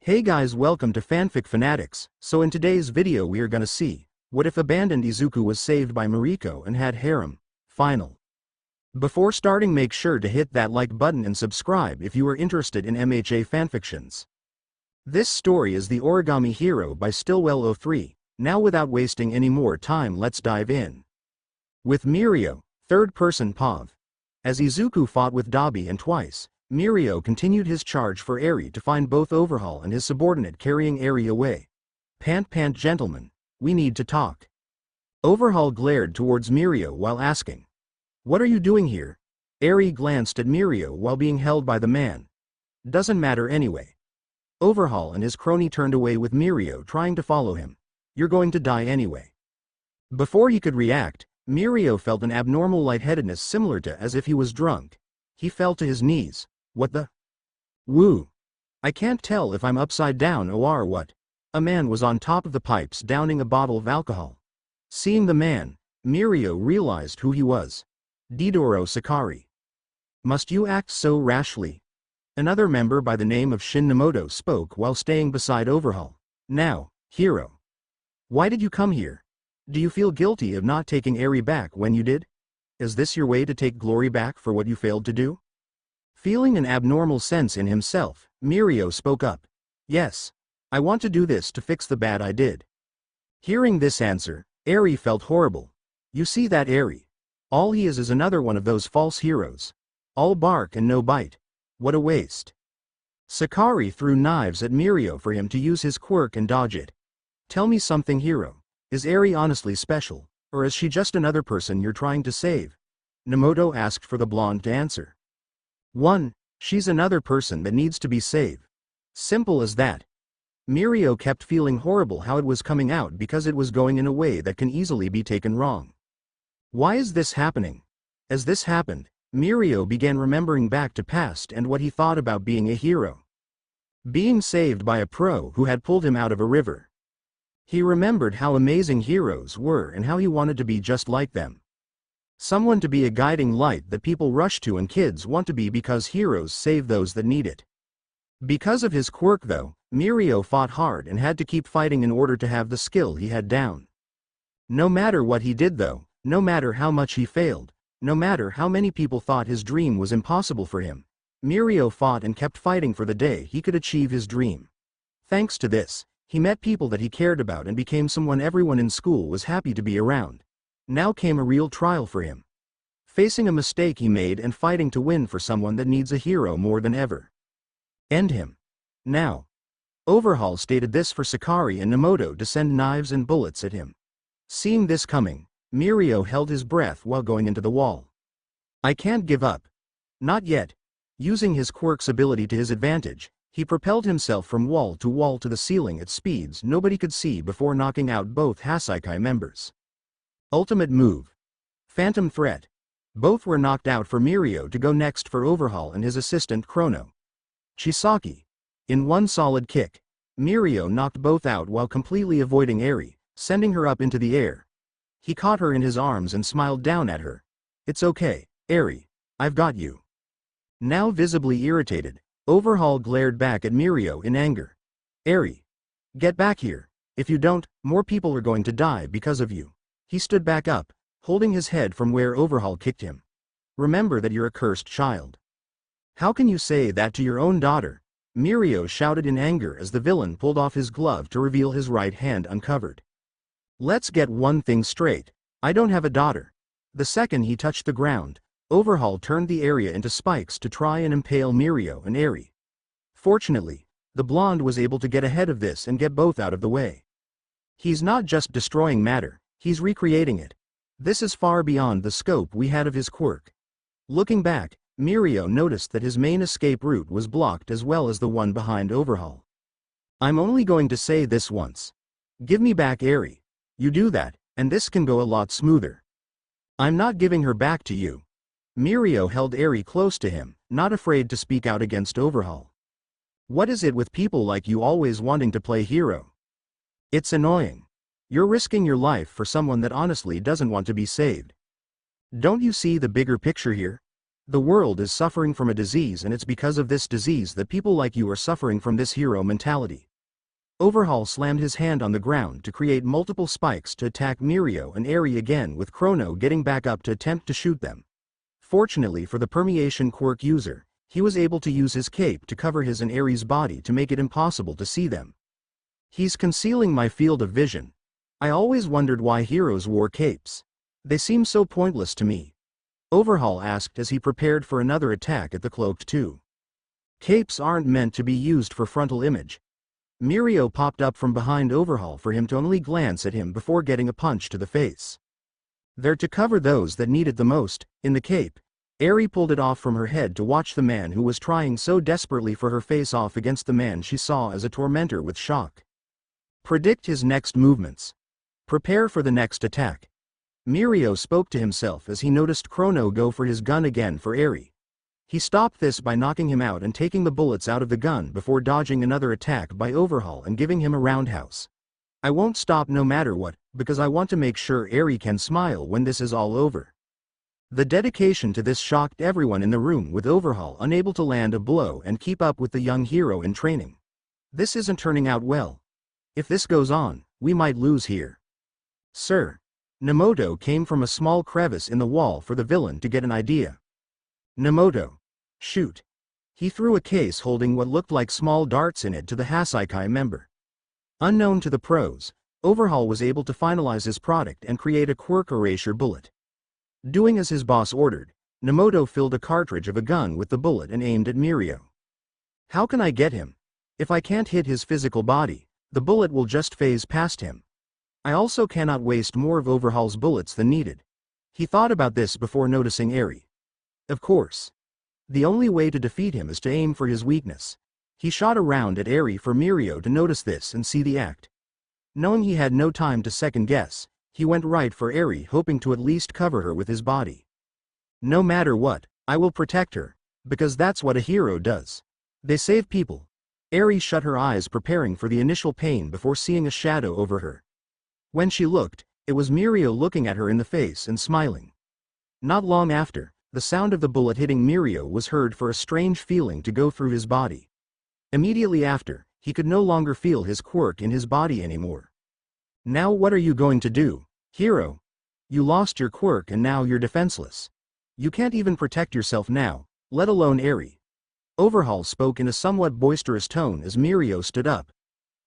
Hey guys, welcome to Fanfic Fanatics. So in today's video we are gonna see, what if abandoned Izuku was saved by Miriko and had Harem? Final. Before starting, make sure to hit that like button and subscribe if you are interested in MHA fanfictions. This story is The Origami Hero by Stillwell03. Now without wasting any more time, let's dive in. With Miriko, third person POV. As Izuku fought with Dabi and Twice, Miriko continued his charge for Eri to find both Overhaul and his subordinate carrying Eri away. Pant gentlemen, we need to talk. Overhaul glared towards Miriko while asking, "What are you doing here?" Eri glanced at Miriko while being held by the man. "Doesn't matter anyway." Overhaul and his crony turned away with Miriko trying to follow him. "You're going to die anyway." Before he could react, Miriko felt an abnormal lightheadedness similar to as if he was drunk. He fell to his knees. "What the? Woo. I can't tell if I'm upside down or what." A man was on top of the pipes downing a bottle of alcohol. Seeing the man, Miriko realized who he was. Didoro Sakari. "Must you act so rashly?" Another member by the name of Shin Nemoto spoke while staying beside Overhaul. "Now, hero. Why did you come here? Do you feel guilty of not taking Eri back when you did? Is this your way to take glory back for what you failed to do?" Feeling an abnormal sense in himself, Miriko spoke up. "Yes. I want to do this to fix the bad I did." Hearing this answer, Eri felt horrible. You see that Eri? All he is another one of those false heroes. All bark and no bite. What a waste. Sakari threw knives at Miriko for him to use his quirk and dodge it. "Tell me something, hero. Is Eri honestly special, or is she just another person you're trying to save?" Nemoto asked for the blonde to answer. She's another person that needs to be saved. Simple as that." Miriko kept feeling horrible how it was coming out because it was going in a way that can easily be taken wrong. Why is this happening? As this happened, Miriko began remembering back to past and what he thought about being a hero. Being saved by a pro who had pulled him out of a river. He remembered how amazing heroes were and how he wanted to be just like them. Someone to be a guiding light that people rush to and kids want to be because heroes save those that need it. Because of his quirk though, Miriko fought hard and had to keep fighting in order to have the skill he had down. No matter what he did though, no matter how much he failed, no matter how many people thought his dream was impossible for him, Miriko fought and kept fighting for the day he could achieve his dream. Thanks to this, he met people that he cared about and became someone everyone in school was happy to be around. Now came a real trial for him. Facing a mistake he made and fighting to win for someone that needs a hero more than ever. End him. Now. Overhaul stated this for Sakari and Nemoto to send knives and bullets at him. Seeing this coming, Miriko held his breath while going into the wall. "I can't give up. Not yet." Using his quirk's ability to his advantage, he propelled himself from wall to the ceiling at speeds nobody could see before knocking out both Hasaikai members. Ultimate move. Phantom threat. Both were knocked out for Miriko to go next for Overhaul and his assistant Chrono. Chisaki. In one solid kick, Miriko knocked both out while completely avoiding Eri, sending her up into the air. He caught her in his arms and smiled down at her. "It's okay, Eri. I've got you." Now visibly irritated, Overhaul glared back at Miriko in anger. "Eri. Get back here. If you don't, more people are going to die because of you." He stood back up, holding his head from where Overhaul kicked him. "Remember that you're a cursed child." "How can you say that to your own daughter?" Miriko shouted in anger as the villain pulled off his glove to reveal his right hand uncovered. "Let's get one thing straight. I don't have a daughter." The second he touched the ground, Overhaul turned the area into spikes to try and impale Miriko and Eri. Fortunately, the blonde was able to get ahead of this and get both out of the way. He's not just destroying matter, he's recreating it. This is far beyond the scope we had of his quirk. Looking back, Miriko noticed that his main escape route was blocked as well as the one behind Overhaul. "I'm only going to say this once. Give me back Eri. You do that, and this can go a lot smoother." "I'm not giving her back to you." Miriko held Eri close to him, not afraid to speak out against Overhaul. "What is it with people like you always wanting to play hero? It's annoying. You're risking your life for someone that honestly doesn't want to be saved. Don't you see the bigger picture here? The world is suffering from a disease, and it's because of this disease that people like you are suffering from this hero mentality. Overhaul slammed his hand on the ground to create multiple spikes to attack Miriko and Eri again, with Chrono getting back up to attempt to shoot them. Fortunately for the permeation quirk user, he was able to use his cape to cover his and Eri's body to make it impossible to see them. He's concealing my field of vision. I always wondered why heroes wore capes. They seem so pointless to me. Overhaul asked as he prepared for another attack at the cloaked two. Capes aren't meant to be used for frontal image. Miriko popped up from behind Overhaul for him to only glance at him before getting a punch to the face. They're to cover those that need it the most. In the cape, Eri pulled it off from her head to watch the man who was trying so desperately for her face off against the man she saw as a tormentor with shock. Predict his next movements. Prepare for the next attack. Miriko spoke to himself as he noticed Chrono go for his gun again for Eri. He stopped this by knocking him out and taking the bullets out of the gun before dodging another attack by Overhaul and giving him a roundhouse. I won't stop no matter what, because I want to make sure Eri can smile when this is all over. The dedication to this shocked everyone in the room, with Overhaul unable to land a blow and keep up with the young hero in training. This isn't turning out well. If this goes on, we might lose here. Sir. Nemoto came from a small crevice in the wall for the villain to get an idea. Nemoto. Shoot. He threw a case holding what looked like small darts in it to the Hasaikai member. Unknown to the pros, Overhaul was able to finalize his product and create a quirk erasure bullet. Doing as his boss ordered, Nemoto filled a cartridge of a gun with the bullet and aimed at Miriko. How can I get him? If I can't hit his physical body, the bullet will just phase past him. I also cannot waste more of Overhaul's bullets than needed. He thought about this before noticing Eri. Of course. The only way to defeat him is to aim for his weakness. He shot around at Eri for Miriko to notice this and see the act. Knowing he had no time to second guess, he went right for Eri, hoping to at least cover her with his body. No matter what, I will protect her, because that's what a hero does. They save people. Eri shut her eyes, preparing for the initial pain before seeing a shadow over her. When she looked, it was Miriko looking at her in the face and smiling. Not long after, the sound of the bullet hitting Miriko was heard, for a strange feeling to go through his body. Immediately after, he could no longer feel his quirk in his body anymore. Now what are you going to do, hero? You lost your quirk and now you're defenseless. You can't even protect yourself now, let alone Eri. Overhaul spoke in a somewhat boisterous tone as Miriko stood up.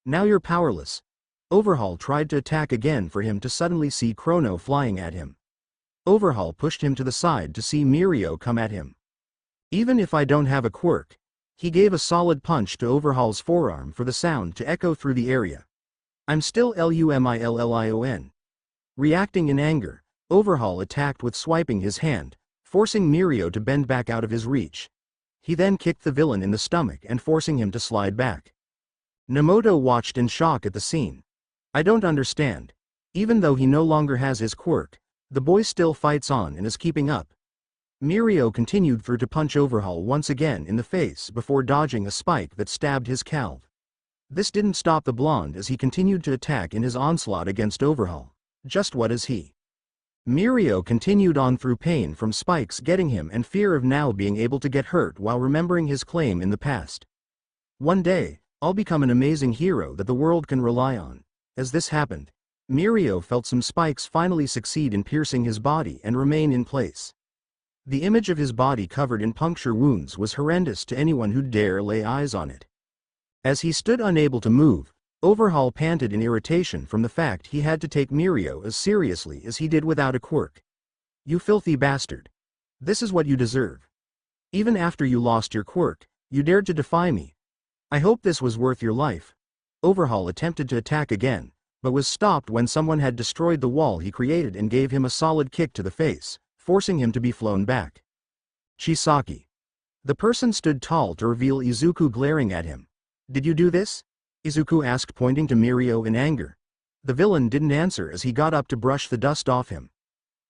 Now you're powerless. Overhaul tried to attack again for him to suddenly see Chrono flying at him. Overhaul pushed him to the side to see Miriko come at him. Even if I don't have a quirk, he gave a solid punch to Overhaul's forearm for the sound to echo through the area. I'm still Lumillion. Reacting in anger, Overhaul attacked with swiping his hand, forcing Miriko to bend back out of his reach. He then kicked the villain in the stomach and forcing him to slide back. Nemoto watched in shock at the scene. I don't understand. Even though he no longer has his quirk, the boy still fights on and is keeping up. Miriko continued through to punch Overhaul once again in the face before dodging a spike that stabbed his calf. This didn't stop the blonde as he continued to attack in his onslaught against Overhaul. Just what is he? Miriko continued on through pain from spikes getting him and fear of now being able to get hurt while remembering his claim in the past. One day, I'll become an amazing hero that the world can rely on. As this happened, Miriko felt some spikes finally succeed in piercing his body and remain in place. The image of his body covered in puncture wounds was horrendous to anyone who'd dare lay eyes on it. As he stood unable to move, Overhaul panted in irritation from the fact he had to take Miriko as seriously as he did without a quirk. You filthy bastard. This is what you deserve. Even after you lost your quirk, you dared to defy me. I hope this was worth your life. Overhaul attempted to attack again, but was stopped when someone had destroyed the wall he created and gave him a solid kick to the face, forcing him to be flown back. Chisaki. The person stood tall to reveal Izuku glaring at him. Did you do this? Izuku asked, pointing to Miriko in anger. The villain didn't answer as he got up to brush the dust off him.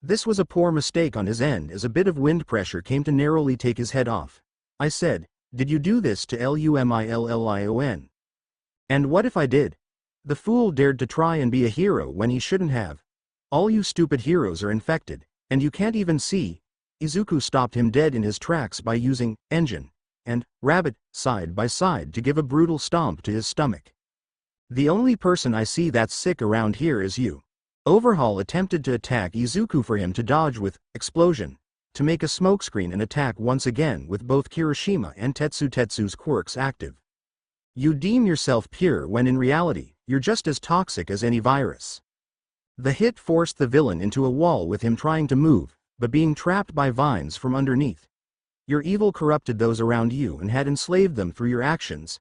This was a poor mistake on his end as a bit of wind pressure came to narrowly take his head off. I said, did you do this to Lumillion? And what if I did? The fool dared to try and be a hero when he shouldn't have. All you stupid heroes are infected, and you can't even see. Izuku stopped him dead in his tracks by using engine and rabbit side by side to give a brutal stomp to his stomach. The only person I see that's sick around here is you. Overhaul attempted to attack Izuku for him to dodge with explosion, to make a smokescreen and attack once again with both Kirishima and Tetsu's quirks active. You deem yourself pure when in reality, you're just as toxic as any virus. The hit forced the villain into a wall with him trying to move, but being trapped by vines from underneath. Your evil corrupted those around you and had enslaved them through your actions.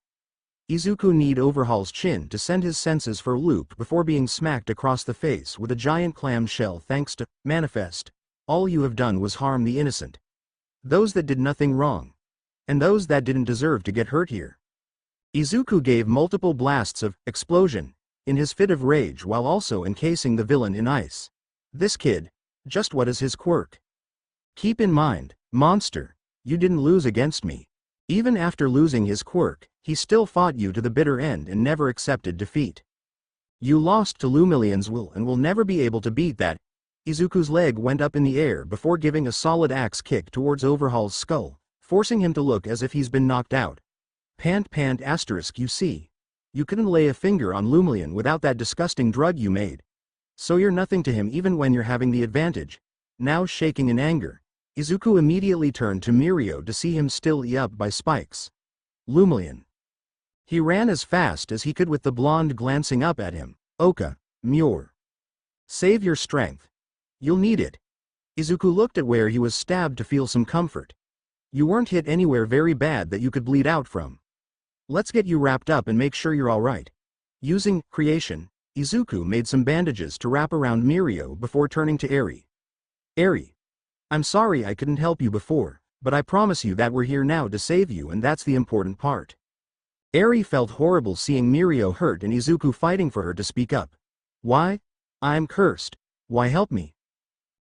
Izuku kneed Overhaul's chin to send his senses for a loop before being smacked across the face with a giant clam shell thanks to manifest. All you have done was harm the innocent. Those that did nothing wrong. And those that didn't deserve to get hurt here. Izuku gave multiple blasts of explosion in his fit of rage while also encasing the villain in ice. This kid, just what is his quirk? Keep in mind, monster, you didn't lose against me. Even after losing his quirk, he still fought you to the bitter end and never accepted defeat. You lost to Lumilion's will and will never be able to beat that. Izuku's leg went up in the air before giving a solid axe kick towards Overhaul's skull, forcing him to look as if he's been knocked out. Pant asterisk you see. You couldn't lay a finger on Lumilion without that disgusting drug you made. So you're nothing to him even when you're having the advantage. Now shaking in anger, Izuku immediately turned to Miriko to see him still up by spikes. Lumilion. He ran as fast as he could with the blonde glancing up at him. Oka, Muir. Save your strength. You'll need it. Izuku looked at where he was stabbed to feel some comfort. You weren't hit anywhere very bad that you could bleed out from. Let's get you wrapped up and make sure you're alright. Using creation, Izuku made some bandages to wrap around Miriko before turning to Eri. Eri. I'm sorry I couldn't help you before, but I promise you that we're here now to save you and that's the important part. Eri felt horrible seeing Miriko hurt and Izuku fighting for her to speak up. Why? I'm cursed. Why help me?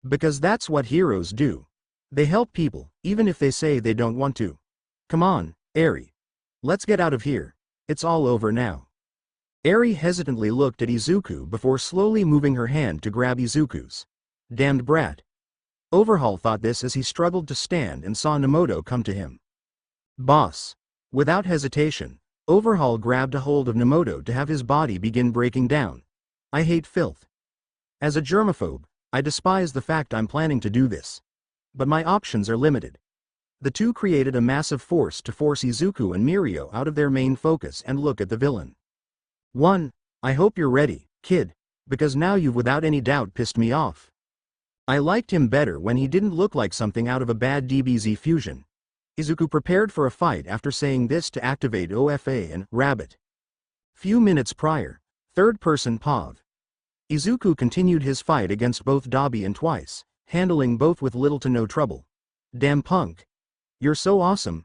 Because that's what heroes do. They help people, even if they say they don't want to. Come on, Eri. Let's get out of here. It's all over now. Eri hesitantly looked at Izuku before slowly moving her hand to grab Izuku's. Damned brat. Overhaul thought this as he struggled to stand and saw Nemoto come to him. Boss. Without hesitation, Overhaul grabbed a hold of Nemoto to have his body begin breaking down. I hate filth. As a germaphobe, I despise the fact I'm planning to do this. But my options are limited. The two created a massive force to force Izuku and Miriko out of their main focus and look at the villain. 1. I hope you're ready, kid, because now you've without any doubt pissed me off. I liked him better when he didn't look like something out of a bad DBZ fusion. Izuku prepared for a fight after saying this to activate OFA and Rabbit. Few minutes prior, third-person POV. Izuku continued his fight against both Dabi and Twice, handling both with little to no trouble. Damn punk. You're so awesome.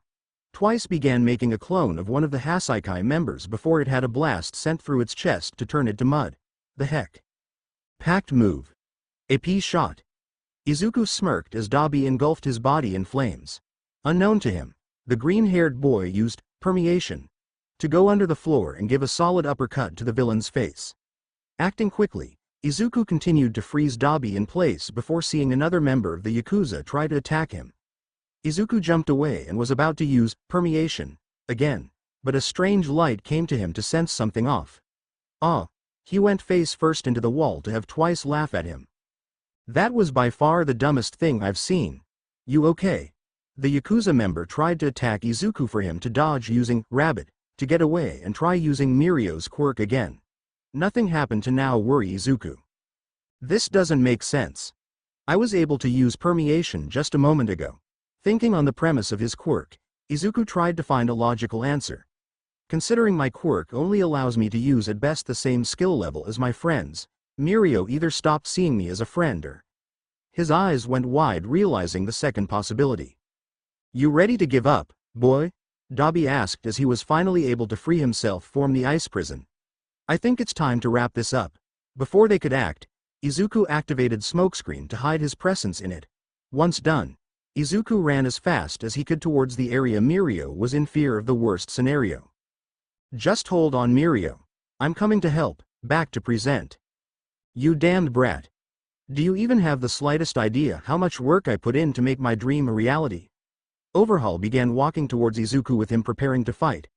Twice began making a clone of one of the Hasaikai members before it had a blast sent through its chest to turn it to mud. The heck? Packed move. AP shot. Izuku smirked as Dabi engulfed his body in flames. Unknown to him, the green-haired boy used permeation to go under the floor and give a solid uppercut to the villain's face. Acting quickly, Izuku continued to freeze Dabi in place before seeing another member of the Yakuza try to attack him. Izuku jumped away and was about to use permeation again, but a strange light came to him to sense something off. He went face first into the wall to have Twice laugh at him. That was by far the dumbest thing I've seen. You okay? The Yakuza member tried to attack Izuku for him to dodge using Rabbit to get away and try using Mirio's quirk again. Nothing happened to now worry Izuku. This doesn't make sense. I was able to use permeation just a moment ago. Thinking on the premise of his quirk, Izuku tried to find a logical answer. Considering my quirk only allows me to use at best the same skill level as my friends, Miriko either stopped seeing me as a friend or... His eyes went wide realizing the second possibility. You ready to give up, boy? Dabi asked as he was finally able to free himself from the ice prison. I think it's time to wrap this up. Before they could act, Izuku activated smokescreen to hide his presence in it. Once done, Izuku ran as fast as he could towards the area Miriko was in fear of the worst scenario. Just hold on Miriko. I'm coming to help, back to present. You damned brat. Do you even have the slightest idea how much work I put in to make my dream a reality? Overhaul began walking towards Izuku with him preparing to fight.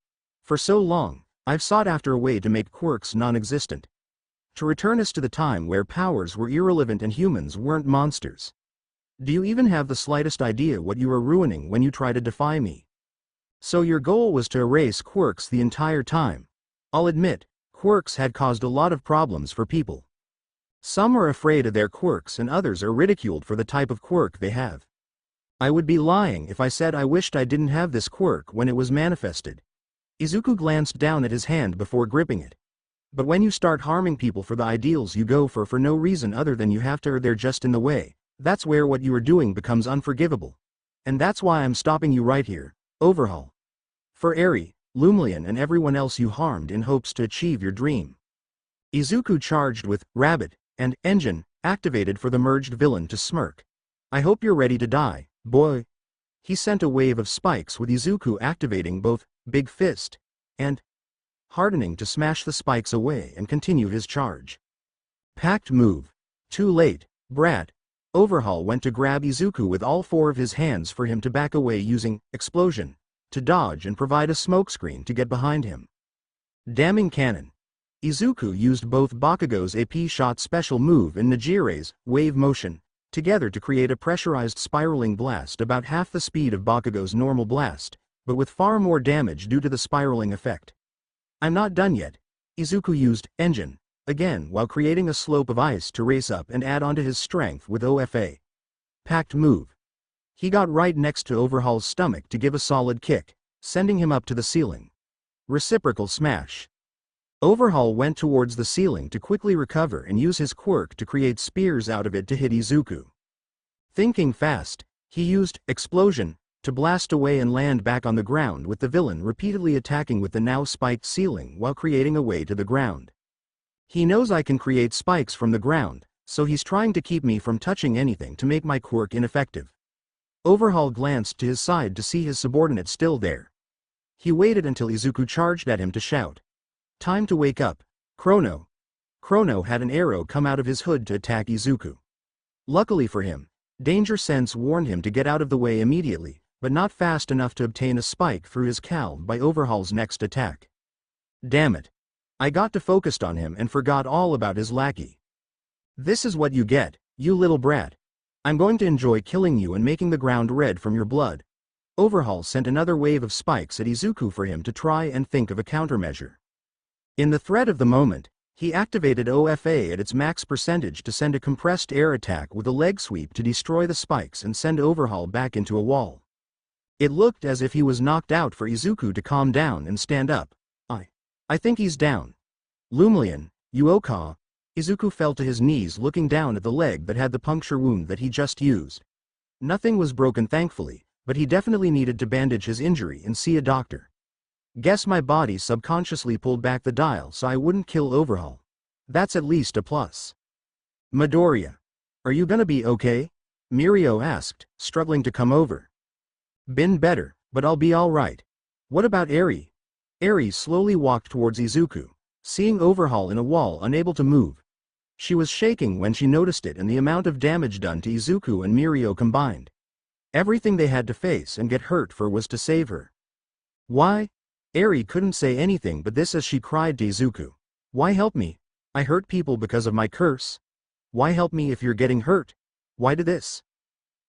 For so long, I've sought after a way to make quirks non-existent. To return us to the time where powers were irrelevant and humans weren't monsters. Do you even have the slightest idea what you are ruining when you try to defy me? So your goal was to erase quirks the entire time. I'll admit, quirks had caused a lot of problems for people. Some are afraid of their quirks and others are ridiculed for the type of quirk they have. I would be lying if I said I wished I didn't have this quirk when it was manifested. Izuku glanced down at his hand before gripping it. But when you start harming people for the ideals you go for no reason other than you have to or they're just in the way, that's where what you are doing becomes unforgivable. And that's why I'm stopping you right here, Overhaul. For Eri, Lumlian and everyone else you harmed in hopes to achieve your dream. Izuku charged with Rabbit and Engine, activated for the merged villain to smirk. I hope you're ready to die, boy. He sent a wave of spikes with Izuku activating both Big Fist and hardening to smash the spikes away and continue his charge. Packed move. Too late, brat. Overhaul went to grab Izuku with all four of his hands for him to back away using Explosion to dodge and provide a smokescreen to get behind him. Damning Cannon. Izuku used both Bakugo's AP shot special move and Nijire's wave motion together to create a pressurized spiraling blast about half the speed of Bakugo's normal blast, but with far more damage due to the spiraling effect. I'm not done yet. Izuku used Engine again while creating a slope of ice to race up and add onto his strength with OFA. Packed move. He got right next to Overhaul's stomach to give a solid kick, sending him up to the ceiling. Reciprocal smash. Overhaul went towards the ceiling to quickly recover and use his quirk to create spears out of it to hit Izuku. Thinking fast, he used Explosion to blast away and land back on the ground with the villain repeatedly attacking with the now spiked ceiling while creating a way to the ground. He knows I can create spikes from the ground, so he's trying to keep me from touching anything to make my quirk ineffective. Overhaul glanced to his side to see his subordinate still there. He waited until Izuku charged at him to shout. Time to wake up, Chrono. Chrono had an arrow come out of his hood to attack Izuku. Luckily for him, Danger Sense warned him to get out of the way immediately, but not fast enough to obtain a spike through his cowl by Overhaul's next attack. Damn it. I got too focused on him and forgot all about his lackey. This is what you get, you little brat. I'm going to enjoy killing you and making the ground red from your blood. Overhaul sent another wave of spikes at Izuku for him to try and think of a countermeasure. In the threat of the moment, he activated OFA at its max percentage to send a compressed air attack with a leg sweep to destroy the spikes and send Overhaul back into a wall. It looked as if he was knocked out for Izuku to calm down and stand up. I think he's down. Lumlian, Yuoka. Izuku fell to his knees looking down at the leg that had the puncture wound that he just used. Nothing was broken thankfully, but he definitely needed to bandage his injury and see a doctor. Guess my body subconsciously pulled back the dial so I wouldn't kill Overhaul. That's at least a plus. Midoriya. Are you gonna be okay? Miriko asked, struggling to come over. Been better, but I'll be alright. What about Eri? Eri slowly walked towards Izuku, seeing Overhaul in a wall unable to move. She was shaking when she noticed it and the amount of damage done to Izuku and Miriko combined. Everything they had to face and get hurt for was to save her. Why? Eri couldn't say anything but this as she cried to Izuku. Why help me? I hurt people because of my curse. Why help me if you're getting hurt? Why do this?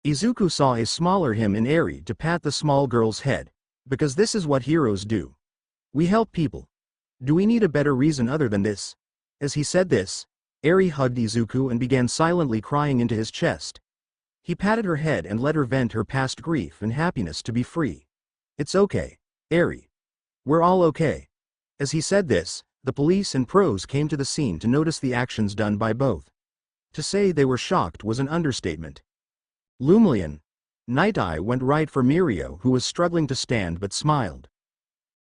Izuku saw a smaller him in Eri to pat the small girl's head, because this is what heroes do. We help people. Do we need a better reason other than this? As he said this, Eri hugged Izuku and began silently crying into his chest. He patted her head and let her vent her past grief and happiness to be free. It's okay, Eri. We're all okay. As he said this, the police and pros came to the scene to notice the actions done by both. To say they were shocked was an understatement. Lumlian. Night Eye went right for Miriko who was struggling to stand but smiled.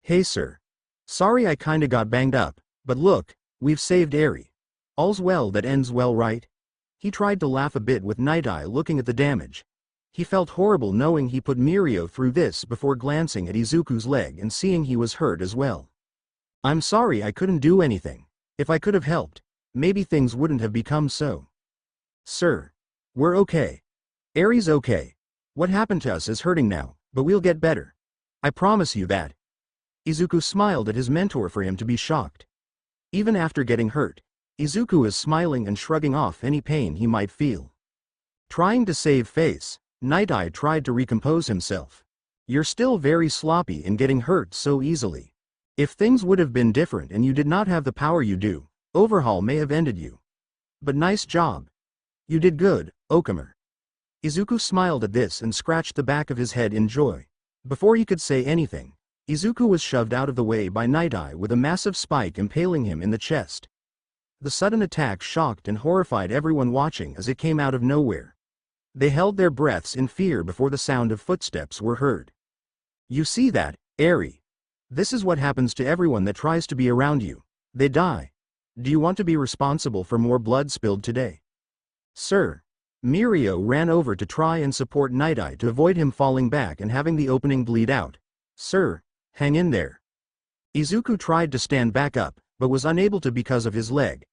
Hey sir. Sorry I kinda got banged up, but look, we've saved Eri. All's well that ends well, right? He tried to laugh a bit with Night Eye looking at the damage. He felt horrible knowing he put Miriko through this before glancing at Izuku's leg and seeing he was hurt as well. I'm sorry I couldn't do anything. If I could have helped, maybe things wouldn't have become so. Sir. We're okay. Eri's okay. What happened to us is hurting now, but we'll get better. I promise you that. Izuku smiled at his mentor for him to be shocked. Even after getting hurt, Izuku is smiling and shrugging off any pain he might feel. Trying to save face, Night Eye tried to recompose himself. You're still very sloppy in getting hurt so easily. If things would have been different and you did not have the power you do, Overhaul may have ended you. But nice job. You did good, Okamer. Izuku smiled at this and scratched the back of his head in joy. Before he could say anything, Izuku was shoved out of the way by Night Eye with a massive spike impaling him in the chest. The sudden attack shocked and horrified everyone watching as it came out of nowhere. They held their breaths in fear before the sound of footsteps were heard. You see that, Eri? This is what happens to everyone that tries to be around you. They die. Do you want to be responsible for more blood spilled today? Sir. Miriko ran over to try and support Night Eye to avoid him falling back and having the opening bleed out. Sir, hang in there. Izuku tried to stand back up, but was unable to because of his leg.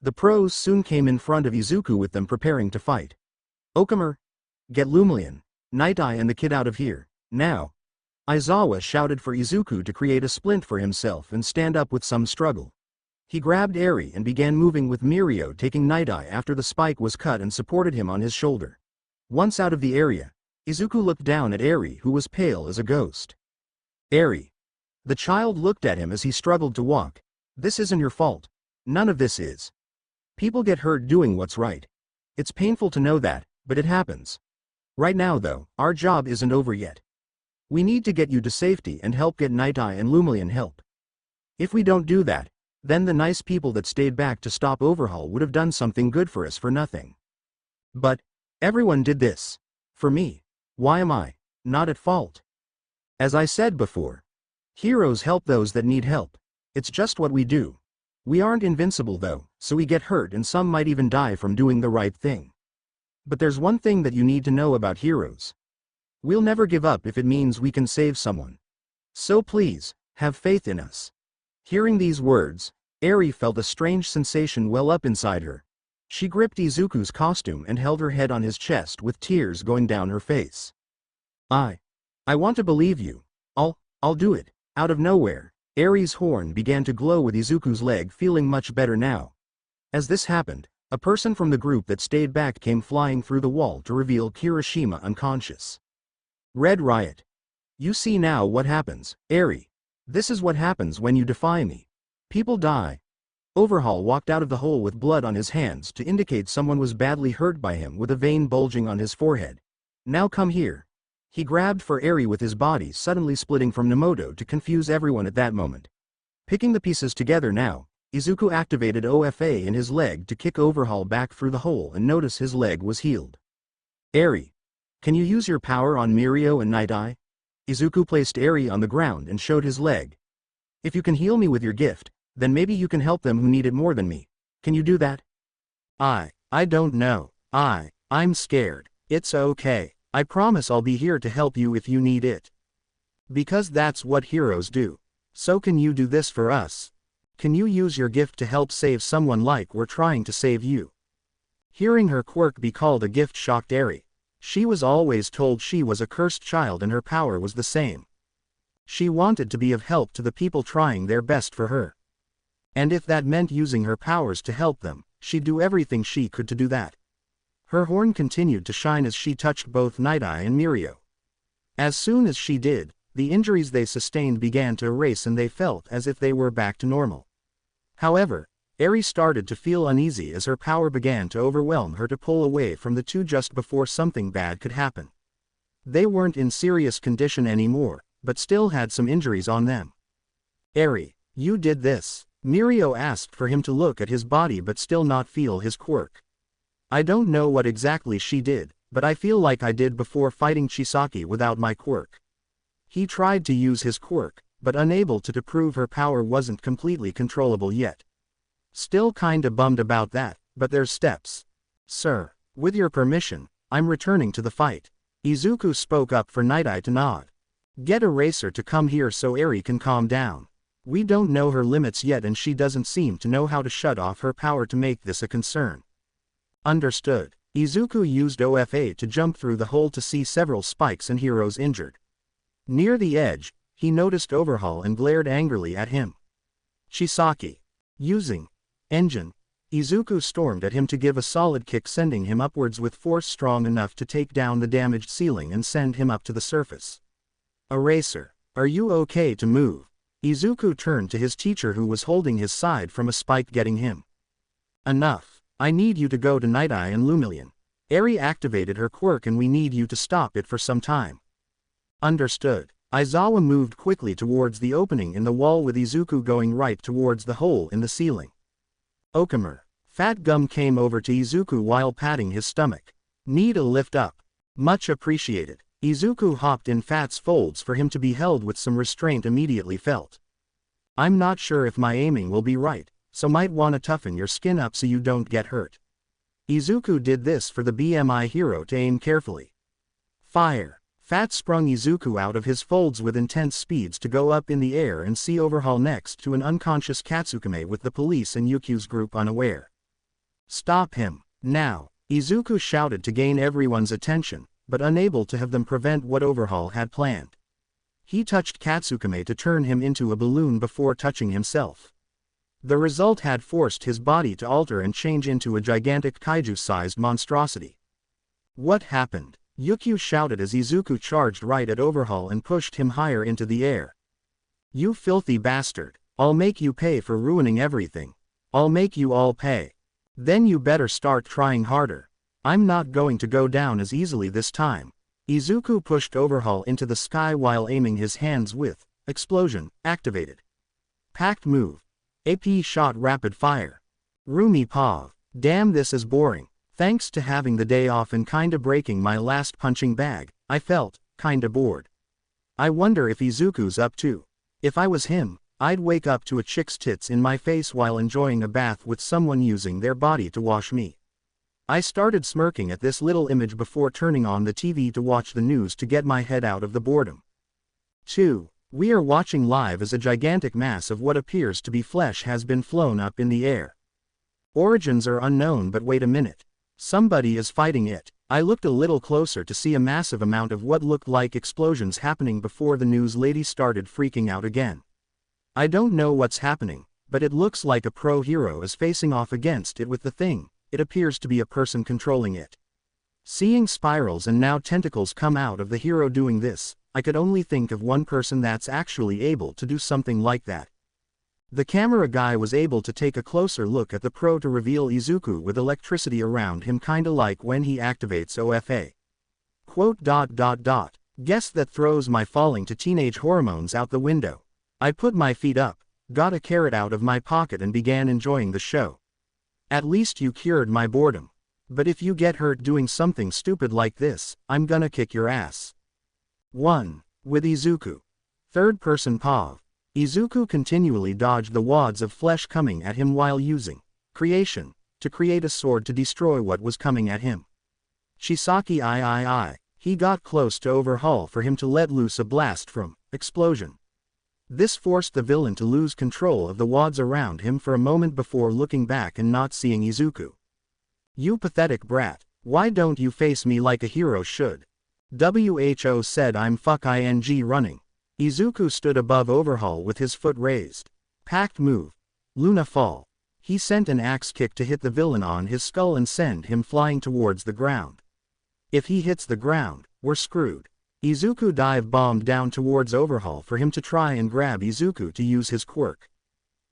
The pros soon came in front of Izuku with them preparing to fight. Okamer, get Lumilian, Night Eye and the kid out of here, now. Aizawa shouted for Izuku to create a splint for himself and stand up with some struggle. He grabbed Eri and began moving with Miriko taking Night Eye after the spike was cut and supported him on his shoulder. Once out of the area, Izuku looked down at Eri who was pale as a ghost. Eri. The child looked at him as he struggled to walk. This isn't your fault. None of this is. People get hurt doing what's right. It's painful to know that, but it happens. Right now though, our job isn't over yet. We need to get you to safety and help get Night Eye and Lumilian help. If we don't do that, then the nice people that stayed back to stop Overhaul would have done something good for us for nothing. But, everyone did this. For me. Why am I not at fault? As I said before, heroes help those that need help. It's just what we do. We aren't invincible though, so we get hurt and some might even die from doing the right thing. But there's one thing that you need to know about heroes. We'll never give up if it means we can save someone. So please, have faith in us. Hearing these words, Eri felt a strange sensation well up inside her. She gripped Izuku's costume and held her head on his chest with tears going down her face. I want to believe you. I'll do it. Out of nowhere, Eri's horn began to glow with Izuku's leg feeling much better now. As this happened, a person from the group that stayed back came flying through the wall to reveal Kirishima unconscious. Red Riot. You see now what happens, Eri. This is what happens when you defy me. People die. Overhaul walked out of the hole with blood on his hands to indicate someone was badly hurt by him with a vein bulging on his forehead. Now come here. He grabbed for Eri with his body suddenly splitting from Nemoto to confuse everyone at that moment. Picking the pieces together now, Izuku activated OFA in his leg to kick Overhaul back through the hole and notice his leg was healed. Eri. Can you use your power on Miriko and Night Eye? Izuku placed Eri on the ground and showed his leg. If you can heal me with your gift, then maybe you can help them who need it more than me. Can you do that? I don't know. I'm scared. It's okay. I promise I'll be here to help you if you need it. Because that's what heroes do. So can you do this for us? Can you use your gift to help save someone like we're trying to save you? Hearing her quirk be called a gift shocked Eri. She was always told she was a cursed child and her power was the same. She wanted to be of help to the people trying their best for her. And if that meant using her powers to help them, she'd do everything she could to do that. Her horn continued to shine as she touched both Night Eye and Miriko. As soon as she did, the injuries they sustained began to erase and they felt as if they were back to normal. However, Eri started to feel uneasy as her power began to overwhelm her to pull away from the two just before something bad could happen. They weren't in serious condition anymore, but still had some injuries on them. Eri, you did this. Miriko asked for him to look at his body but still not feel his quirk. I don't know what exactly she did, but I feel like I did before fighting Chisaki without my quirk. He tried to use his quirk, but unable to prove her power wasn't completely controllable yet. Still kinda bummed about that, but there's steps. Sir, with your permission, I'm returning to the fight. Izuku spoke up for Night Eye to nod. Get a racer to come here so Eri can calm down. We don't know her limits yet and she doesn't seem to know how to shut off her power to make this a concern. Understood. Izuku used OFA to jump through the hole to see several spikes and heroes injured. Near the edge, he noticed Overhaul and glared angrily at him. Chisaki. Using engine, Izuku stormed at him to give a solid kick, sending him upwards with force strong enough to take down the damaged ceiling and send him up to the surface. Eraser. Are you okay to move? Izuku turned to his teacher, who was holding his side from a spike getting him. Enough. I need you to go to Night Eye and Lumillion. Eri activated her quirk and we need you to stop it for some time. Understood. Aizawa moved quickly towards the opening in the wall, with Izuku going right towards the hole in the ceiling. Okamer. Fat Gum came over to Izuku while patting his stomach. Need a lift up? Much appreciated. Izuku hopped in Fat's folds for him to be held with some restraint immediately felt. I'm not sure if my aiming will be right, so might wanna toughen your skin up so you don't get hurt. Izuku did this for the BMI hero to aim carefully. Fire. Fat sprung Izuku out of his folds with intense speeds to go up in the air and see Overhaul next to an unconscious Katsukame with the police and Yukyu's group unaware. Stop him, now, Izuku shouted to gain everyone's attention, but unable to have them prevent what Overhaul had planned. He touched Katsukame to turn him into a balloon before touching himself. The result had forced his body to alter and change into a gigantic kaiju-sized monstrosity. What happened? Yukyu shouted as Izuku charged right at Overhaul and pushed him higher into the air. You filthy bastard, I'll make you pay for ruining everything. I'll make you all pay. Then you better start trying harder. I'm not going to go down as easily this time. Izuku pushed Overhaul into the sky while aiming his hands with explosion activated. Packed move. AP shot rapid fire. Rumi Pav. Damn, this is boring. Thanks to having the day off and kinda breaking my last punching bag, I felt kinda bored. I wonder if Izuku's up too. If I was him, I'd wake up to a chick's tits in my face while enjoying a bath with someone using their body to wash me. I started smirking at this little image before turning on the TV to watch the news to get my head out of the boredom. 2. We are watching live as a gigantic mass of what appears to be flesh has been flown up in the air. Origins are unknown, but wait a minute. Somebody is fighting it. I looked a little closer to see a massive amount of what looked like explosions happening before the news lady started freaking out again. I don't know what's happening, but it looks like a pro hero is facing off against it with the thing. It appears to be a person controlling it. Seeing spirals and now tentacles come out of the hero doing this, I could only think of one person that's actually able to do something like that. The camera guy was able to take a closer look at the pro to reveal Izuku with electricity around him, kinda like when he activates OFA. Quote. Guess that throws my falling to teenage hormones out the window. I put my feet up, got a carrot out of my pocket and began enjoying the show. At least you cured my boredom. But if you get hurt doing something stupid like this, I'm gonna kick your ass. 1. With Izuku. Third person Pav. Izuku continually dodged the wads of flesh coming at him while using creation to create a sword to destroy what was coming at him. Chisaki I. He got close to Overhaul for him to let loose a blast from explosion. This forced the villain to lose control of the wads around him for a moment before looking back and not seeing Izuku. You pathetic brat, why don't you face me like a hero should? WHO said I'm fucking running. Izuku stood above Overhaul with his foot raised. Packed move. Luna Fall. He sent an axe kick to hit the villain on his skull and send him flying towards the ground. If he hits the ground, we're screwed. Izuku dive bombed down towards Overhaul for him to try and grab Izuku to use his quirk.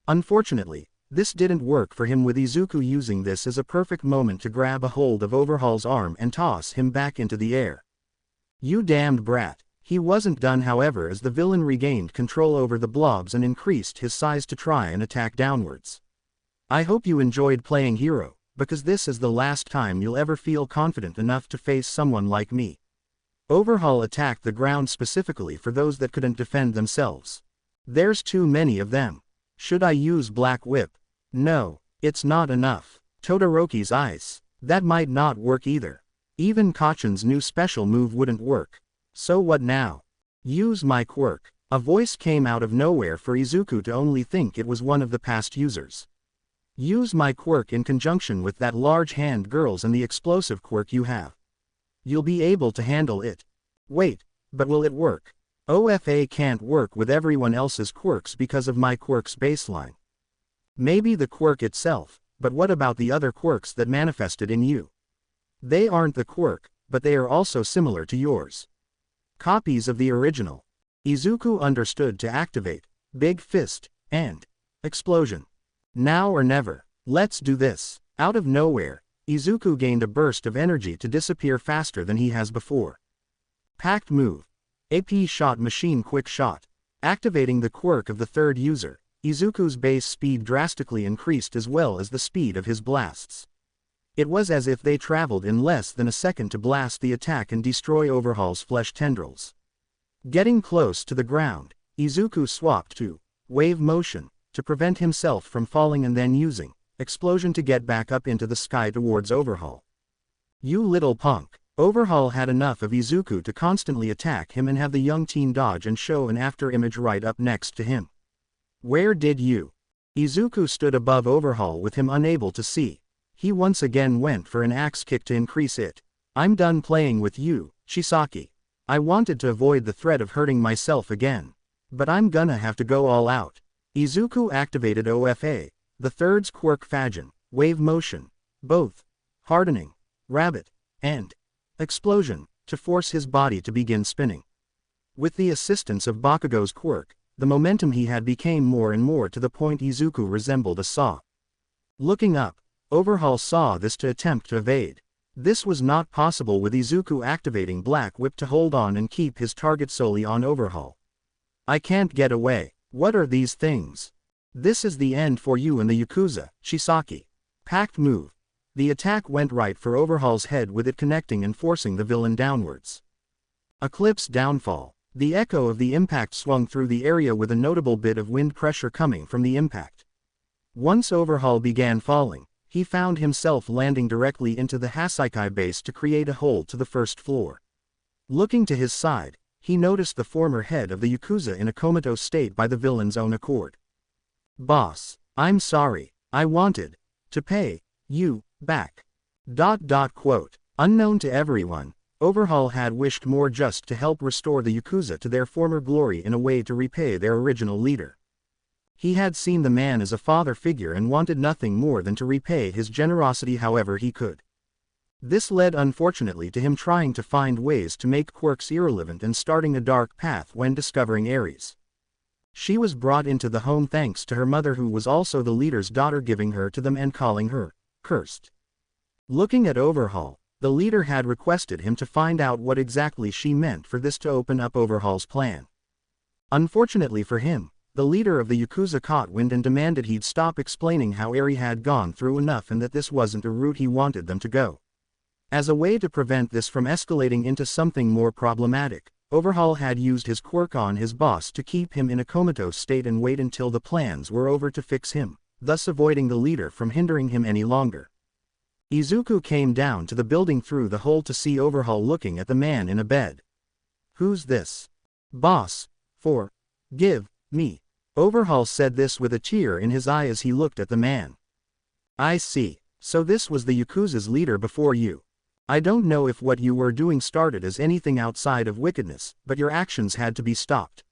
Unfortunately, this didn't work for him, with Izuku using this as a perfect moment to grab a hold of Overhaul's arm and toss him back into the air. You damned brat. He wasn't done, however, as the villain regained control over the blobs and increased his size to try and attack downwards. I hope you enjoyed playing hero, because this is the last time you'll ever feel confident enough to face someone like me. Overhaul attacked the ground specifically for those that couldn't defend themselves. There's too many of them. Should I use Black Whip? No, it's not enough. Todoroki's Ice. That might not work either. Even Kachan's new special move wouldn't work. So what now? Use my quirk. A voice came out of nowhere for Izuku to only think it was one of the past users. Use my quirk in conjunction with that large hand girl's and the explosive quirk you have. You'll be able to handle it. Wait, but will it work? OFA can't work with everyone else's quirks because of my quirk's baseline. Maybe the quirk itself, but what about the other quirks that manifested in you? They aren't the quirk, but they are also similar to yours. Copies of the original. Izuku understood to activate Big Fist and Explosion. Now or never. Let's do this. Out of nowhere, Izuku gained a burst of energy to disappear faster than he has before. Packed move. AP shot machine quick shot. Activating the quirk of the third user, Izuku's base speed drastically increased as well as the speed of his blasts. It was as if they traveled in less than a second to blast the attack and destroy Overhaul's flesh tendrils. Getting close to the ground, Izuku swapped to wave motion to prevent himself from falling and then using explosion to get back up into the sky towards Overhaul. You little punk. Overhaul had enough of Izuku to constantly attack him and have the young teen dodge and show an after image right up next to him. Where did you? Izuku stood above Overhaul with him unable to see. He once again went for an axe kick to increase it. I'm done playing with you, Shisaki. I wanted to avoid the threat of hurting myself again. But I'm gonna have to go all out. Izuku activated OFA, the third's quirk Fajin, wave motion, both, hardening, rabbit, and explosion, to force his body to begin spinning. With the assistance of Bakugo's quirk, the momentum he had became more and more to the point Izuku resembled a saw. Looking up, Overhaul saw this to attempt to evade. This was not possible with Izuku activating Black Whip to hold on and keep his target solely on Overhaul. I can't get away. What are these things? This is the end for you and the Yakuza, Shisaki. Packed move. The attack went right for Overhaul's head with it connecting and forcing the villain downwards. Eclipse downfall. The echo of the impact swung through the area with a notable bit of wind pressure coming from the impact. Once Overhaul began falling, he found himself landing directly into the Hasaikai base to create a hole to the first floor. Looking to his side, he noticed the former head of the Yakuza in a comatose state by the villain's own accord. Boss, I'm sorry, I wanted to pay you back. Quote. Unknown to everyone, Overhaul had wished more just to help restore the Yakuza to their former glory in a way to repay their original leader. He had seen the man as a father figure and wanted nothing more than to repay his generosity however he could. This led unfortunately to him trying to find ways to make quirks irrelevant and starting a dark path when discovering Ares. She was brought into the home thanks to her mother who was also the leader's daughter, giving her to them and calling her cursed. Looking at Overhaul, the leader had requested him to find out what exactly she meant for this to open up Overhaul's plan. Unfortunately for him, the leader of the Yakuza caught wind and demanded he'd stop explaining how Eri had gone through enough and that this wasn't a route he wanted them to go. As a way to prevent this from escalating into something more problematic, Overhaul had used his quirk on his boss to keep him in a comatose state and wait until the plans were over to fix him, thus avoiding the leader from hindering him any longer. Izuku came down to the building through the hole to see Overhaul looking at the man in a bed. Who's this? Boss, forgive me. Overhaul said this with a tear in his eye as he looked at the man. I see, so this was the Yakuza's leader before you. I don't know if what you were doing started as anything outside of wickedness, but your actions had to be stopped.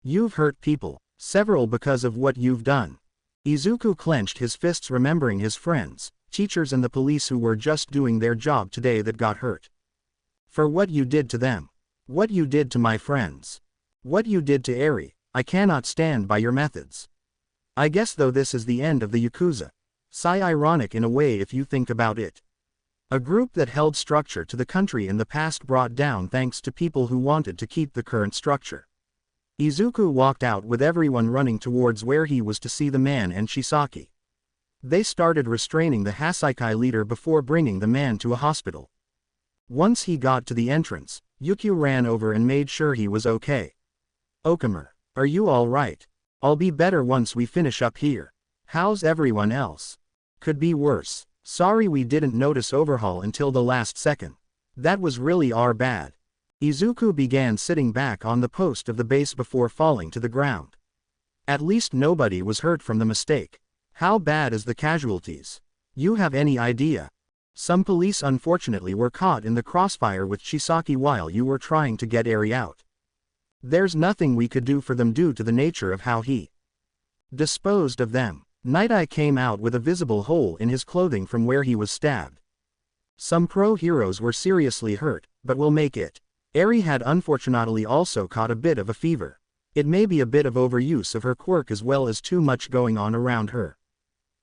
You've hurt people, several because of what you've done. Izuku clenched his fists remembering his friends, teachers and the police who were just doing their job today that got hurt. For what you did to them. What you did to my friends. What you did to Eri, I cannot stand by your methods. I guess though this is the end of the Yakuza. Sigh ironic in a way if you think about it. A group that held structure to the country in the past brought down thanks to people who wanted to keep the current structure. Izuku walked out with everyone running towards where he was to see the man and Shisaki. They started restraining the Hasaikai leader before bringing the man to a hospital. Once he got to the entrance, Yukio ran over and made sure he was okay. Okamer, are you alright? I'll be better once we finish up here. How's everyone else? Could be worse. Sorry we didn't notice Overhaul until the last second. That was really our bad. Izuku began sitting back on the post of the base before falling to the ground. At least nobody was hurt from the mistake. How bad is the casualties? You have any idea? Some police unfortunately were caught in the crossfire with Chisaki while you were trying to get Eri out. There's nothing we could do for them due to the nature of how he disposed of them. Night Eye came out with a visible hole in his clothing from where he was stabbed. Some pro-heroes were seriously hurt, but we'll make it. Eri had unfortunately also caught a bit of a fever. It may be a bit of overuse of her quirk as well as too much going on around her.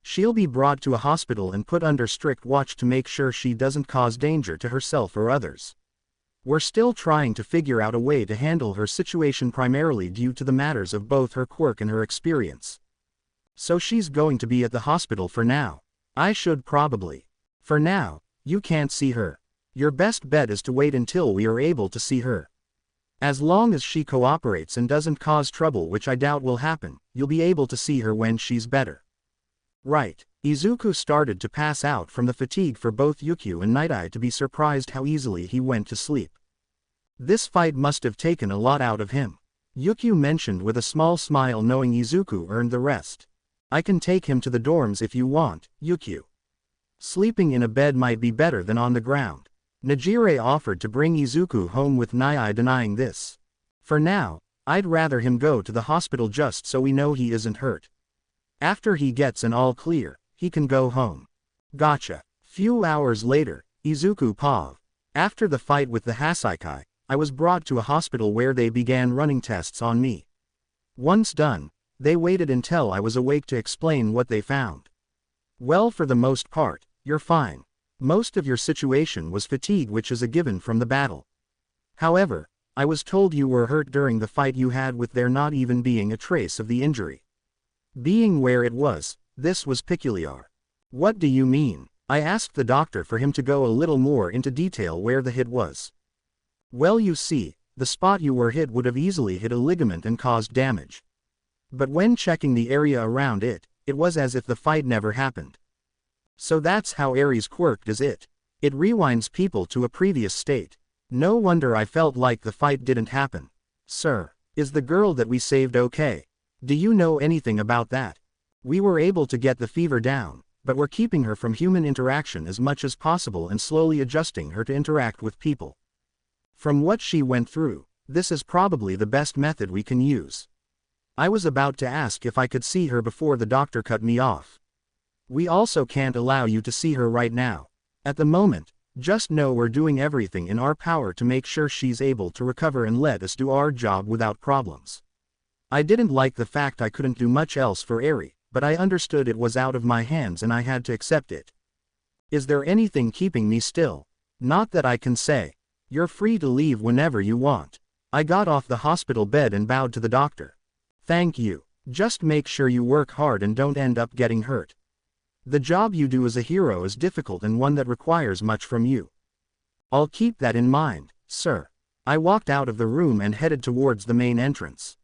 She'll be brought to a hospital and put under strict watch to make sure she doesn't cause danger to herself or others. We're still trying to figure out a way to handle her situation primarily due to the matters of both her quirk and her experience. So she's going to be at the hospital for now. I should probably. For now, you can't see her. Your best bet is to wait until we are able to see her. As long as she cooperates and doesn't cause trouble, which I doubt will happen, you'll be able to see her when she's better. Right. Izuku started to pass out from the fatigue for both Yukio and Night Eye to be surprised how easily he went to sleep. This fight must have taken a lot out of him. Yukio mentioned with a small smile, knowing Izuku earned the rest. I can take him to the dorms if you want, Yukio. Sleeping in a bed might be better than on the ground. Najire offered to bring Izuku home with Night Eye denying this. For now, I'd rather him go to the hospital just so we know he isn't hurt. After he gets an all clear, he can go home. Gotcha. Few hours later, Izuku Pav. After the fight with the Hasaikai, I was brought to a hospital where they began running tests on me. Once done, they waited until I was awake to explain what they found. Well, for the most part, you're fine. Most of your situation was fatigue, which is a given from the battle. However, I was told you were hurt during the fight you had with there not even being a trace of the injury. Being where it was, this was peculiar. What do you mean? I asked the doctor for him to go a little more into detail where the hit was. Well, you see, the spot you were hit would have easily hit a ligament and caused damage. But when checking the area around it, it was as if the fight never happened. So that's how Eri's quirk does it. It rewinds people to a previous state. No wonder I felt like the fight didn't happen. Sir, is the girl that we saved okay? Do you know anything about that? We were able to get the fever down, but we're keeping her from human interaction as much as possible and slowly adjusting her to interact with people. From what she went through, this is probably the best method we can use. I was about to ask if I could see her before the doctor cut me off. We also can't allow you to see her right now. At the moment, just know we're doing everything in our power to make sure she's able to recover and let us do our job without problems. I didn't like the fact I couldn't do much else for Eri, but I understood it was out of my hands and I had to accept it. Is there anything keeping me still? Not that I can say. You're free to leave whenever you want. I got off the hospital bed and bowed to the doctor. Thank you. Just make sure you work hard and don't end up getting hurt. The job you do as a hero is difficult and one that requires much from you. I'll keep that in mind, sir. I walked out of the room and headed towards the main entrance.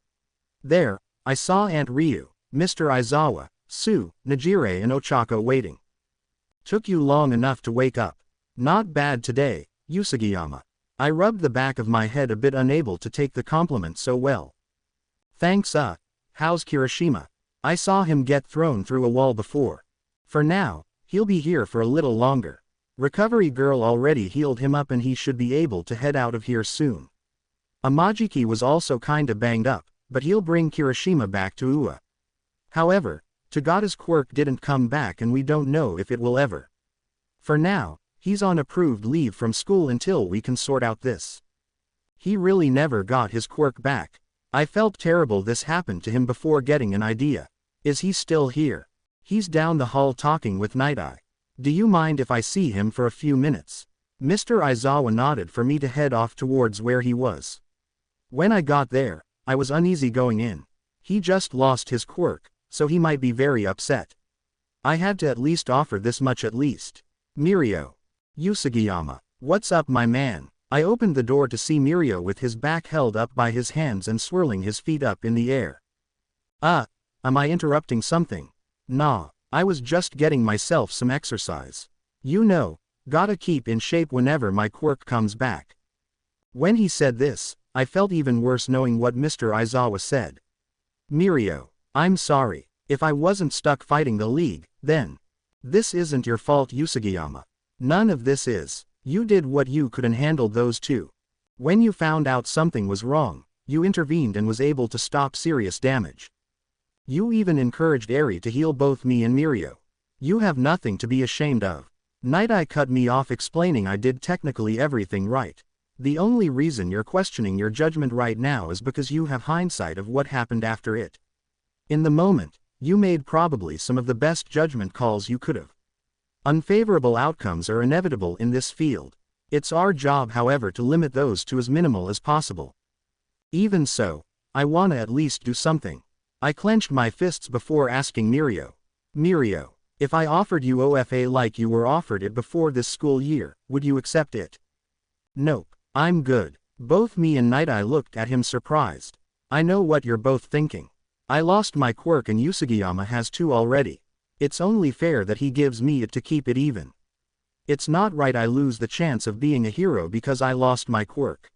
There, I saw Aunt Ryu, Mr. Aizawa, Sue, Najire and Ochako waiting. Took you long enough to wake up. Not bad today, Usagiyama. I rubbed the back of my head a bit, unable to take the compliment so well. Thanks. How's Kirishima? I saw him get thrown through a wall before. For now, he'll be here for a little longer. Recovery girl already healed him up and he should be able to head out of here soon. Amajiki was also kinda banged up, but he'll bring Kirishima back to Ua. However, Tagada's quirk didn't come back and we don't know if it will ever. For now, he's on approved leave from school until we can sort out this. He really never got his quirk back. I felt terrible this happened to him before getting an idea. Is he still here? He's down the hall talking with Night Eye. Do you mind if I see him for a few minutes? Mr. Aizawa nodded for me to head off towards where he was. When I got there, I was uneasy going in. He just lost his quirk, so he might be very upset. I had to at least offer this much at least. Miriko. Usagiyama. What's up, my man? I opened the door to see Miriko with his back held up by his hands and swirling his feet up in the air. Am I interrupting something? Nah, I was just getting myself some exercise. You know, gotta keep in shape whenever my quirk comes back. When he said this, I felt even worse knowing what Mr. Aizawa said. Miriko, I'm sorry. If I wasn't stuck fighting the League, then. This isn't your fault, Usugiyama. None of this is. You did what you could and handled those two. When you found out something was wrong, you intervened and was able to stop serious damage. You even encouraged Eri to heal both me and Miriko. You have nothing to be ashamed of. Night Eye cut me off explaining I did technically everything right. The only reason you're questioning your judgment right now is because you have hindsight of what happened after it. In the moment, you made probably some of the best judgment calls you could have. Unfavorable outcomes are inevitable in this field. It's our job, however, to limit those to as minimal as possible. Even so, I wanna at least do something. I clenched my fists before asking Miriko. Miriko, if I offered you OFA like you were offered it before this school year, would you accept it? Nope, I'm good. Both me and Night Eye looked at him surprised. I know what you're both thinking. I lost my quirk and Usugiyama has too already. It's only fair that he gives me it to keep it even. It's not right I lose the chance of being a hero because I lost my quirk.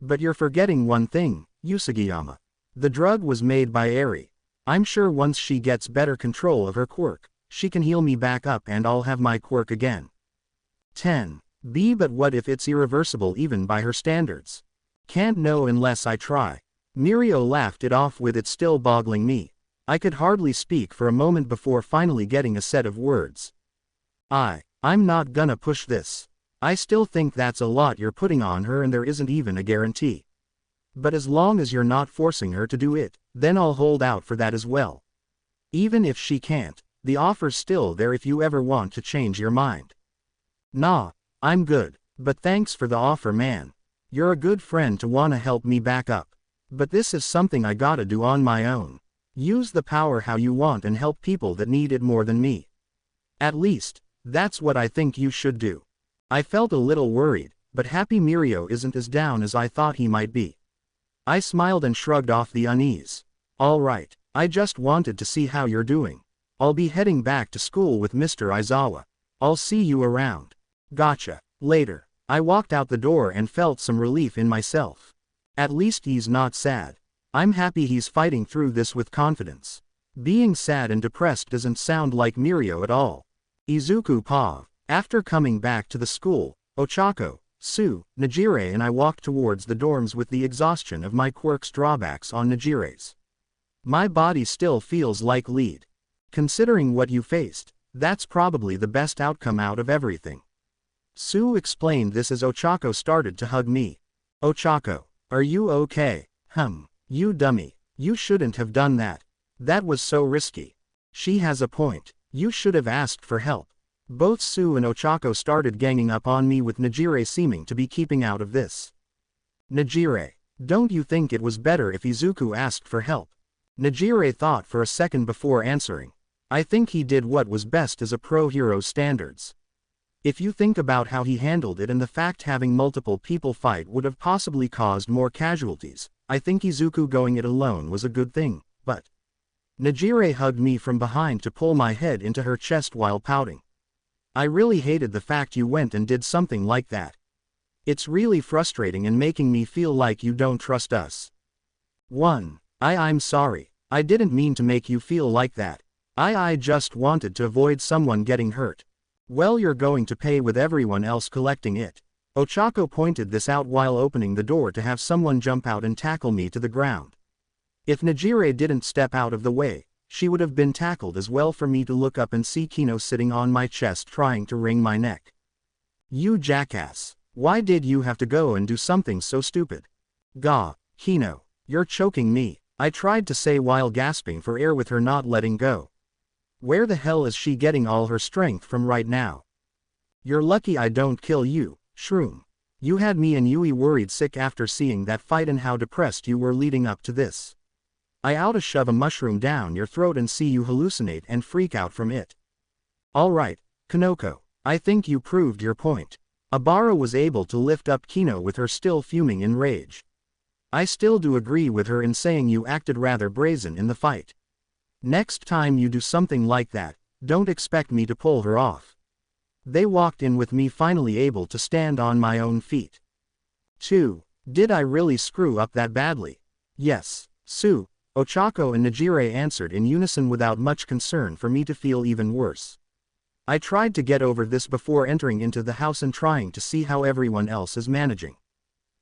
But you're forgetting one thing, Usugiyama. The drug was made by Eri. I'm sure once she gets better control of her quirk, she can heal me back up and I'll have my quirk again. 10. But what if it's irreversible even by her standards? Can't know unless I try. Miriko laughed it off with "It's still boggling me." I could hardly speak for a moment before finally getting a set of words. I'm not gonna push this. I still think that's a lot you're putting on her and there isn't even a guarantee. But as long as you're not forcing her to do it, then I'll hold out for that as well. Even if she can't, the offer's still there if you ever want to change your mind. Nah, I'm good, but thanks for the offer, man. You're a good friend to wanna help me back up. But this is something I gotta do on my own. Use the power how you want and help people that need it more than me. At least, that's what I think you should do. I felt a little worried, but happy Miriko isn't as down as I thought he might be. I smiled and shrugged off the unease. Alright, I just wanted to see how you're doing. I'll be heading back to school with Mr. Aizawa. I'll see you around. Gotcha. Later. I walked out the door and felt some relief in myself. At least he's not sad. I'm happy he's fighting through this with confidence. Being sad and depressed doesn't sound like Miriko at all. Izuku Pav. After coming back to the school, Ochako, Sue, Najire and I walked towards the dorms with the exhaustion of my quirk's drawbacks on Najire's. My body still feels like lead. Considering what you faced, that's probably the best outcome out of everything. Sue explained this as Ochako started to hug me. Ochako, are you okay? You dummy. You shouldn't have done that. That was so risky. She has a point. You should have asked for help. Both Sue and Ochako started ganging up on me with Najire seeming to be keeping out of this. Najire, don't you think it was better if Izuku asked for help? Najire thought for a second before answering. I think he did what was best as a pro-hero's standards. If you think about how he handled it and the fact having multiple people fight would have possibly caused more casualties, I think Izuku going it alone was a good thing, but... Najire hugged me from behind to pull my head into her chest while pouting. I really hated the fact you went and did something like that. It's really frustrating and making me feel like you don't trust us. I'm sorry. I didn't mean to make you feel like that. I just wanted to avoid someone getting hurt. Well, you're going to pay with everyone else collecting it. Ochako pointed this out while opening the door to have someone jump out and tackle me to the ground. If Najire didn't step out of the way, she would have been tackled as well. For me to look up and see Kino sitting on my chest trying to wring my neck. You jackass. Why did you have to go and do something so stupid? Gah, Kino, you're choking me, I tried to say while gasping for air with her not letting go. Where the hell is she getting all her strength from right now? You're lucky I don't kill you, Shroom. You had me and Yui worried sick after seeing that fight and how depressed you were leading up to this. I oughta shove a mushroom down your throat and see you hallucinate and freak out from it. Alright, Kanoko, I think you proved your point. Abara was able to lift up Kino with her still fuming in rage. I still do agree with her in saying you acted rather brazen in the fight. Next time you do something like that, don't expect me to pull her off. They walked in with me finally able to stand on my own feet. 2. Did I really screw up that badly? Yes, Sue, Ochako and Najire answered in unison without much concern for me to feel even worse. I tried to get over this before entering into the house and trying to see how everyone else is managing.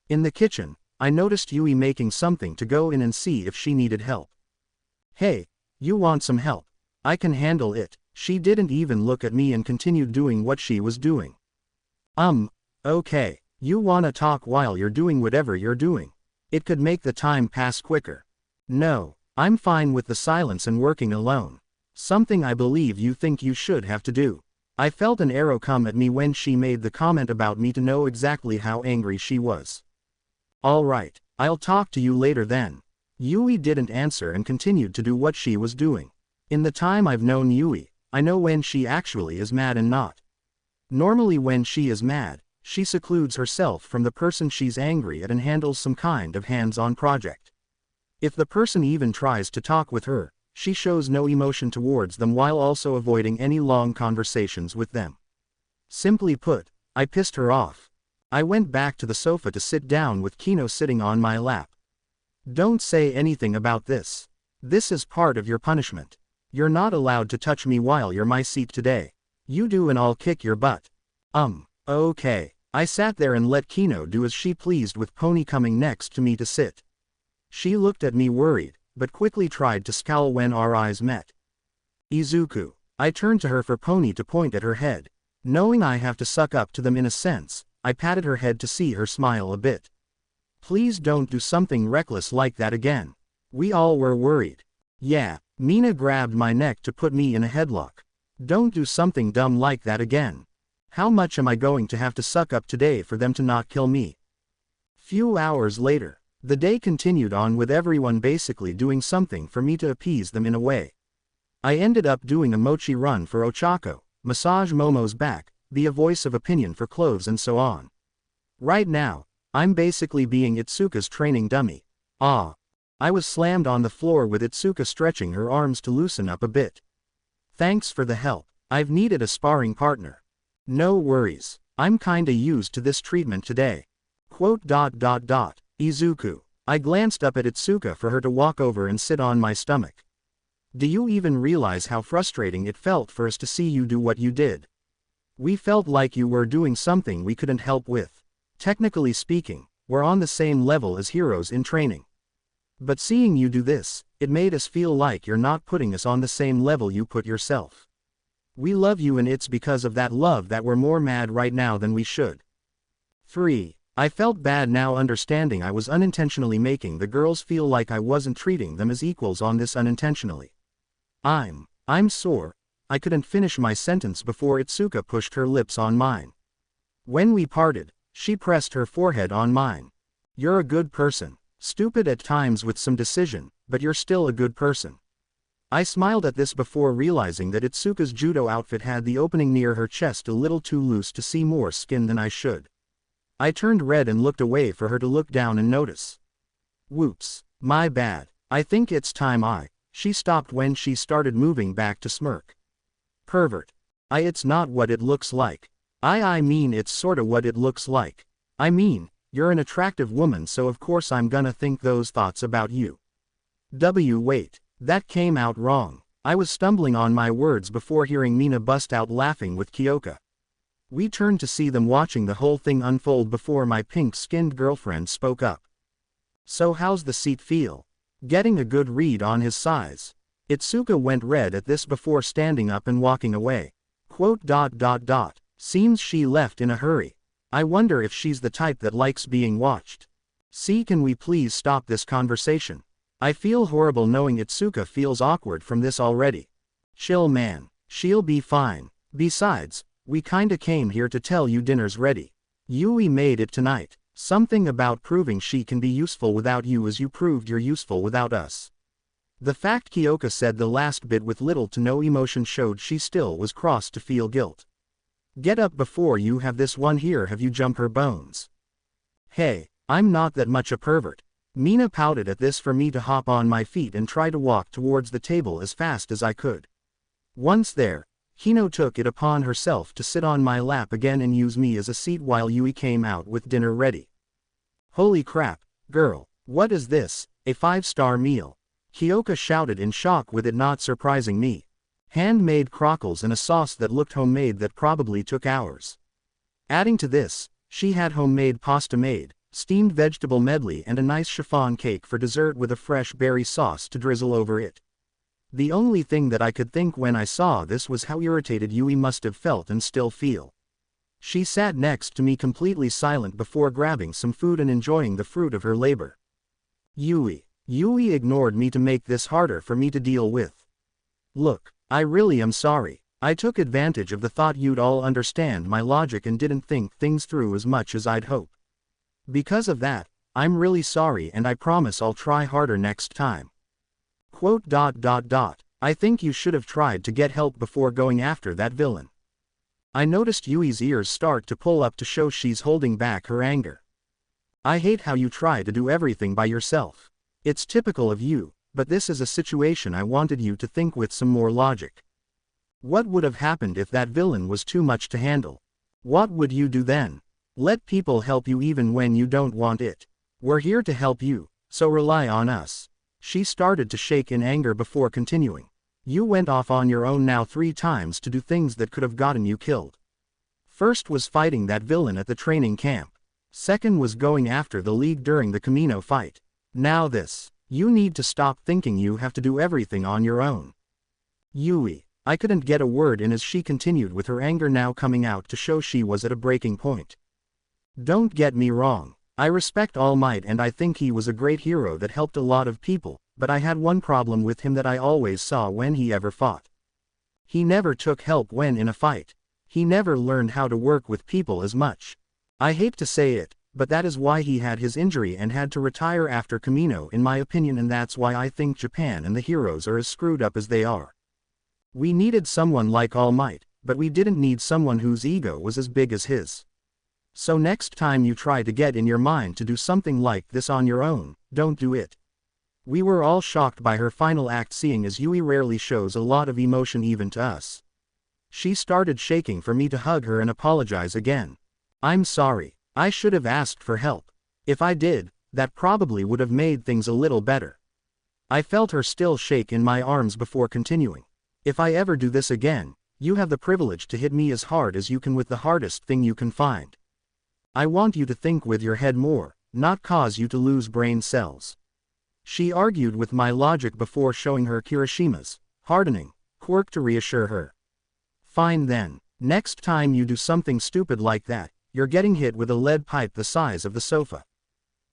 In the kitchen, I noticed Yui making something to go in and see if she needed help. Hey, you want some help? I can handle it. She didn't even look at me and continued doing what she was doing. Okay, you wanna talk while you're doing whatever you're doing? It could make the time pass quicker. No, I'm fine with the silence and working alone. Something I believe you think you should have to do. I felt an arrow come at me when she made the comment about me to know exactly how angry she was. Alright, I'll talk to you later then. Yui didn't answer and continued to do what she was doing. In the time I've known Yui, I know when she actually is mad and not. Normally when she is mad, she secludes herself from the person she's angry at and handles some kind of hands-on project. If the person even tries to talk with her, she shows no emotion towards them while also avoiding any long conversations with them. Simply put, I pissed her off. I went back to the sofa to sit down with Kino sitting on my lap. Don't say anything about this. This is part of your punishment. You're not allowed to touch me while you're my seat today. You do and I'll kick your butt. Okay. I sat there and let Kino do as she pleased with Pony coming next to me to sit. She looked at me worried, but quickly tried to scowl when our eyes met. Izuku. I turned to her for Pony to point at her head. Knowing I have to suck up to them in a sense, I patted her head to see her smile a bit. Please don't do something reckless like that again. We all were worried. Yeah, Mina grabbed my neck to put me in a headlock. Don't do something dumb like that again. How much am I going to have to suck up today for them to not kill me? Few hours later, the day continued on with everyone basically doing something for me to appease them in a way. I ended up doing a mochi run for Ochako, massage Momo's back, be a voice of opinion for clothes and so on. Right now, I'm basically being Itsuka's training dummy. I was slammed on the floor with Itsuka stretching her arms to loosen up a bit. Thanks for the help. I've needed a sparring partner. No worries. I'm kinda used to this treatment today. Izuku. I glanced up at Itsuka for her to walk over and sit on my stomach. Do you even realize how frustrating it felt for us to see you do what you did? We felt like you were doing something we couldn't help with. Technically speaking, we're on the same level as heroes in training. But seeing you do this, it made us feel like you're not putting us on the same level you put yourself. We love you and it's because of that love that we're more mad right now than we should. 3. I felt bad now understanding I was unintentionally making the girls feel like I wasn't treating them as equals on this unintentionally. I'm sore. I couldn't finish my sentence before Itsuka pushed her lips on mine. When we parted, she pressed her forehead on mine. You're a good person. Stupid at times with some decision, but you're still a good person. I smiled at this before realizing that Itsuka's judo outfit had the opening near her chest a little too loose to see more skin than I should. I turned red and looked away for her to look down and notice. Whoops, my bad. I think it's time She stopped when she started moving back to smirk. Pervert. It's not what it looks like. I mean it's sorta what it looks like. I mean, you're an attractive woman so of course I'm gonna think those thoughts about you. Wait, that came out wrong. I was stumbling on my words before hearing Mina bust out laughing with Kyoka. We turned to see them watching the whole thing unfold before my pink-skinned girlfriend spoke up. So how's the seat feel? Getting a good read on his size. Itsuka went red at this before standing up and walking away. Seems she left in a hurry. I wonder if she's the type that likes being watched. Can we please stop this conversation? I feel horrible knowing Itsuka feels awkward from this already. Chill man. She'll be fine. Besides, we kinda came here to tell you dinner's ready. Yui made it tonight. Something about proving she can be useful without you as you proved you're useful without us. The fact Kyoka said the last bit with little to no emotion showed she still was cross to feel guilt. Get up before you have this one here have you jump her bones. Hey, I'm not that much a pervert. Mina pouted at this for me to hop on my feet and try to walk towards the table as fast as I could. Once there, Hino took it upon herself to sit on my lap again and use me as a seat while Yui came out with dinner ready. Holy crap, girl, what is this, a 5-star meal? Kyoka shouted in shock, with it not surprising me. Handmade crockles and a sauce that looked homemade that probably took hours. Adding to this, she had homemade pasta made, steamed vegetable medley and a nice chiffon cake for dessert with a fresh berry sauce to drizzle over it. The only thing that I could think when I saw this was how irritated Yui must have felt and still feel. She sat next to me completely silent before grabbing some food and enjoying the fruit of her labor. Yui ignored me to make this harder for me to deal with. Look, I really am sorry. I took advantage of the thought you'd all understand my logic and didn't think things through as much as I'd hope. Because of that, I'm really sorry and I promise I'll try harder next time. I think you should have tried to get help before going after that villain. I noticed Yui's ears start to pull up to show she's holding back her anger. I hate how you try to do everything by yourself. It's typical of you, but this is a situation I wanted you to think with some more logic. What would have happened if that villain was too much to handle? What would you do then? Let people help you even when you don't want it. We're here to help you, so rely on us. She started to shake in anger before continuing. You went off on your own now 3 times to do things that could have gotten you killed. First was fighting that villain at the training camp. Second was going after the League during the Camino fight. Now this. You need to stop thinking you have to do everything on your own. Yui. I couldn't get a word in as she continued, with her anger now coming out to show she was at a breaking point. Don't get me wrong. I respect All Might and I think he was a great hero that helped a lot of people, but I had one problem with him that I always saw when he ever fought. He never took help when in a fight. He never learned how to work with people as much. I hate to say it, but that is why he had his injury and had to retire after Camino in my opinion, and that's why I think Japan and the heroes are as screwed up as they are. We needed someone like All Might, but we didn't need someone whose ego was as big as his. So next time you try to get in your mind to do something like this on your own, don't do it. We were all shocked by her final act, seeing as Yui rarely shows a lot of emotion even to us. She started shaking for me to hug her and apologize again. I'm sorry. I should have asked for help. If I did, that probably would have made things a little better. I felt her still shake in my arms before continuing. If I ever do this again, you have the privilege to hit me as hard as you can with the hardest thing you can find. I want you to think with your head more, not cause you to lose brain cells. She argued with my logic before showing her Kirishima's hardening quirk to reassure her. Fine then. Next time you do something stupid like that, you're getting hit with a lead pipe the size of the sofa.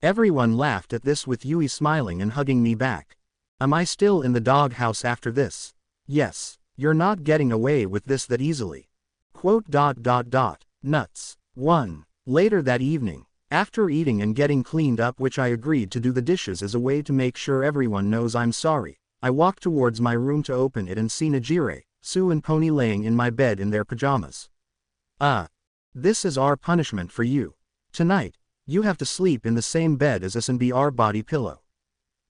Everyone laughed at this, with Yui smiling and hugging me back. Am I still in the doghouse after this? Yes. You're not getting away with this that easily. Nuts. 1. Later that evening, after eating and getting cleaned up, which I agreed to do the dishes as a way to make sure everyone knows I'm sorry, I walked towards my room to open it and see Nejire, Sue and Pony laying in my bed in their pajamas. This is our punishment for you. Tonight, you have to sleep in the same bed as us and be our body pillow.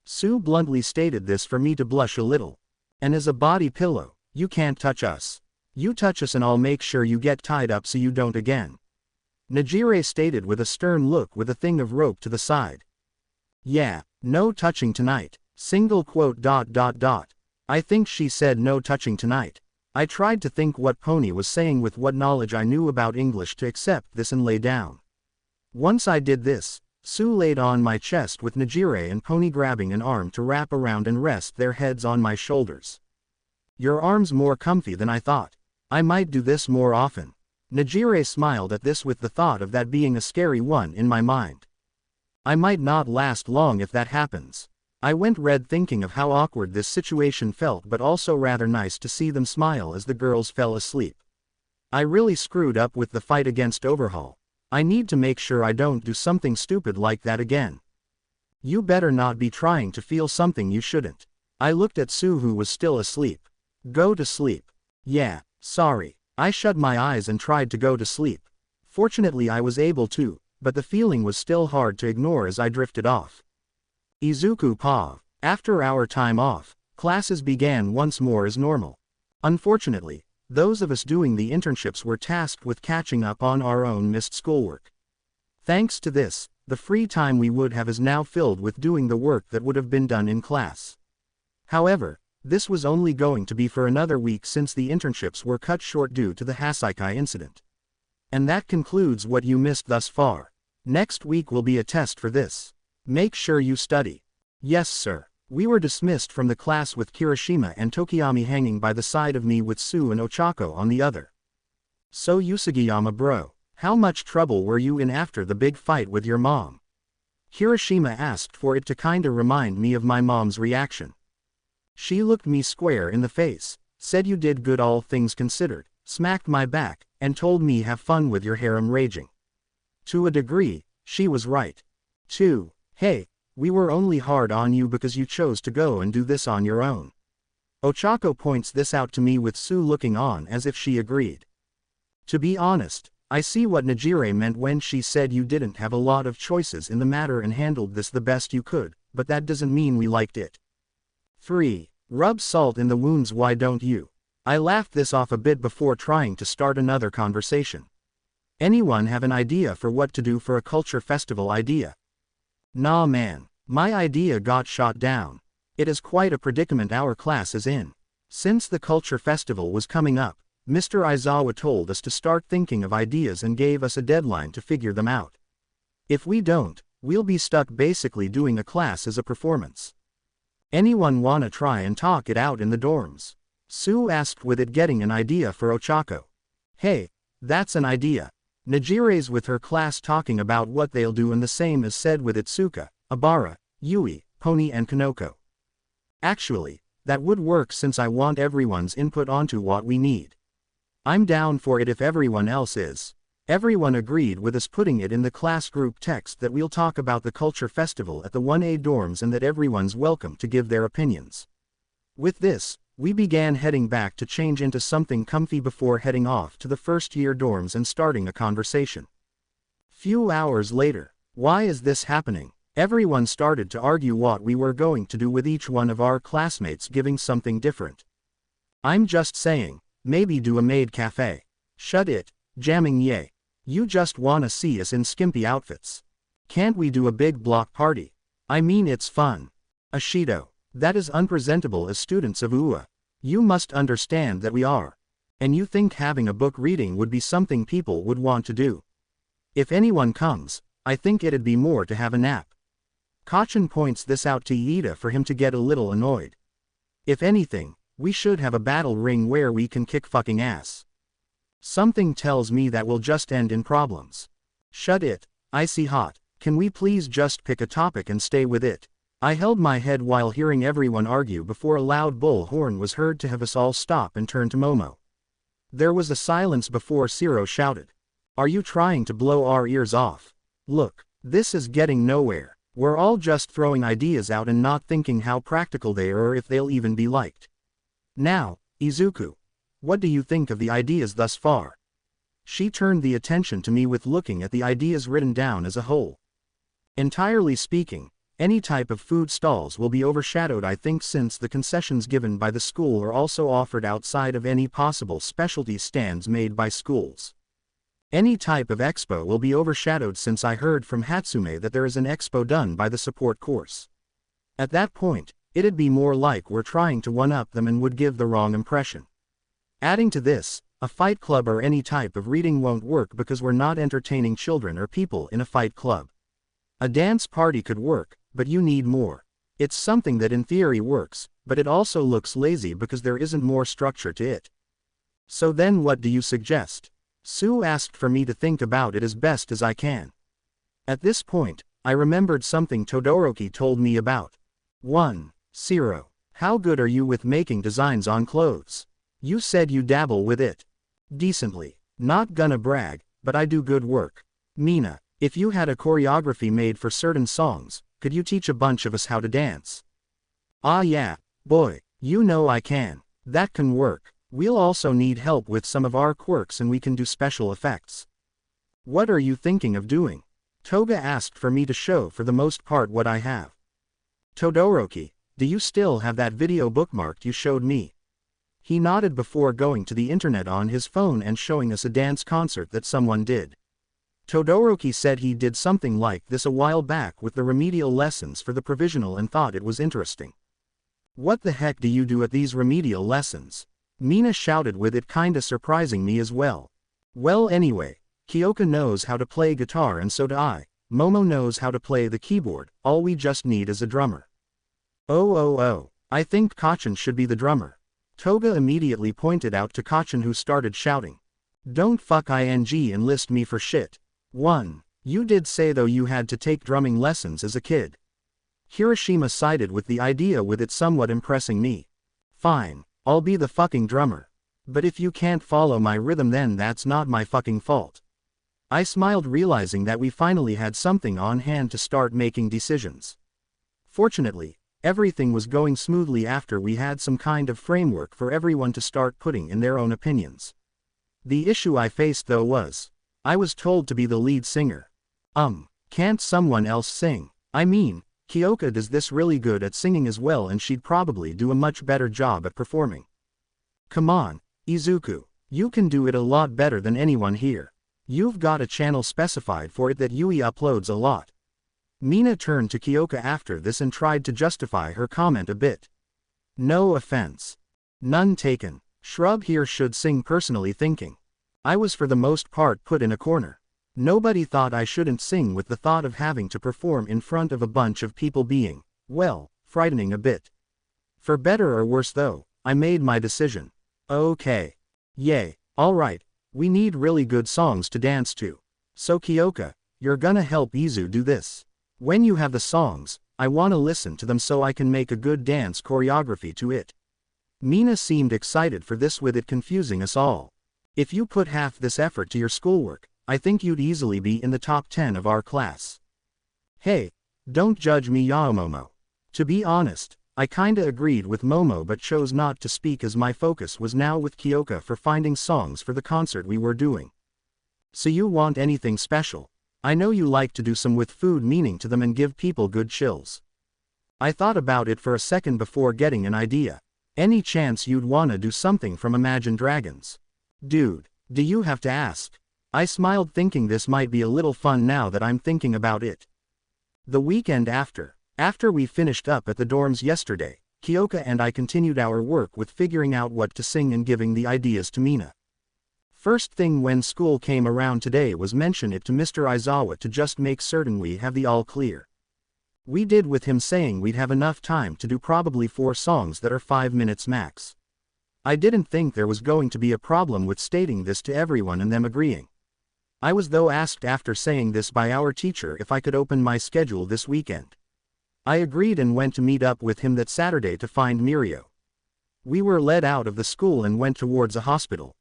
Sue bluntly stated this for me to blush a little. And as a body pillow, you can't touch us. You touch us and I'll make sure you get tied up so you don't again. Nejire stated with a stern look with a thing of rope to the side. Yeah, no touching tonight. I think she said no touching tonight. I tried to think what Pony was saying with what knowledge I knew about English to accept this and lay down. Once I did this, Sue laid on my chest with Nejire and Pony grabbing an arm to wrap around and rest their heads on my shoulders. Your arm's more comfy than I thought. I might do this more often. Nejire smiled at this, with the thought of that being a scary one in my mind. I might not last long if that happens. I went red thinking of how awkward this situation felt, but also rather nice to see them smile as the girls fell asleep. I really screwed up with the fight against Overhaul. I need to make sure I don't do something stupid like that again. You better not be trying to feel something you shouldn't. I looked at Sue, who was still asleep. Go to sleep. Yeah, sorry. I shut my eyes and tried to go to sleep. Fortunately I was able to, but the feeling was still hard to ignore as I drifted off. Izuku POV. After our time off, classes began once more as normal. Unfortunately, those of us doing the internships were tasked with catching up on our own missed schoolwork. Thanks to this, the free time we would have is now filled with doing the work that would have been done in class. However, this was only going to be for another week since the internships were cut short due to the Hasaikai incident. And that concludes what you missed thus far. Next week will be a test for this. Make sure you study. Yes, sir. We were dismissed from the class with Kirishima and Tokiyami hanging by the side of me with Sue and Ochako on the other. So Usugiyama bro, how much trouble were you in after the big fight with your mom? Kirishima asked for it to kinda remind me of my mom's reaction. She looked me square in the face, said you did good all things considered, smacked my back, and told me have fun with your harem raging. To a degree, she was right. 2. Hey, we were only hard on you because you chose to go and do this on your own. Ochako points this out to me with Sue looking on as if she agreed. To be honest, I see what Najire meant when she said you didn't have a lot of choices in the matter and handled this the best you could, but that doesn't mean we liked it. 3. Rub salt in the wounds, why don't you? I laughed this off a bit before trying to start another conversation. Anyone have an idea for what to do for a culture festival idea? Nah man, my idea got shot down. It is quite a predicament our class is in. Since the culture festival was coming up, Mr. Aizawa told us to start thinking of ideas and gave us a deadline to figure them out. If we don't, we'll be stuck basically doing a class as a performance. Anyone wanna try and talk it out in the dorms? Sue asked with it getting an idea for Ochako. Hey, that's an idea. Najire's with her class talking about what they'll do and the same is said with Itsuka, Abara, Yui, Pony and Kanoko. Actually, that would work since I want everyone's input onto what we need. I'm down for it if everyone else is. Everyone agreed with us putting it in the class group text that we'll talk about the culture festival at the 1A dorms and that everyone's welcome to give their opinions. With this, we began heading back to change into something comfy before heading off to the first year dorms and starting a conversation. Few hours later, why is this happening? Everyone started to argue what we were going to do with each one of our classmates giving something different. I'm just saying, maybe do a maid cafe. Shut it, jamming yay. You just wanna see us in skimpy outfits. Can't we do a big block party? I mean it's fun. Ashido, that is unpresentable as students of UA. You must understand that we are. And you think having a book reading would be something people would want to do. If anyone comes, I think it'd be more to have a nap. Kachin points this out to Iida for him to get a little annoyed. If anything, we should have a battle ring where we can kick fucking ass. Something tells me that will just end in problems. Shut it, icy hot, can we please just pick a topic and stay with it? I held my head while hearing everyone argue before a loud bull horn was heard to have us all stop and turn to Momo. There was a silence before Siro shouted. Are you trying to blow our ears off? Look, this is getting nowhere. We're all just throwing ideas out and not thinking how practical they are or if they'll even be liked. Now, Izuku, what do you think of the ideas thus far? She turned the attention to me with looking at the ideas written down as a whole. Entirely speaking, any type of food stalls will be overshadowed I think since the concessions given by the school are also offered outside of any possible specialty stands made by schools. Any type of expo will be overshadowed since I heard from Hatsume that there is an expo done by the support course. At that point, it'd be more like we're trying to one-up them and would give the wrong impression. Adding to this, a fight club or any type of reading won't work because we're not entertaining children or people in a fight club. A dance party could work, but you need more. It's something that in theory works, but it also looks lazy because there isn't more structure to it. So then what do you suggest? Sue asked for me to think about it as best as I can. At this point, I remembered something Todoroki told me about. 1. Siro, how good are you with making designs on clothes? You said you dabble with it. Decently. Not gonna brag, but I do good work. Mina, if you had a choreography made for certain songs, could you teach a bunch of us how to dance? Ah yeah, boy, you know I can. That can work. We'll also need help with some of our quirks and we can do special effects. What are you thinking of doing? Toga asked for me to show for the most part what I have. Todoroki, do you still have that video bookmarked you showed me? He nodded before going to the internet on his phone and showing us a dance concert that someone did. Todoroki said he did something like this a while back with the remedial lessons for the provisional and thought it was interesting. What the heck do you do at these remedial lessons? Mina shouted, with it kinda surprising me as well. Well, anyway, Kyoka knows how to play guitar and so do I. Momo knows how to play the keyboard, all we just need is a drummer. Oh, I think Kacchan should be the drummer. Toga immediately pointed out to Kacchan, who started shouting. Don't enlist me for shit. 1. You did say though you had to take drumming lessons as a kid. Hiroshima sided with the idea, with it somewhat impressing me. Fine, I'll be the fucking drummer. But if you can't follow my rhythm then that's not my fucking fault. I smiled, realizing that we finally had something on hand to start making decisions. Fortunately, everything was going smoothly after we had some kind of framework for everyone to start putting in their own opinions. The issue I faced though was, I was told to be the lead singer. Can't someone else sing? I mean, Kyoka does this really good at singing as well, and she'd probably do a much better job at performing. Come on, Izuku, you can do it a lot better than anyone here. You've got a channel specified for it that Yui uploads a lot. Mina turned to Kyoka after this and tried to justify her comment a bit. No offense. None taken. Shrub here should sing, personally thinking. I was for the most part put in a corner. Nobody thought I shouldn't sing, with the thought of having to perform in front of a bunch of people being, well, frightening a bit. For better or worse though, I made my decision. Okay. Yay, alright, we need really good songs to dance to. So Kyoka, you're gonna help Izu do this. When you have the songs, I wanna listen to them so I can make a good dance choreography to it. Mina seemed excited for this, with it confusing us all. If you put half this effort to your schoolwork, I think you'd easily be in the top 10 of our class. Hey, don't judge me, Yaomomo. To be honest, I kinda agreed with Momo but chose not to speak, as my focus was now with Kyoka for finding songs for the concert we were doing. So you want anything special? I know you like to do some with food meaning to them and give people good chills. I thought about it for a second before getting an idea. Any chance you'd wanna do something from Imagine Dragons? Dude, do you have to ask? I smiled, thinking this might be a little fun now that I'm thinking about it. The weekend after we finished up at the dorms yesterday, Kyoka and I continued our work with figuring out what to sing and giving the ideas to Mina. First thing when school came around today was mention it to Mr. Aizawa to just make certain we have the all clear. We did, with him saying we'd have enough time to do probably 4 songs that are 5 minutes max. I didn't think there was going to be a problem with stating this to everyone and them agreeing. I was though asked after saying this by our teacher if I could open my schedule this weekend. I agreed and went to meet up with him that Saturday to find Miriko. We were led out of the school and went towards a hospital.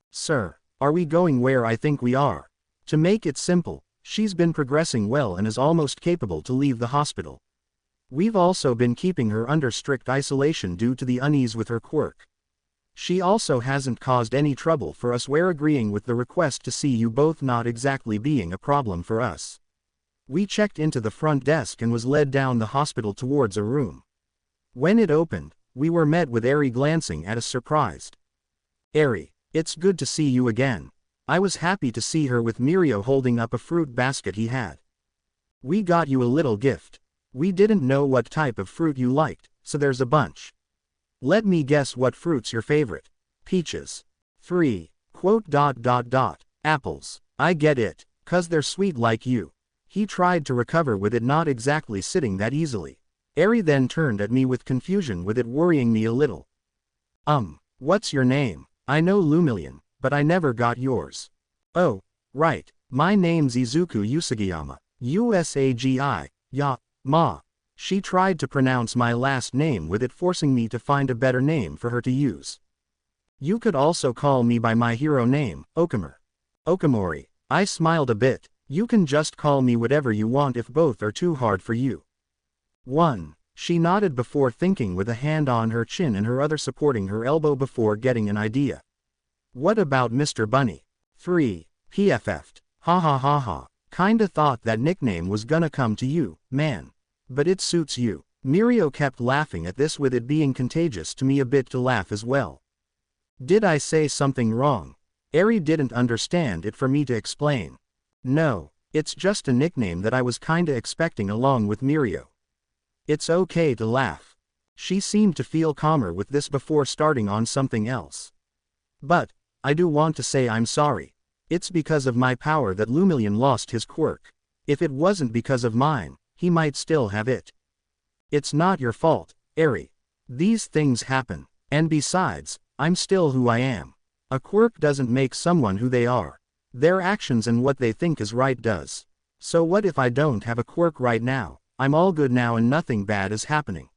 Sir, are we going where I think we are? To make it simple, she's been progressing well and is almost capable to leave the hospital. We've also been keeping her under strict isolation due to the unease with her quirk. She also hasn't caused any trouble for us. We're agreeing with the request to see you both, not exactly being a problem for us. We checked into the front desk and was led down the hospital towards a room. When it opened, we were met with Eri glancing at us surprised. Eri, it's good to see you again. I was happy to see her with Miriko holding up a fruit basket he had. We got you a little gift. We didn't know what type of fruit you liked, so there's a bunch. Let me guess, what fruit's your favorite? Peaches. 3. Apples. I get it, 'cause they're sweet like you. He tried to recover with it not exactly sitting that easily. Eri then turned at me with confusion, with it worrying me a little. What's your name? I know Lumillion, but I never got yours. Oh, right, my name's Izuku Usagiyama, Usagi, ma. She tried to pronounce my last name, with it forcing me to find a better name for her to use. You could also call me by my hero name, Okamori. I smiled a bit. You can just call me whatever you want if both are too hard for you. 1. She nodded before thinking, with a hand on her chin and her other supporting her elbow before getting an idea. What about Mr. Bunny? 3. PFF'd. Ha. Kinda thought that nickname was gonna come to you, man. But it suits you. Miriko kept laughing at this, with it being contagious to me a bit to laugh as well. Did I say something wrong? Eri didn't understand it for me to explain. No, it's just a nickname that I was kinda expecting along with Miriko. It's okay to laugh. She seemed to feel calmer with this before starting on something else. But, I do want to say I'm sorry. It's because of my power that Lumillion lost his quirk. If it wasn't because of mine, he might still have it. It's not your fault, Eri. These things happen. And besides, I'm still who I am. A quirk doesn't make someone who they are. Their actions and what they think is right does. So what if I don't have a quirk right now? I'm all good now and nothing bad is happening.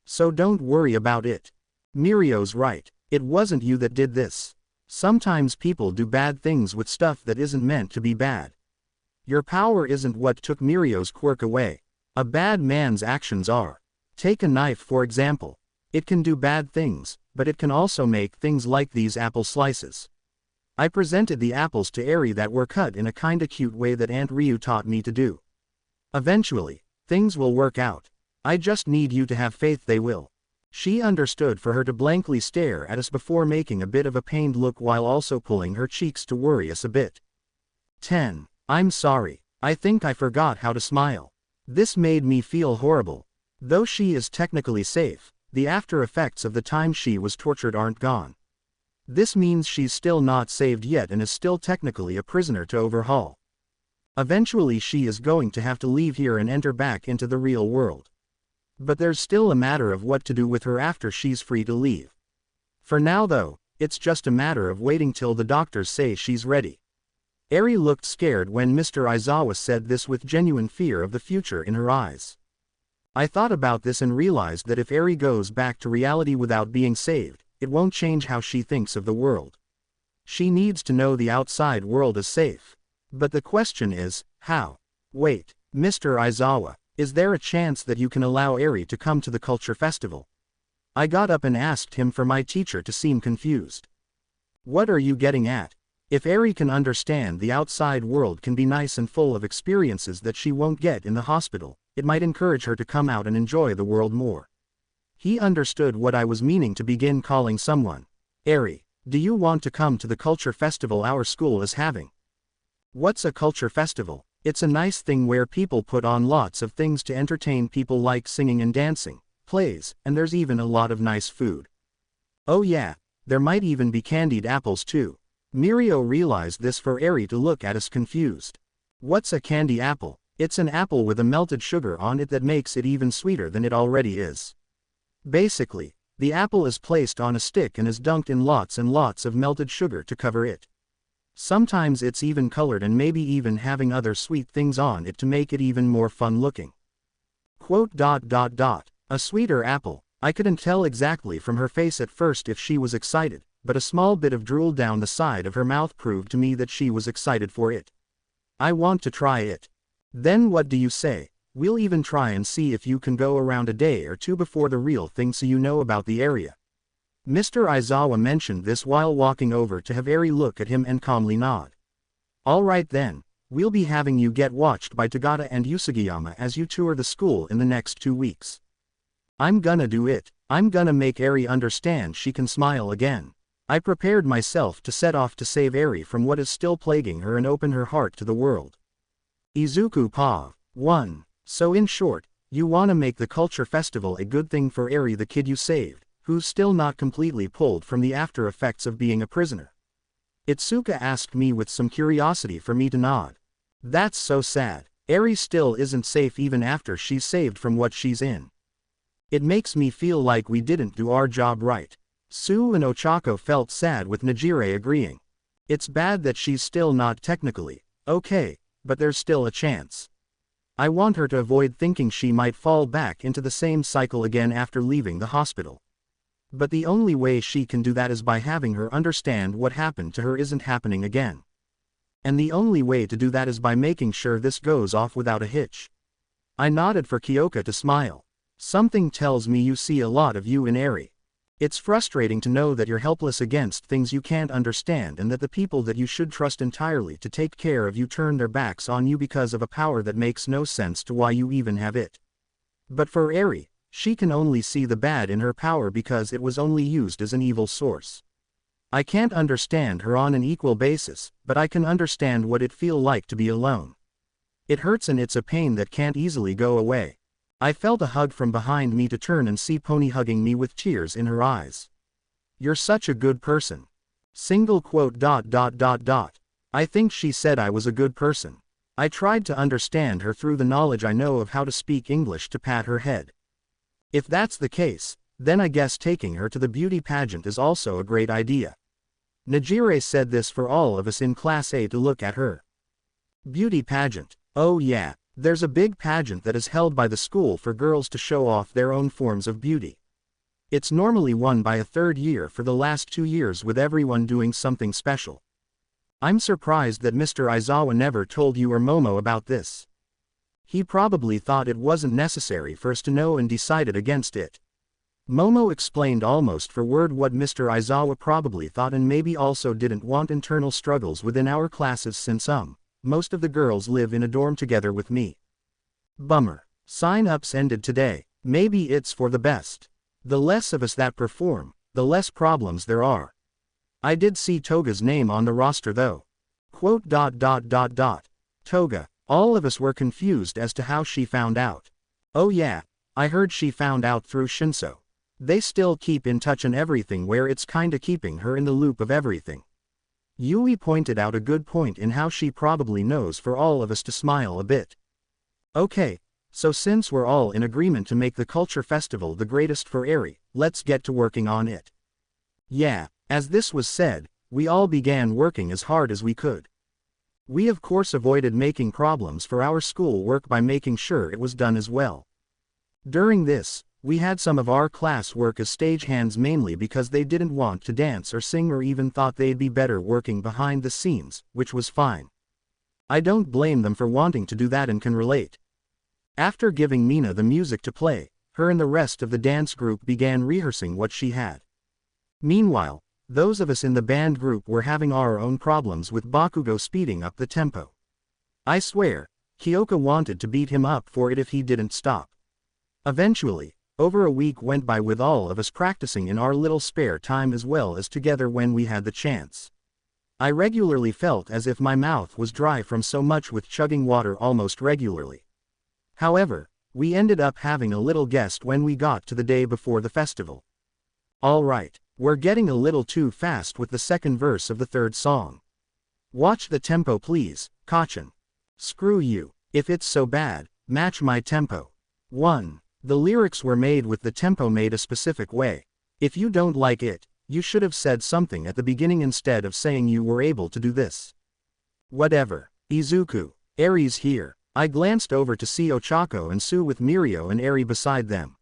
So don't worry about it. Mirio's right. It wasn't you that did this. Sometimes people do bad things with stuff that isn't meant to be bad. Your power isn't what took Mirio's quirk away. A bad man's actions are. Take a knife for example. It can do bad things, but it can also make things like these apple slices. I presented the apples to Eri that were cut in a kinda cute way that Aunt Ryu taught me to do. Eventually, things will work out. I just need you to have faith they will. She understood for her to blankly stare at us before making a bit of a pained look while also pulling her cheeks to worry us a bit. 10. I'm sorry. I think I forgot how to smile. This made me feel horrible. Though she is technically safe, the after effects of the time she was tortured aren't gone. This means she's still not saved yet and is still technically a prisoner to overhaul. Eventually she is going to have to leave here and enter back into the real world. But there's still a matter of what to do with her after she's free to leave. For now though, it's just a matter of waiting till the doctors say she's ready. Eri looked scared when Mr. Aizawa said this with genuine fear of the future in her eyes. I thought about this and realized that if Eri goes back to reality without being saved, it won't change how she thinks of the world. She needs to know the outside world is safe. But the question is, how? Wait, Mr. Aizawa, is there a chance that you can allow Eri to come to the culture festival? I got up and asked him for my teacher to seem confused. What are you getting at? If Eri can understand the outside world can be nice and full of experiences that she won't get in the hospital, it might encourage her to come out and enjoy the world more. He understood what I was meaning to begin calling someone. Eri, do you want to come to the culture festival our school is having? What's a culture festival? It's a nice thing where people put on lots of things to entertain people like singing and dancing, plays, and there's even a lot of nice food. Oh yeah, there might even be candied apples too. Miriko realized this for Eri to look at us confused. What's a candy apple? It's an apple with a melted sugar on it that makes it even sweeter than it already is. Basically, the apple is placed on a stick and is dunked in lots and lots of melted sugar to cover it. Sometimes it's even colored and maybe even having other sweet things on it to make it even more fun looking. A sweeter apple. I couldn't tell exactly from her face at first if she was excited, but a small bit of drool down the side of her mouth proved to me that she was excited for it. I want to try it. Then what do you say? We'll even try and see if you can go around a day or two before the real thing so you know about the area. Mr. Aizawa mentioned this while walking over to have Eri look at him and calmly nod. Alright then, we'll be having you get watched by Tagata and Usugiyama as you tour the school in the next 2 weeks. I'm gonna do it. I'm gonna make Eri understand she can smile again. I prepared myself to set off to save Eri from what is still plaguing her and open her heart to the world. Izuku Pav. 1. So in short, you wanna make the culture festival a good thing for Eri, the kid you saved, who's still not completely pulled from the after effects of being a prisoner. Itsuka asked me with some curiosity for me to nod. That's so sad. Eri still isn't safe even after she's saved from what she's in. It makes me feel like we didn't do our job right. Sue and Ochako felt sad with Najire agreeing. It's bad that she's still not technically okay, but there's still a chance. I want her to avoid thinking she might fall back into the same cycle again after leaving the hospital. But the only way she can do that is by having her understand what happened to her isn't happening again. And the only way to do that is by making sure this goes off without a hitch. I nodded for Kyoka to smile. Something tells me you see a lot of you in Eri. It's frustrating to know that you're helpless against things you can't understand and that the people that you should trust entirely to take care of you turn their backs on you because of a power that makes no sense to why you even have it. But for Eri, she can only see the bad in her power because it was only used as an evil source. I can't understand her on an equal basis, but I can understand what it feels like to be alone. It hurts and it's a pain that can't easily go away. I felt a hug from behind me to turn and see Pony hugging me with tears in her eyes. "You're such a good person." Single quote. I think she said I was a good person. I tried to understand her through the knowledge I know of how to speak English to pat her head. If that's the case, then I guess taking her to the beauty pageant is also a great idea. Najire said this for all of us in Class A to look at her. Beauty pageant. Oh yeah, there's a big pageant that is held by the school for girls to show off their own forms of beauty. It's normally won by a third year for the last 2 years with everyone doing something special. I'm surprised that Mr. Aizawa never told you or Momo about this. He probably thought it wasn't necessary for us to know and decided against it. Momo explained almost for word what Mr. Aizawa probably thought and maybe also didn't want internal struggles within our classes since most of the girls live in a dorm together with me. Bummer. Sign-ups ended today. Maybe it's for the best. The less of us that perform, the less problems there are. I did see Toga's name on the roster though. Quote. Toga. All of us were confused as to how she found out. Oh yeah, I heard she found out through Shinso. They still keep in touch and everything where it's kinda keeping her in the loop of everything. Yui pointed out a good point in how she probably knows for all of us to smile a bit. Okay, so since we're all in agreement to make the culture festival the greatest for Eri, let's get to working on it. Yeah, as this was said, we all began working as hard as we could. We of course avoided making problems for our school work by making sure it was done as well. During this, we had some of our class work as stagehands mainly because they didn't want to dance or sing or even thought they'd be better working behind the scenes, which was fine. I don't blame them for wanting to do that and can relate. After giving Mina the music to play, her and the rest of the dance group began rehearsing what she had. Meanwhile, those of us in the band group were having our own problems with Bakugo speeding up the tempo. I swear, Kyoka wanted to beat him up for it if he didn't stop. Eventually, over a week went by with all of us practicing in our little spare time as well as together when we had the chance. I regularly felt as if my mouth was dry from so much with chugging water almost regularly. However, we ended up having a little guest when we got to the day before the festival. Alright, we're getting a little too fast with the second verse of the third song. Watch the tempo please, Kachan. Screw you, if it's so bad, match my tempo. 1. The lyrics were made with the tempo made a specific way. If you don't like it, you should have said something at the beginning instead of saying you were able to do this. Whatever. Izuku, Eri's here. I glanced over to see Ochako and Sue with Mirio and Eri beside them.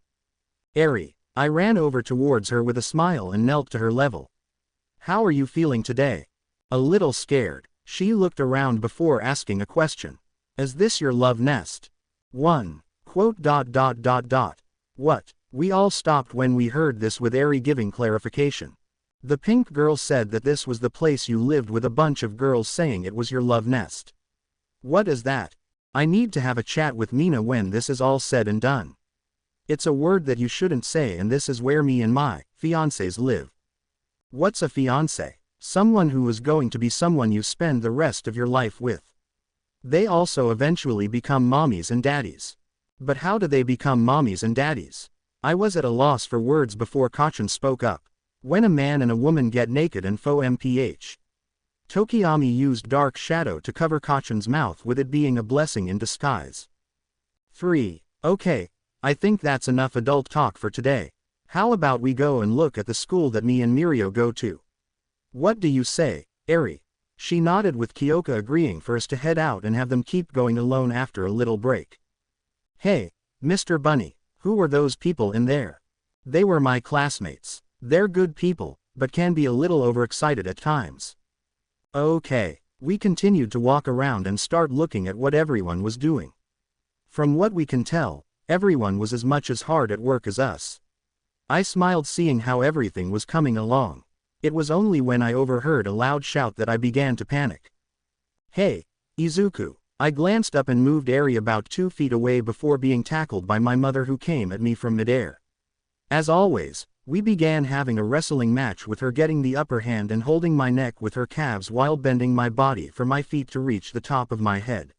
Eri. I ran over towards her with a smile and knelt to her level. How are you feeling today? A little scared. She looked around before asking a question. Is this your love nest? 1. Quote. What? We all stopped when we heard this with Eri giving clarification. The pink girl said that this was the place you lived with a bunch of girls saying it was your love nest. What is that? I need to have a chat with Mina when this is all said and done. It's a word that you shouldn't say and this is where me and my fiancés live. What's a fiancé? Someone who is going to be someone you spend the rest of your life with. They also eventually become mommies and daddies. But how do they become mommies and daddies? I was at a loss for words before Kachan spoke up. When a man and a woman get naked and faux mph. Tokiyami used dark shadow to cover Kachan's mouth with it being a blessing in disguise. 3. Okay, I think that's enough adult talk for today. How about we go and look at the school that me and Mirio go to? What do you say, Eri? She nodded with Kyoka agreeing for us to head out and have them keep going alone after a little break. Hey, Mr. Bunny, who were those people in there? They were my classmates. They're good people, but can be a little overexcited at times. Okay, we continued to walk around and start looking at what everyone was doing. From what we can tell, everyone was as much as hard at work as us. I smiled seeing how everything was coming along. It was only when I overheard a loud shout that I began to panic. Hey, Izuku. I glanced up and moved Eri about 2 feet away before being tackled by my mother who came at me from midair. As always, we began having a wrestling match with her getting the upper hand and holding my neck with her calves while bending my body for my feet to reach the top of my head.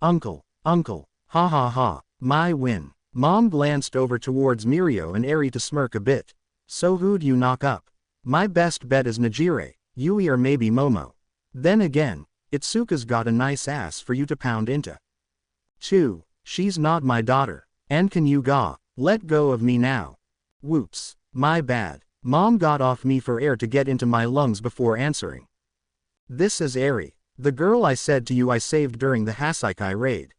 Uncle, ha ha ha, my win. Mom glanced over towards Miriko and Eri to smirk a bit. So who'd you knock up? My best bet is Najire, Yui or maybe Momo. Then again, Itsuka's got a nice ass for you to pound into. 2. She's not my daughter. And can you let go of me now? Whoops. My bad. Mom got off me for air to get into my lungs before answering. This is Eri, the girl I said to you I saved during the Hasaikai raid.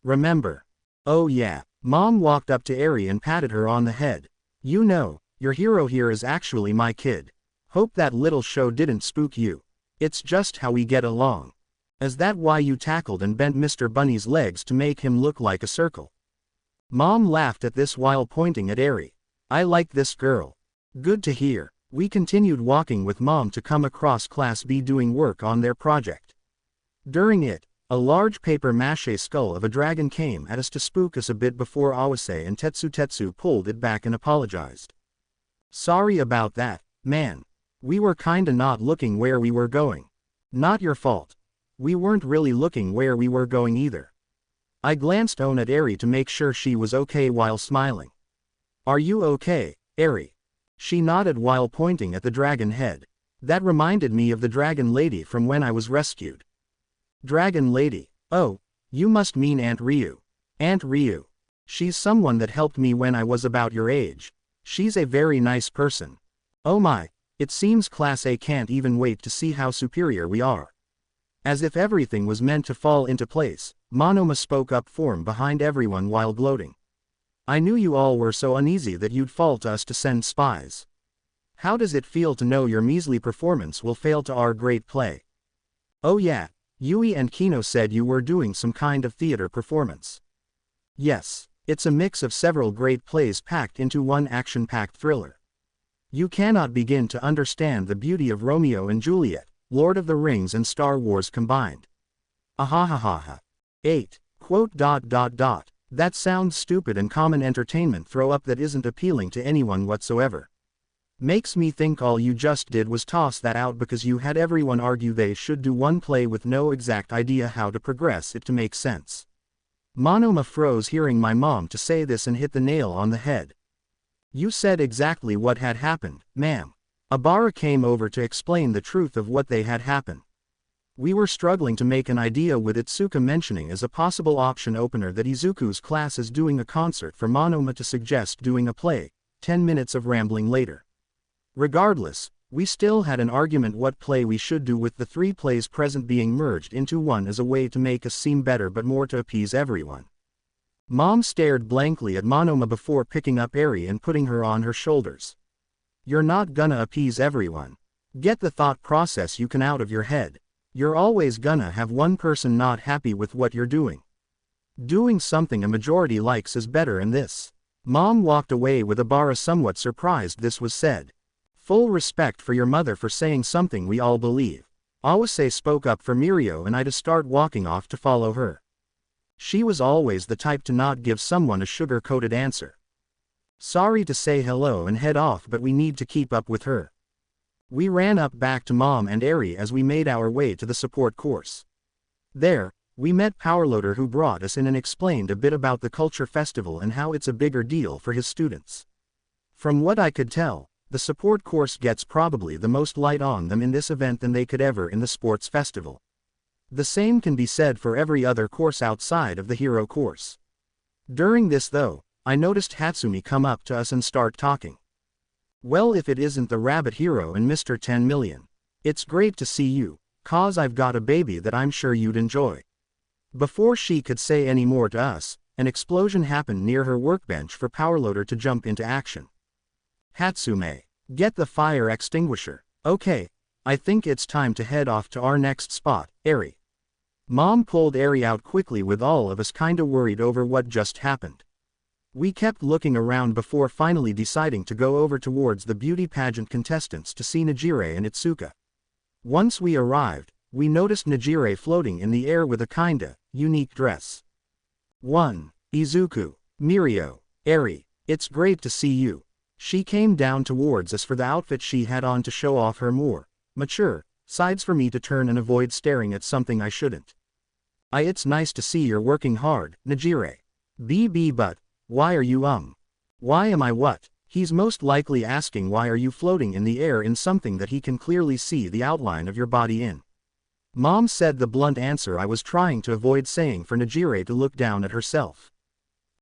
Remember? Oh yeah. Mom walked up to Eri and patted her on the head. You know, your hero here is actually my kid. Hope that little show didn't spook you. It's just how we get along. Is that why you tackled and bent Mr. Bunny's legs to make him look like a circle? Mom laughed at this while pointing at Eri. I like this girl. Good to hear. We continued walking with Mom to come across Class B doing work on their project. During it, a large paper mache skull of a dragon came at us to spook us a bit before Awase and Tetsu pulled it back and apologized. Sorry about that, man. We were kinda not looking where we were going. Not your fault. We weren't really looking where we were going either. I glanced at Eri to make sure she was okay while smiling. Are you okay, Eri? She nodded while pointing at the dragon head. That reminded me of the dragon lady from when I was rescued. Dragon lady? Oh, you must mean Aunt Ryu. Aunt Ryu. She's someone that helped me when I was about your age. She's a very nice person. Oh my, it seems Class A can't even wait to see how superior we are. As if everything was meant to fall into place, Monoma spoke up from behind everyone while gloating. I knew you all were so uneasy that you'd fall to us to send spies. How does it feel to know your measly performance will fail to our great play? Oh yeah, Yui and Kino said you were doing some kind of theater performance. Yes, it's a mix of several great plays packed into one action-packed thriller. You cannot begin to understand the beauty of Romeo and Juliet, Lord of the Rings and Star Wars combined. Ahahaha. 8. That sounds stupid and common entertainment throw up that isn't appealing to anyone whatsoever. Makes me think all you just did was toss that out because you had everyone argue they should do one play with no exact idea how to progress it to make sense. Monoma froze hearing my mom to say this and hit the nail on the head. You said exactly what had happened, ma'am. Abara came over to explain the truth of what they had happened. We were struggling to make an idea with Itsuka mentioning as a possible option opener that Izuku's class is doing a concert for Monoma to suggest doing a play, 10 minutes of rambling later. Regardless, we still had an argument what play we should do with the 3 plays present being merged into one as a way to make us seem better but more to appease everyone. Mom stared blankly at Monoma before picking up Eri and putting her on her shoulders. You're not gonna appease everyone. Get the thought process you can out of your head. You're always gonna have one person not happy with what you're doing. Doing something a majority likes is better and this. Mom walked away with Abara somewhat surprised this was said. Full respect for your mother for saying something we all believe. Awase spoke up for Miriko and I to start walking off to follow her. She was always the type to not give someone a sugar-coated answer. Sorry to say hello and head off but we need to keep up with her. We ran up back to Mom and Eri as we made our way to the support course. There, we met Powerloader who brought us in and explained a bit about the culture festival and how it's a bigger deal for his students. From what I could tell, the support course gets probably the most light on them in this event than they could ever in the sports festival. The same can be said for every other course outside of the hero course. During this though, I noticed Hatsumi come up to us and start talking. Well, if it isn't the rabbit hero and Mr. 10 Million. It's great to see you, cause I've got a baby that I'm sure you'd enjoy. Before she could say any more to us, an explosion happened near her workbench for Powerloader to jump into action. Hatsume, get the fire extinguisher. Okay, I think it's time to head off to our next spot, Eri. Mom pulled Eri out quickly with all of us kinda worried over what just happened. We kept looking around before finally deciding to go over towards the beauty pageant contestants to see Najire and Itsuka. Once we arrived, we noticed Najire floating in the air with a kinda unique dress. 1. Izuku, Miriko, Eri, it's great to see you. She came down towards us for the outfit she had on to show off her more mature sides for me to turn and avoid staring at something I shouldn't. It's nice to see you're working hard, Najire. But Why are you Why am I what? He's most likely asking why are you floating in the air in something that he can clearly see the outline of your body in. Mom said the blunt answer I was trying to avoid saying for Najire to look down at herself.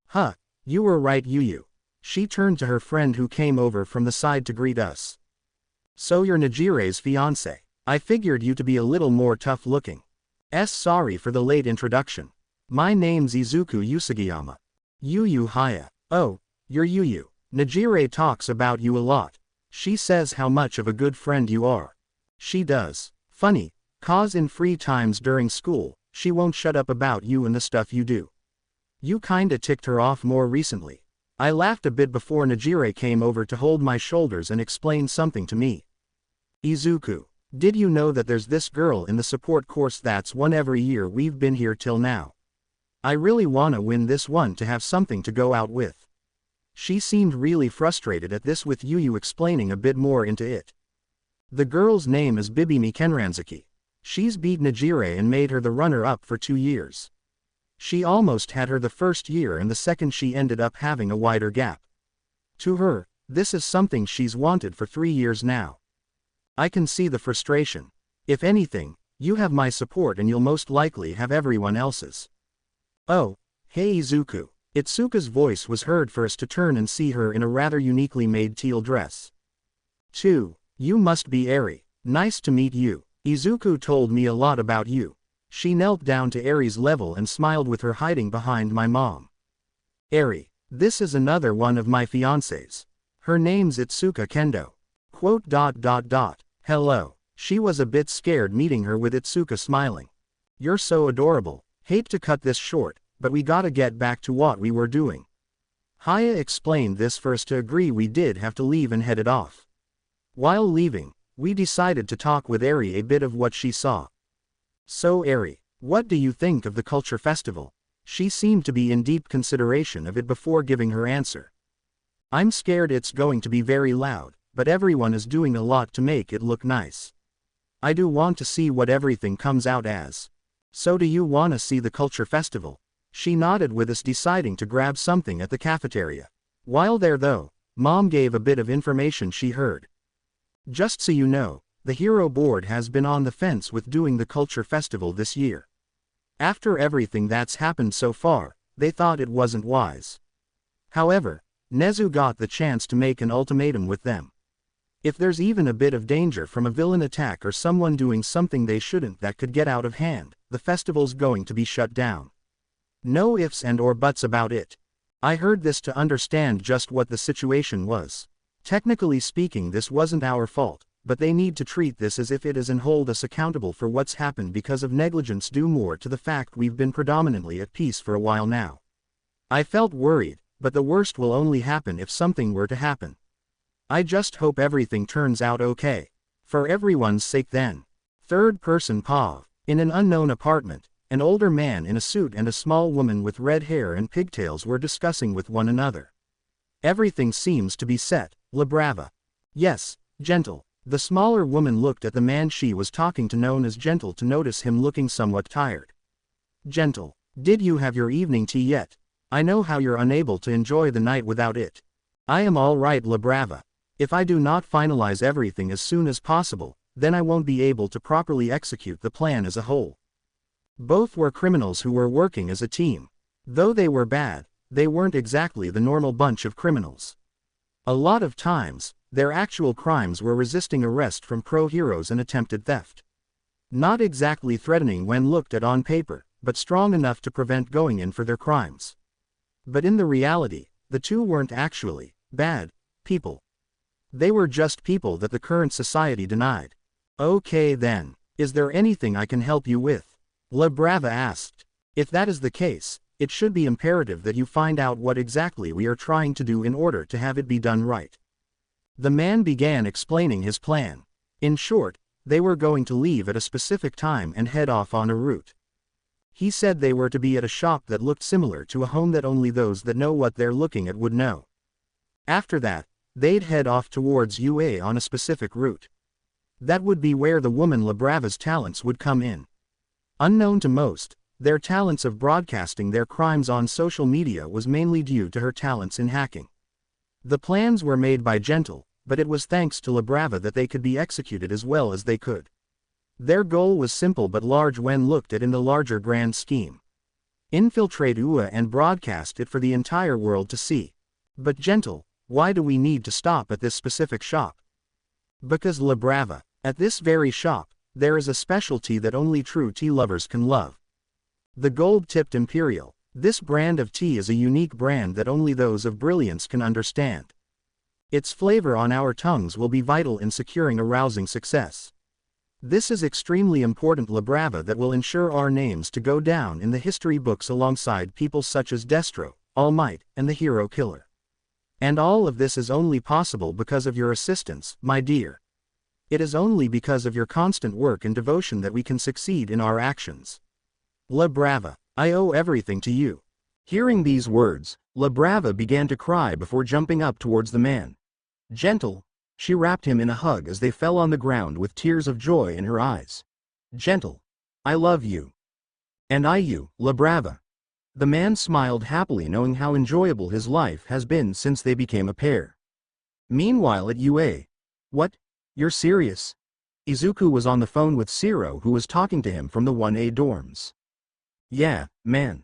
Huh, you were right Yuyu. She turned to her friend who came over from the side to greet us. So you're Najire's fiancé. I figured you to be a little more tough looking. Sorry for the late introduction. My name's Izuku Usagiyama. Yuyu Haya. Oh, you're Yuyu. Najire talks about you a lot. She says how much of a good friend you are. She does. Funny, 'cause in free times during school, she won't shut up about you and the stuff you do. You kinda ticked her off more recently. I laughed a bit before Najire came over to hold my shoulders and explain something to me. Izuku, did you know that there's this girl in the support course that's won every year we've been here till now? I really wanna win this one to have something to go out with. She seemed really frustrated at this with Yuyu explaining a bit more into it. The girl's name is Bibimi Kenranzaki. She's beat Najire and made her the runner-up for 2 years. She almost had her the first year and the second she ended up having a wider gap. To her, this is something she's wanted for 3 years now. I can see the frustration. If anything, you have my support and you'll most likely have everyone else's. Oh, hey Izuku. Itsuka's voice was heard for us to turn and see her in a rather uniquely made teal dress. 2. You must be Eri. Nice to meet you. Izuku told me a lot about you. She knelt down to Eri's level and smiled with her hiding behind my mom. Eri, this is another one of my fiancés. Her name's Itsuka Kendo. Hello. She was a bit scared meeting her with Itsuka smiling. You're so adorable. Hate to cut this short, but we gotta get back to what we were doing. Haya explained this for us to agree we did have to leave and headed off. While leaving, we decided to talk with Eri a bit of what she saw. So Eri, what do you think of the culture festival? She seemed to be in deep consideration of it before giving her answer. I'm scared it's going to be very loud, but everyone is doing a lot to make it look nice. I do want to see what everything comes out as. So do you want to see the culture festival? She nodded with us deciding to grab something at the cafeteria. While there though, Mom gave a bit of information she heard. Just so you know, the Hero Board has been on the fence with doing the culture festival this year. After everything that's happened so far, they thought it wasn't wise. However, Nezu got the chance to make an ultimatum with them. If there's even a bit of danger from a villain attack or someone doing something they shouldn't that could get out of hand, the festival's going to be shut down. No ifs and or buts about it. I heard this to understand just what the situation was. Technically speaking, this wasn't our fault, but they need to treat this as if it is and hold us accountable for what's happened because of negligence due more to the fact we've been predominantly at peace for a while now. I felt worried, but the worst will only happen if something were to happen. I just hope everything turns out okay. For everyone's sake then. Third person Pav. In an unknown apartment, an older man in a suit and a small woman with red hair and pigtails were discussing with one another. Everything seems to be set, La Brava. Yes, Gentle. The smaller woman looked at the man she was talking to known as Gentle to notice him looking somewhat tired. Gentle, did you have your evening tea yet? I know how you're unable to enjoy the night without it. I am all right La Brava. If I do not finalize everything as soon as possible, then I won't be able to properly execute the plan as a whole. Both were criminals who were working as a team. Though they were bad, they weren't exactly the normal bunch of criminals. A lot of times, their actual crimes were resisting arrest from pro-heroes and attempted theft. Not exactly threatening when looked at on paper, but strong enough to prevent going in for their crimes. But in the reality, the two weren't actually bad people. They were just people that the current society denied. Okay then, is there anything I can help you with? La Brava asked. If that is the case, it should be imperative that you find out what exactly we are trying to do in order to have it be done right. The man began explaining his plan. In short, they were going to leave at a specific time and head off on a route. He said they were to be at a shop that looked similar to a home that only those that know what they're looking at would know. After that, they'd head off towards UA on a specific route. That would be where the woman La Brava's talents would come in. Unknown to most, Their talents of broadcasting their crimes on social media was mainly due to her talents in hacking. The plans were made by Gentle, but it was thanks to Labrava that they could be executed as well as they could. Their goal was simple but large when looked at in the larger grand scheme. Infiltrate UA and broadcast it for the entire world to see. But Gentle, why do we need to stop at this specific shop? Because Labrava, at this very shop, there is a specialty that only true tea lovers can love. The gold-tipped Imperial. This brand of tea is a unique brand that only those of brilliance can understand. Its flavor on our tongues will be vital in securing a rousing success. This is extremely important Labrava that will ensure our names to go down in the history books alongside people such as Destro, All Might, and the Hero Killer. And all of this is only possible because of your assistance, my dear. It is only because of your constant work and devotion that we can succeed in our actions. Labrava, I owe everything to you. Hearing these words, Labrava began to cry before jumping up towards the man. Gentle, she wrapped him in a hug as they fell on the ground with tears of joy in her eyes. Gentle, I love you. And I you, Labrava. The man smiled happily knowing how enjoyable his life has been since they became a pair. Meanwhile at UA. What? You're serious? Izuku was on the phone with Siro who was talking to him from the 1A dorms. Yeah, man.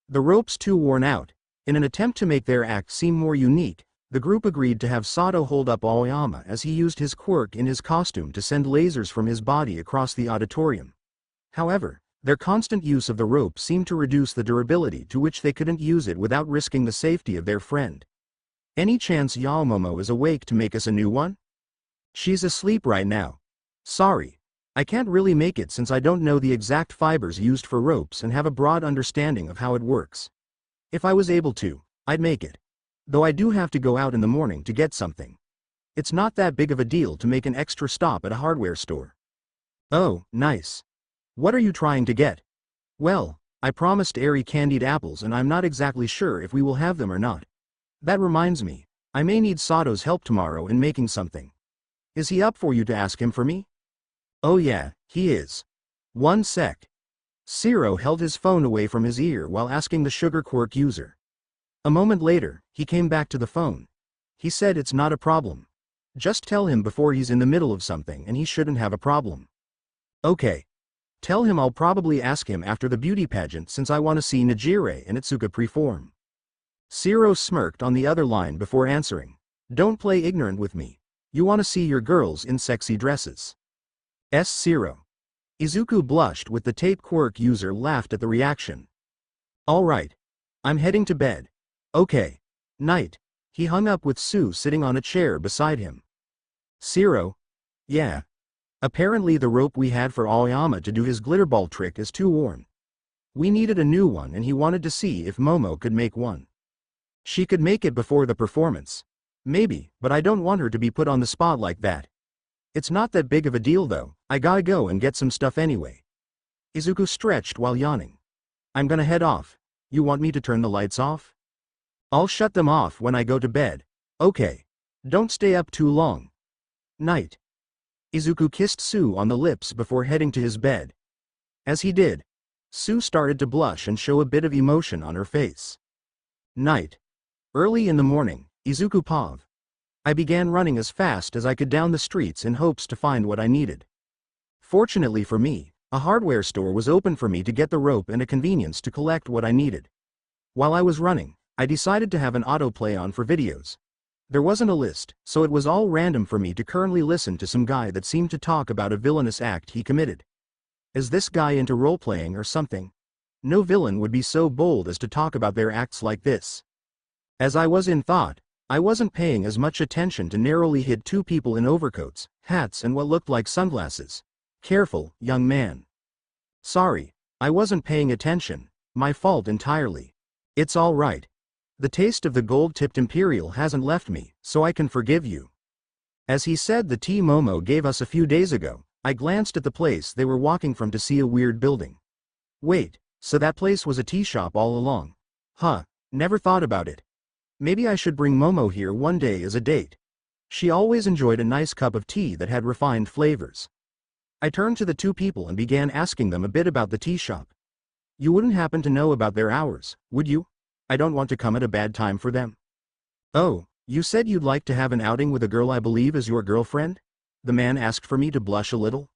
The ropes too worn out. In an attempt to make their act seem more unique, the group agreed to have Sato hold up Aoyama as he used his quirk in his costume to send lasers from his body across the auditorium. However, their constant use of the rope seemed to reduce the durability to which they couldn't use it without risking the safety of their friend. Any chance Yaomomo is awake to make us a new one? She's asleep right now. Sorry. I can't really make it since I don't know the exact fibers used for ropes and have a broad understanding of how it works. If I was able to, I'd make it. Though I do have to go out in the morning to get something. It's not that big of a deal to make an extra stop at a hardware store. Oh, nice. What are you trying to get? Well, I promised Airy candied apples and I'm not exactly sure if we will have them or not. That reminds me, I may need Sato's help tomorrow in making something. Is he up for you to ask him for me? Oh yeah, he is. One sec. Siro held his phone away from his ear while asking the sugar quirk user. A moment later, he came back to the phone. He said it's not a problem. Just tell him before he's in the middle of something and he shouldn't have a problem. Okay. Tell him I'll probably ask him after the beauty pageant since I want to see Najire and Itsuka perform. Siro smirked on the other line before answering. Don't play ignorant with me. You want to see your girls in sexy dresses. Siro. Izuku blushed with the tape quirk user laughed at the reaction. Alright. I'm heading to bed. Okay. Night. He hung up with Sue sitting on a chair beside him. Siro. Yeah. Apparently the rope we had for Aoyama to do his glitterball trick is too worn. We needed a new one and he wanted to see if Momo could make one. She could make it before the performance. Maybe, but I don't want her to be put on the spot like that. It's not that big of a deal though, I gotta go and get some stuff anyway. Izuku stretched while yawning. I'm gonna head off. You want me to turn the lights off? I'll shut them off when I go to bed. Okay. Don't stay up too long. Night. Izuku kissed Sue on the lips before heading to his bed. As he did, Sue started to blush and show a bit of emotion on her face. Night. Early in the morning, Izuku Pav. I began running as fast as I could down the streets in hopes to find what I needed. Fortunately for me, a hardware store was open for me to get the rope and a convenience to collect what I needed. While I was running, I decided to have an autoplay on for videos. There wasn't a list, so it was all random for me to currently listen to some guy that seemed to talk about a villainous act he committed. Is this guy into role-playing or something? No villain would be so bold as to talk about their acts like this. As I was in thought, I wasn't paying as much attention to narrowly hid two people in overcoats, hats and what looked like sunglasses. Careful, young man. Sorry, I wasn't paying attention, my fault entirely. It's all right. The taste of the gold-tipped Imperial hasn't left me, so I can forgive you. As he said the tea Momo gave us a few days ago, I glanced at the place they were walking from to see a weird building. Wait, so that place was a tea shop all along? Huh, never thought about it. Maybe I should bring Momo here one day as a date. She always enjoyed a nice cup of tea that had refined flavors. I turned to the two people and began asking them a bit about the tea shop. You wouldn't happen to know about their hours, would you? I don't want to come at a bad time for them. Oh, you said you'd like to have an outing with a girl I believe is your girlfriend? The man asked for me to blush a little.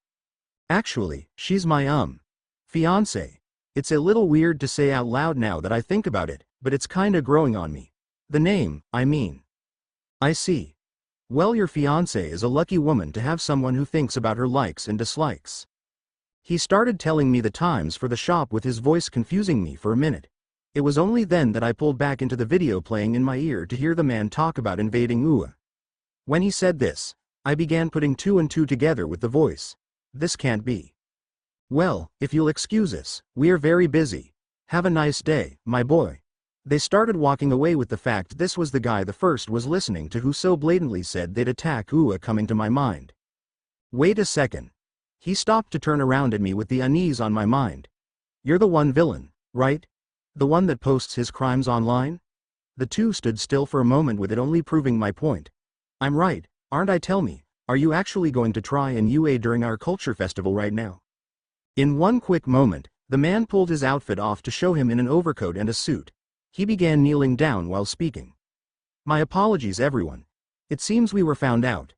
Actually, she's my fiancé. It's a little weird to say out loud now that I think about it, but it's kinda growing on me. The name, I mean. I see. Well, your fiancé is a lucky woman to have someone who thinks about her likes and dislikes. He started telling me the times for the shop with his voice confusing me for a minute. It was only then that I pulled back into the video playing in my ear to hear the man talk about invading Ua. When he said this, I began putting two and two together with the voice. This can't be. Well, if you'll excuse us, we are very busy. Have a nice day, my boy. They started walking away with the fact this was the guy the first was listening to who so blatantly said they'd attack Ua coming to my mind. Wait a second. He stopped to turn around at me with the unease on my mind. You're the one villain, right? The one that posts his crimes online? The two stood still for a moment with it only proving my point. I'm right, aren't I? Tell me, are you actually going to try and UA during our culture festival right now? In one quick moment, the man pulled his outfit off to show him in an overcoat and a suit. He began kneeling down while speaking. My apologies everyone. It seems we were found out.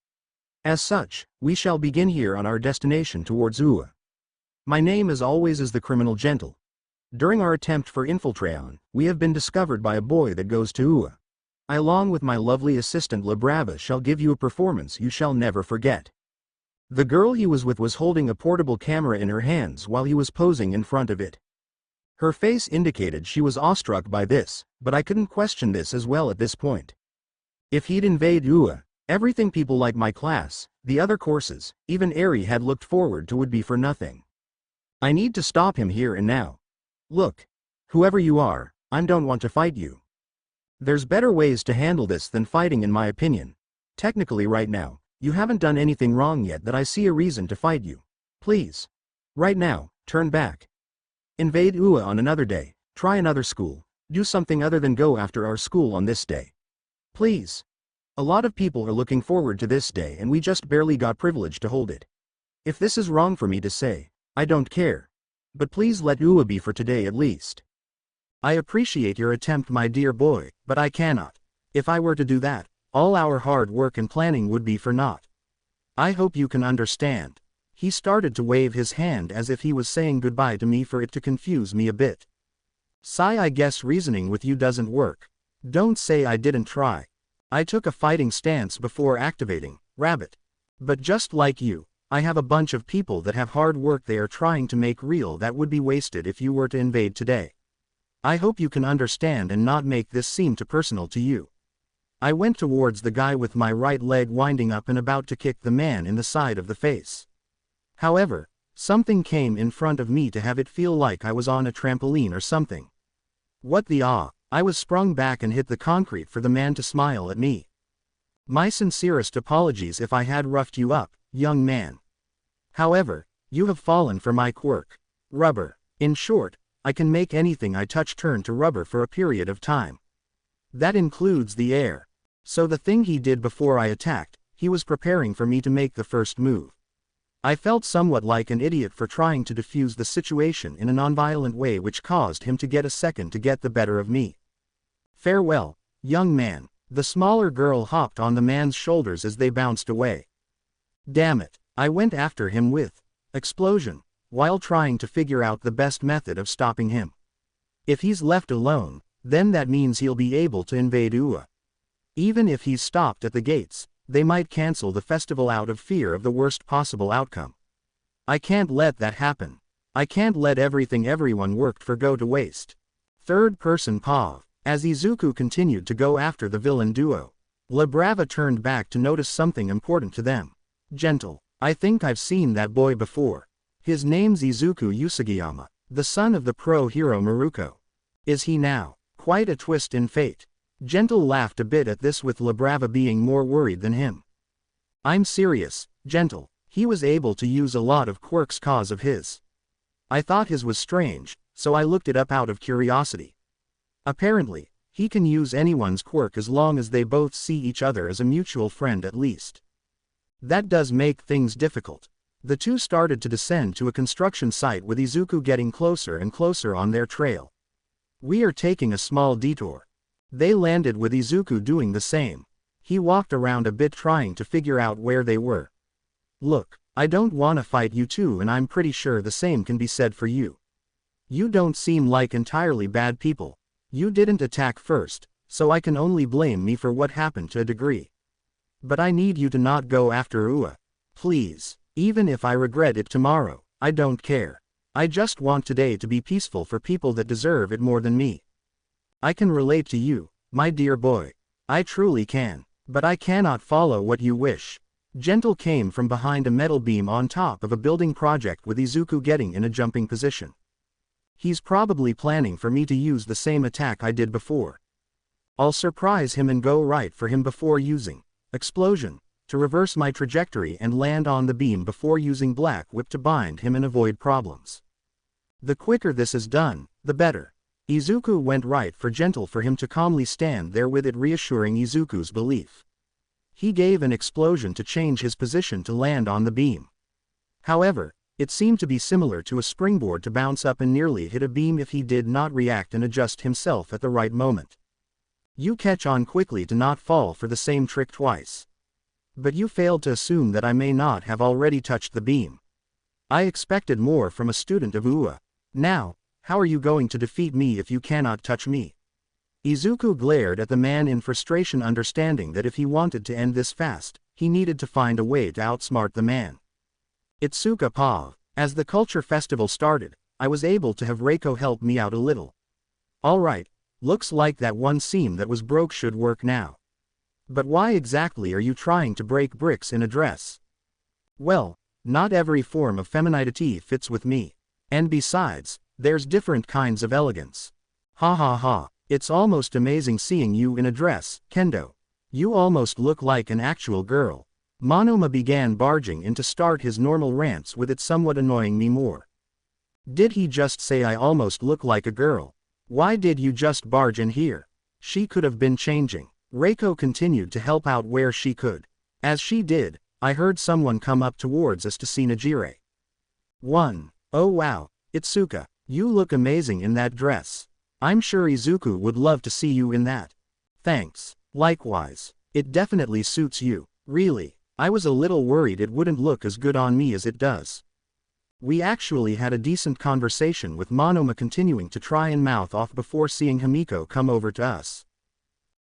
As such, we shall begin here on our destination towards Ua. My name as always is the criminal Gentle. During our attempt for infiltration, we have been discovered by a boy that goes to Ua. I along with my lovely assistant La Brava shall give you a performance you shall never forget. The girl he was with was holding a portable camera in her hands while he was posing in front of it. Her face indicated she was awestruck by this, but I couldn't question this as well at this point. If he'd invade Ua, everything people like my class, the other courses, even Eri had looked forward to would be for nothing. I need to stop him here and now. Look. Whoever you are, I don't want to fight you. There's better ways to handle this than fighting in my opinion. Technically right now, you haven't done anything wrong yet that I see a reason to fight you. Please. Right now, turn back. Invade Ua on another day, try another school, do something other than go after our school on this day. Please. A lot of people are looking forward to this day and we just barely got privilege to hold it. If this is wrong for me to say, I don't care. But please let Ua be for today at least. I appreciate your attempt my dear boy, but I cannot. If I were to do that, all our hard work and planning would be for naught. I hope you can understand. He started to wave his hand as if he was saying goodbye to me for it to confuse me a bit. Sigh, I guess reasoning with you doesn't work. Don't say I didn't try. I took a fighting stance before activating, Rabbit. But just like you, I have a bunch of people that have hard work they are trying to make real that would be wasted if you were to invade today. I hope you can understand and not make this seem too personal to you. I went towards the guy with my right leg winding up and about to kick the man in the side of the face. However, something came in front of me to have it feel like I was on a trampoline or something. What the I was sprung back and hit the concrete for the man to smile at me. My sincerest apologies if I had roughed you up, young man. However, you have fallen for my quirk. Rubber. In short, I can make anything I touch turn to rubber for a period of time. That includes the air. So the thing he did before I attacked, he was preparing for me to make the first move. I felt somewhat like an idiot for trying to defuse the situation in a nonviolent way which caused him to get a second to get the better of me. Farewell, young man. The smaller girl hopped on the man's shoulders as they bounced away. Damn it, I went after him with explosion, while trying to figure out the best method of stopping him. If he's left alone, then that means he'll be able to invade Ua. Even if he's stopped at the gates, they might cancel the festival out of fear of the worst possible outcome. I can't let that happen. I can't let everything everyone worked for go to waste. Third person Pav. As Izuku continued to go after the villain duo, La Brava turned back to notice something important to them. Gentle. I think I've seen that boy before. His name's Izuku Usagiyama, the son of the pro hero Miriko. Is he now? Quite a twist in fate. Gentle laughed a bit at this with La Brava being more worried than him. I'm serious, Gentle. He was able to use a lot of quirks cause of his. I thought his was strange, so I looked it up out of curiosity. Apparently, he can use anyone's quirk as long as they both see each other as a mutual friend at least. That does make things difficult. The two started to descend to a construction site with Izuku getting closer and closer on their trail. "We are taking a small detour." They landed with Izuku doing the same. He walked around a bit trying to figure out where they were. "Look, I don't wanna fight you two, and I'm pretty sure the same can be said for you. You don't seem like entirely bad people. You didn't attack first, so I can only blame me for what happened to a degree. But I need you to not go after Ua. Please, even if I regret it tomorrow, I don't care. I just want today to be peaceful for people that deserve it more than me. I can relate to you, my dear boy. I truly can. But I cannot follow what you wish." Gentle came from behind a metal beam on top of a building project with Izuku getting in a jumping position. "He's probably planning for me to use the same attack I did before. I'll surprise him and go right for him before using explosion to reverse my trajectory and land on the beam before using Black Whip to bind him and avoid problems. The quicker this is done, the better." Izuku went right for Gentle for him to calmly stand there with it, reassuring Izuku's belief. He gave an explosion to change his position to land on the beam. However, it seemed to be similar to a springboard to bounce up and nearly hit a beam if he did not react and adjust himself at the right moment. You catch on quickly to not fall for the same trick twice. But you failed to assume that I may not have already touched the beam. I expected more from a student of Ua. Now, how are you going to defeat me if you cannot touch me? Izuku glared at the man in frustration, understanding that if he wanted to end this fast, he needed to find a way to outsmart the man. "Itsuka Pav, as the culture festival started, I was able to have Reiko help me out a little. Alright, looks like that one seam that was broke should work now. But why exactly are you trying to break bricks in a dress? Well, not every form of femininity fits with me. And besides, there's different kinds of elegance. Ha ha ha, it's almost amazing seeing you in a dress, Kendo. You almost look like an actual girl." Monoma began barging in to start his normal rants, with it somewhat annoying me more. "Did he just say I almost look like a girl? Why did you just barge in here? She could have been changing." Reiko continued to help out where she could. As she did, I heard someone come up towards us to see Najire. "1. Oh wow, Itsuka, you look amazing in that dress. I'm sure Izuku would love to see you in that." "Thanks. Likewise. It definitely suits you. Really, I was a little worried it wouldn't look as good on me as it does." We actually had a decent conversation, with Monoma continuing to try and mouth off before seeing Himiko come over to us.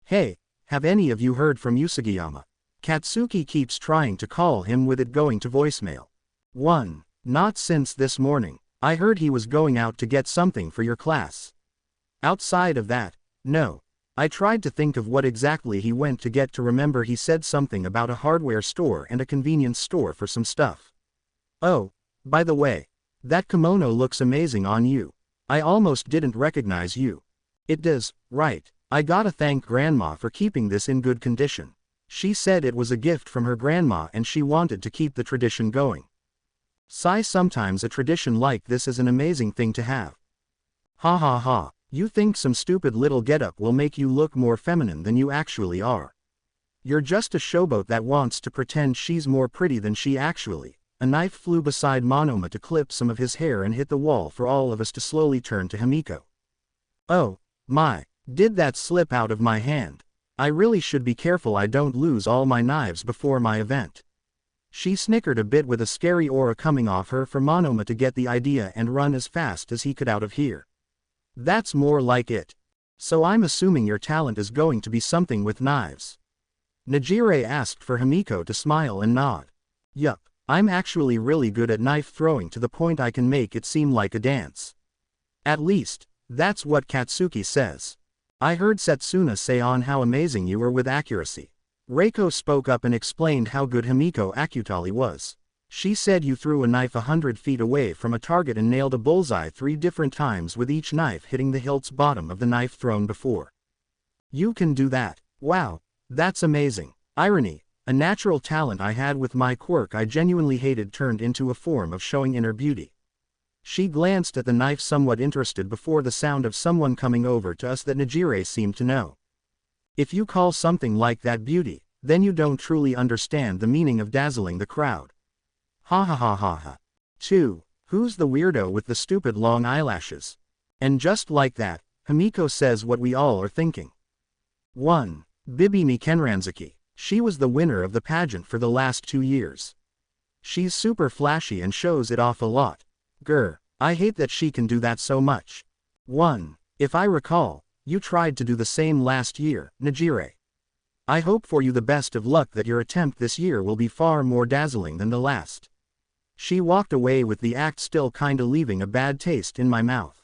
"Hey, have any of you heard from Usagiyama? Katsuki keeps trying to call him, with it going to voicemail." 1. Not since this morning. I heard he was going out to get something for your class. Outside of that, no. I tried to think of what exactly he went to get, to remember he said something about a hardware store and a convenience store for some stuff. Oh, by the way, that kimono looks amazing on you. I almost didn't recognize you. It does, right. I gotta thank Grandma for keeping this in good condition. She said it was a gift from her grandma and she wanted to keep the tradition going. Sometimes a tradition like this is an amazing thing to have. Ha ha ha, you think some stupid little getup will make you look more feminine than you actually are. You're just a showboat that wants to pretend she's more pretty than she actually. A knife flew beside Monoma to clip some of his hair and hit the wall for all of us to slowly turn to Himiko. Oh, my, did that slip out of my hand? I really should be careful I don't lose all my knives before my event. She snickered a bit, with a scary aura coming off her, for Monoma to get the idea and run as fast as he could out of here. That's more like it. So I'm assuming your talent is going to be something with knives. Najire asked for Himiko to smile and nod. Yup, I'm actually really good at knife throwing, to the point I can make it seem like a dance. At least, that's what Katsuki says. I heard Setsuna say on how amazing you were with accuracy. Reiko spoke up and explained how good Himiko Akutali was. She said you threw a knife 100 feet away from a target and nailed a bullseye 3 different times, with each knife hitting the hilt's bottom of the knife thrown before. You can do that. Wow, that's amazing. Irony, a natural talent I had with my quirk I genuinely hated turned into a form of showing inner beauty. She glanced at the knife, somewhat interested, before the sound of someone coming over to us that Najire seemed to know. If you call something like that beauty, then you don't truly understand the meaning of dazzling the crowd. Ha ha ha ha ha. 2. Who's the weirdo with the stupid long eyelashes? And just like that, Himiko says what we all are thinking. 1. Bibimi Kenranzuki. She was the winner of the pageant for the last 2 years. She's super flashy and shows it off a lot. Grr, I hate that she can do that so much. 1. If I recall, you tried to do the same last year, Najire. I hope for you the best of luck that your attempt this year will be far more dazzling than the last. She walked away with the act still kinda leaving a bad taste in my mouth.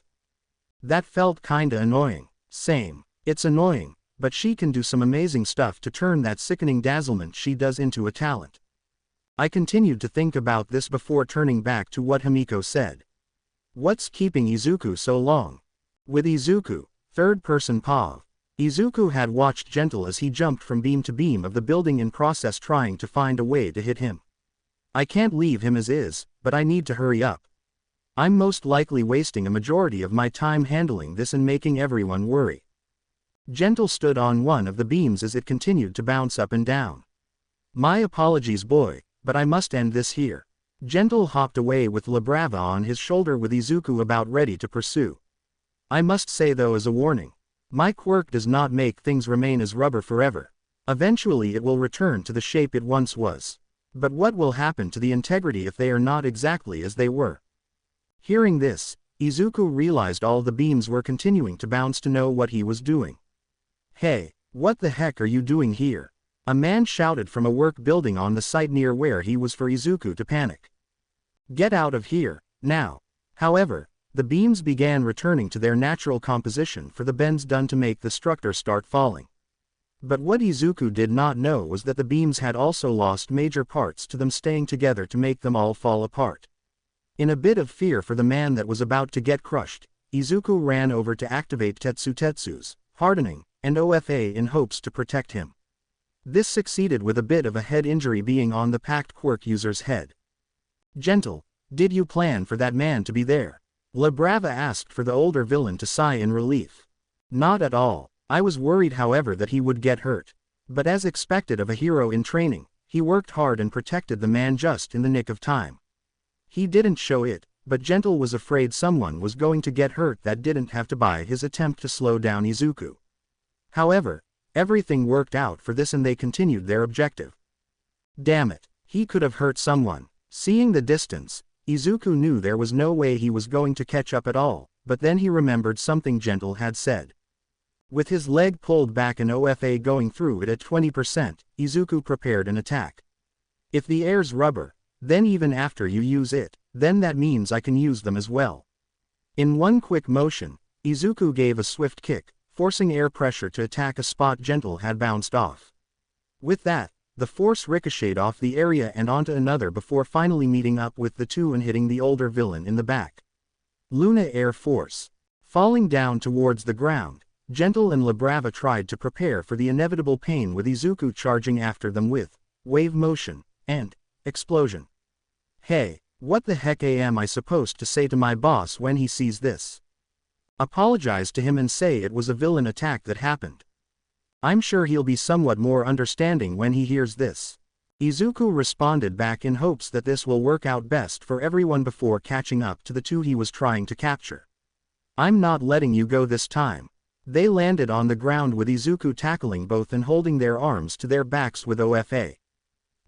That felt kinda annoying. Same. It's annoying, but she can do some amazing stuff to turn that sickening dazzlement she does into a talent. I continued to think about this before turning back to what Himiko said. What's keeping Izuku so long? With Izuku, third-person POV, Izuku had watched Gentle as he jumped from beam to beam of the building in process trying to find a way to hit him. I can't leave him as is, but I need to hurry up. I'm most likely wasting a majority of my time handling this and making everyone worry. Gentle stood on one of the beams as it continued to bounce up and down. My apologies boy, but I must end this here. Gentle hopped away with Labrava on his shoulder with Izuku about ready to pursue. I must say though as a warning, my quirk does not make things remain as rubber forever. Eventually it will return to the shape it once was. But what will happen to the integrity if they are not exactly as they were? Hearing this, Izuku realized all the beams were continuing to bounce to know what he was doing. Hey, what the heck are you doing here? A man shouted from a work building on the site near where he was for Izuku to panic. Get out of here, now. However, the beams began returning to their natural composition for the bends done to make the structure start falling. But what Izuku did not know was that the beams had also lost major parts to them staying together to make them all fall apart. In a bit of fear for the man that was about to get crushed, Izuku ran over to activate Tetsu's hardening, and OFA in hopes to protect him. This succeeded with a bit of a head injury being on the packed quirk user's head. Gentle, did you plan for that man to be there? Labrava asked for the older villain to sigh in relief. Not at all. I was worried however that he would get hurt. But as expected of a hero in training, he worked hard and protected the man just in the nick of time. He didn't show it, but Gentle was afraid someone was going to get hurt that didn't have to buy his attempt to slow down Izuku. However, everything worked out for this and they continued their objective. Damn it, he could have hurt someone. Seeing the distance, Izuku knew there was no way he was going to catch up at all, but then he remembered something Gentle had said. With his leg pulled back and OFA going through it at 20%, Izuku prepared an attack. If the air's rubber, then even after you use it, then that means I can use them as well. In one quick motion, Izuku gave a swift kick, forcing air pressure to attack a spot Gentle had bounced off. With that, the force ricocheted off the area and onto another before finally meeting up with the two and hitting the older villain in the back. Luna Air Force. Falling down towards the ground, Gentle and Labrava tried to prepare for the inevitable pain with Izuku charging after them with wave motion and explosion. Hey, what the heck am I supposed to say to my boss when he sees this? Apologize to him and say it was a villain attack that happened. I'm sure he'll be somewhat more understanding when he hears this. Izuku responded back in hopes that this will work out best for everyone before catching up to the two he was trying to capture. I'm not letting you go this time. They landed on the ground with Izuku tackling both and holding their arms to their backs with OFA.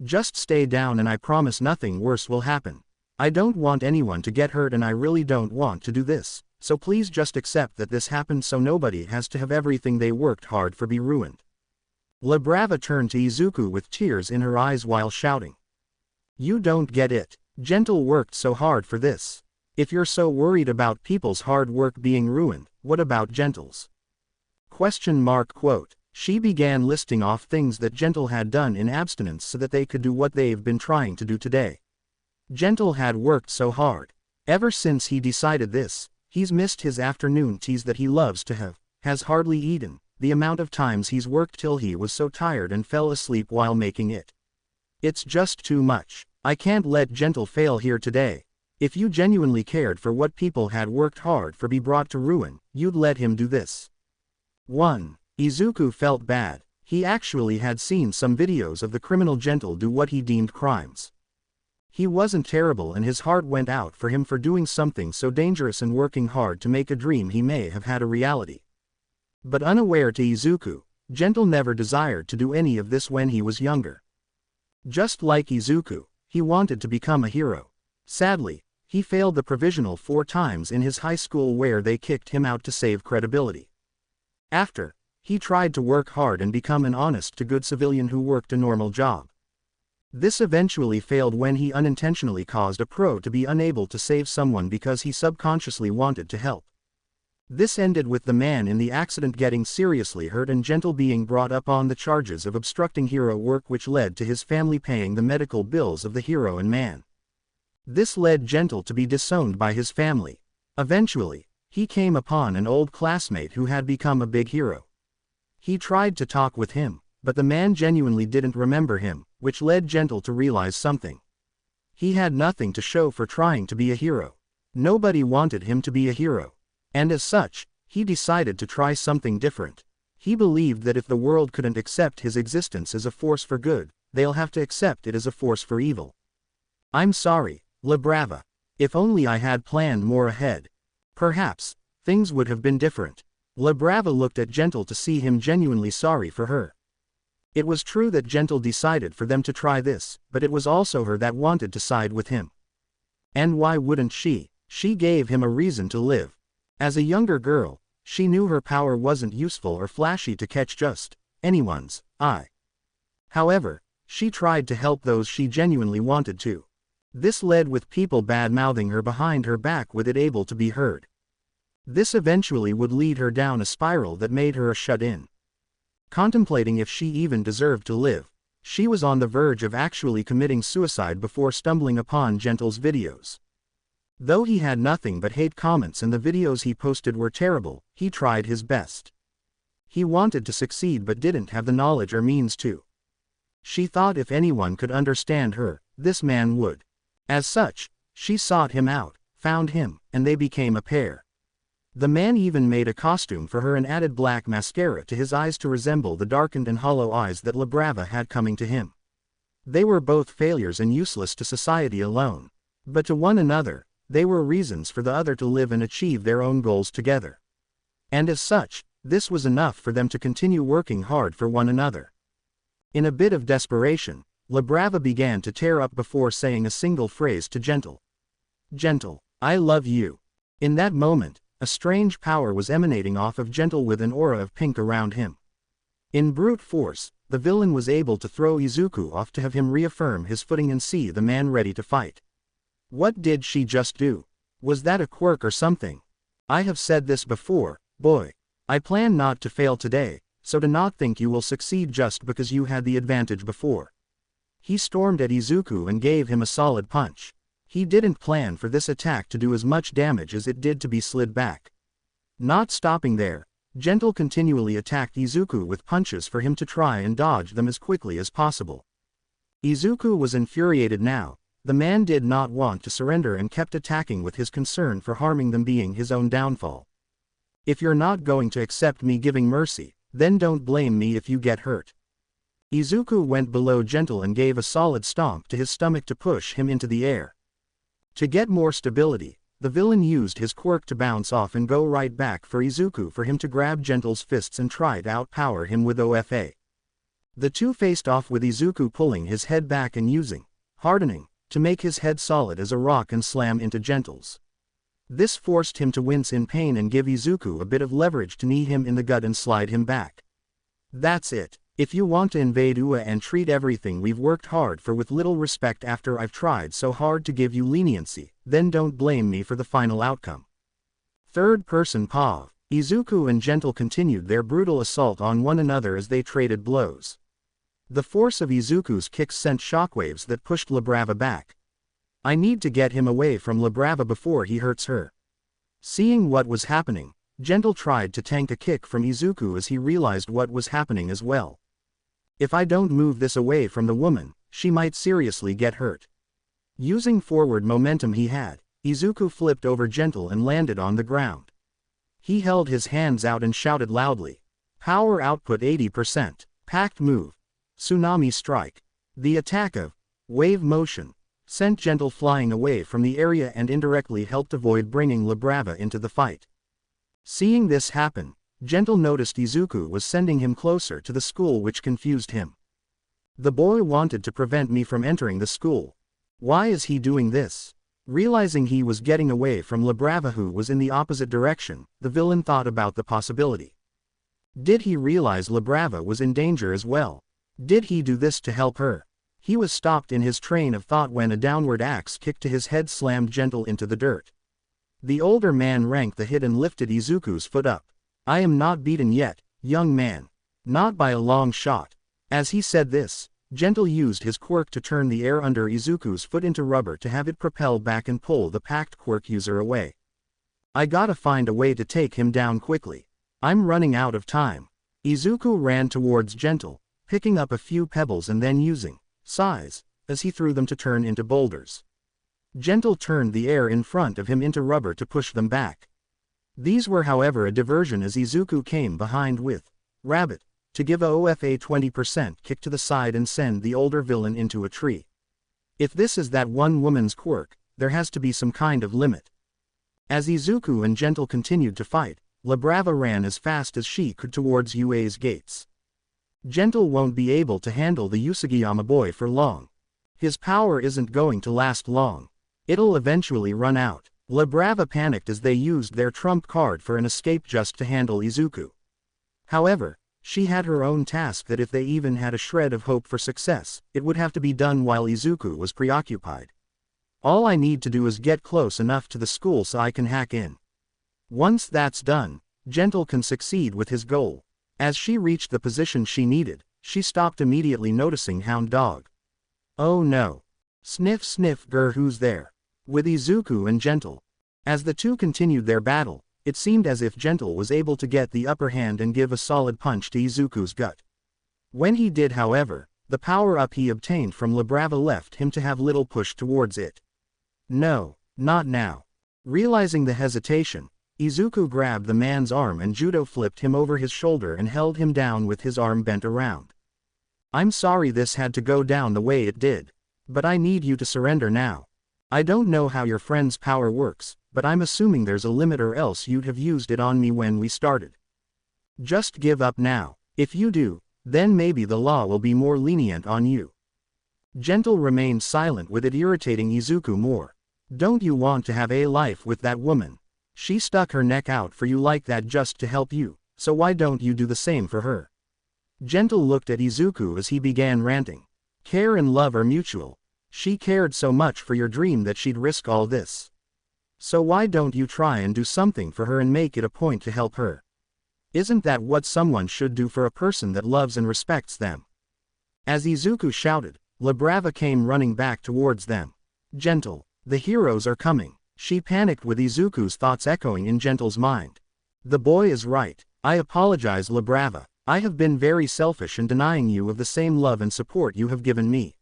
Just stay down and I promise nothing worse will happen. I don't want anyone to get hurt and I really don't want to do this, so please just accept that this happened so nobody has to have everything they worked hard for be ruined. Labrava turned to Izuku with tears in her eyes while shouting. You don't get it. Gentle worked so hard for this. If you're so worried about people's hard work being ruined, what about Gentle's? Quote. She began listing off things that Gentle had done in abstinence so that they could do what they've been trying to do today. Gentle had worked so hard. Ever since he decided this, he's missed his afternoon teas that he loves to have, has hardly eaten, the amount of times he's worked till he was so tired and fell asleep while making it. It's just too much. I can't let Gentle fail here today. If you genuinely cared for what people had worked hard for be brought to ruin, you'd let him do this. 1. Izuku felt bad. He actually had seen some videos of the criminal Gentle do what he deemed crimes. He wasn't terrible and his heart went out for him for doing something so dangerous and working hard to make a dream he may have had a reality. But unaware to Izuku, Gentle never desired to do any of this when he was younger. Just like Izuku, he wanted to become a hero. Sadly, he failed the provisional 4 times in his high school where they kicked him out to save credibility. After, he tried to work hard and become an honest-to-good civilian who worked a normal job. This eventually failed when he unintentionally caused a pro to be unable to save someone because he subconsciously wanted to help. This ended with the man in the accident getting seriously hurt and Gentle being brought up on the charges of obstructing hero work, which led to his family paying the medical bills of the hero and man. This led Gentle to be disowned by his family. Eventually, he came upon an old classmate who had become a big hero. He tried to talk with him, but the man genuinely didn't remember him, which led Gentle to realize something. He had nothing to show for trying to be a hero. Nobody wanted him to be a hero. And as such, he decided to try something different. He believed that if the world couldn't accept his existence as a force for good, they'll have to accept it as a force for evil. I'm sorry, La Brava. If only I had planned more ahead. Perhaps, things would have been different. La Brava looked at Gentle to see him genuinely sorry for her. It was true that Gentle decided for them to try this, but it was also her that wanted to side with him. And why wouldn't she? She gave him a reason to live. As a younger girl, she knew her power wasn't useful or flashy to catch just anyone's eye. However, she tried to help those she genuinely wanted to. This led with people bad-mouthing her behind her back with it able to be heard. This eventually would lead her down a spiral that made her a shut-in. Contemplating if she even deserved to live, she was on the verge of actually committing suicide before stumbling upon Gentle's videos. Though he had nothing but hate comments and the videos he posted were terrible, he tried his best. He wanted to succeed but didn't have the knowledge or means to. She thought if anyone could understand her, this man would. As such, she sought him out, found him, and they became a pair. The man even made a costume for her and added black mascara to his eyes to resemble the darkened and hollow eyes that La Brava had coming to him. They were both failures and useless to society alone. But to one another, they were reasons for the other to live and achieve their own goals together. And as such, this was enough for them to continue working hard for one another. In a bit of desperation, La Brava began to tear up before saying a single phrase to Gentle. "Gentle, I love you." In that moment, a strange power was emanating off of Gentle with an aura of pink around him. In brute force, the villain was able to throw Izuku off to have him reaffirm his footing and see the man ready to fight. What did she just do? Was that a quirk or something? I have said this before, boy. I plan not to fail today, so do not think you will succeed just because you had the advantage before. He stormed at Izuku and gave him a solid punch. He didn't plan for this attack to do as much damage as it did to be slid back. Not stopping there, Gentle continually attacked Izuku with punches for him to try and dodge them as quickly as possible. Izuku was infuriated now. The man did not want to surrender and kept attacking with his concern for harming them being his own downfall. If you're not going to accept me giving mercy, then don't blame me if you get hurt. Izuku went below Gentle and gave a solid stomp to his stomach to push him into the air. To get more stability, the villain used his quirk to bounce off and go right back for Izuku for him to grab Gentle's fists and try to outpower him with OFA. The two faced off with Izuku pulling his head back and using hardening to make his head solid as a rock and slam into Gentle's. This forced him to wince in pain and give Izuku a bit of leverage to knee him in the gut and slide him back. That's it. If you want to invade UA and treat everything we've worked hard for with little respect after I've tried so hard to give you leniency, then don't blame me for the final outcome. Third person POV. Izuku and Gentle continued their brutal assault on one another as they traded blows. The force of Izuku's kicks sent shockwaves that pushed La Brava back. I need to get him away from La Brava before he hurts her. Seeing what was happening, Gentle tried to tank a kick from Izuku as he realized what was happening as well. If I don't move this away from the woman, she might seriously get hurt. Using forward momentum he had, Izuku flipped over Gentle and landed on the ground. He held his hands out and shouted loudly. Power output 80%. Packed move. Tsunami strike. The attack of wave motion. sent Gentle flying away from the area and indirectly helped avoid bringing Labrava into the fight. Seeing this happen, Gentle noticed Izuku was sending him closer to the school, which confused him. The boy wanted to prevent me from entering the school. Why is he doing this? Realizing he was getting away from Labrava, who was in the opposite direction, the villain thought about the possibility. Did he realize Labrava was in danger as well? Did he do this to help her? He was stopped in his train of thought when a downward axe kick to his head slammed Gentle into the dirt. The older man ranked the hit and lifted Izuku's foot up. "I am not beaten yet, young man. Not by a long shot." As he said this, Gentle used his quirk to turn the air under Izuku's foot into rubber to have it propel back and pull the packed quirk user away. "I gotta find a way to take him down quickly. I'm running out of time." Izuku ran towards Gentle, picking up a few pebbles and then using size as he threw them to turn into boulders. Gentle turned the air in front of him into rubber to push them back. These were, however, a diversion, as Izuku came behind with Rabbit to give a OFA 20% kick to the side and send the older villain into a tree. If this is that one woman's quirk, there has to be some kind of limit. As Izuku and Gentle continued to fight, Labrava ran as fast as she could towards UA's gates. Gentle won't be able to handle the Usagiyama boy for long. His power isn't going to last long. It'll eventually run out. Labrava panicked as they used their trump card for an escape just to handle Izuku. However, she had her own task that if they even had a shred of hope for success, it would have to be done while Izuku was preoccupied. "All I need to do is get close enough to the school so I can hack in. Once that's done, Gentle can succeed with his goal." As she reached the position she needed, she stopped immediately, noticing Hound Dog. "Oh no. Sniff sniff grr, who's there?" With Izuku and Gentle. As the two continued their battle, it seemed as if Gentle was able to get the upper hand and give a solid punch to Izuku's gut. When he did, however, the power-up he obtained from Labrava left him to have little push towards it. "No, not now." Realizing the hesitation, Izuku grabbed the man's arm and judo flipped him over his shoulder and held him down with his arm bent around. "I'm sorry this had to go down the way it did. But I need you to surrender now. I don't know how your friend's power works, but I'm assuming there's a limit, or else you'd have used it on me when we started. Just give up now. If you do, then maybe the law will be more lenient on you." Gentle remained silent, with it irritating Izuku more. "Don't you want to have a life with that woman? She stuck her neck out for you like that just to help you, so why don't you do the same for her?" Gentle looked at Izuku as he began ranting. "Care and love are mutual. She cared so much for your dream that she'd risk all this. So why don't you try and do something for her and make it a point to help her? Isn't that what someone should do for a person that loves and respects them?" As Izuku shouted, Labrava came running back towards them. "Gentle, the heroes are coming." She panicked, with Izuku's thoughts echoing in Gentle's mind. "The boy is right. I apologize, Labrava. I have been very selfish in denying you of the same love and support you have given me."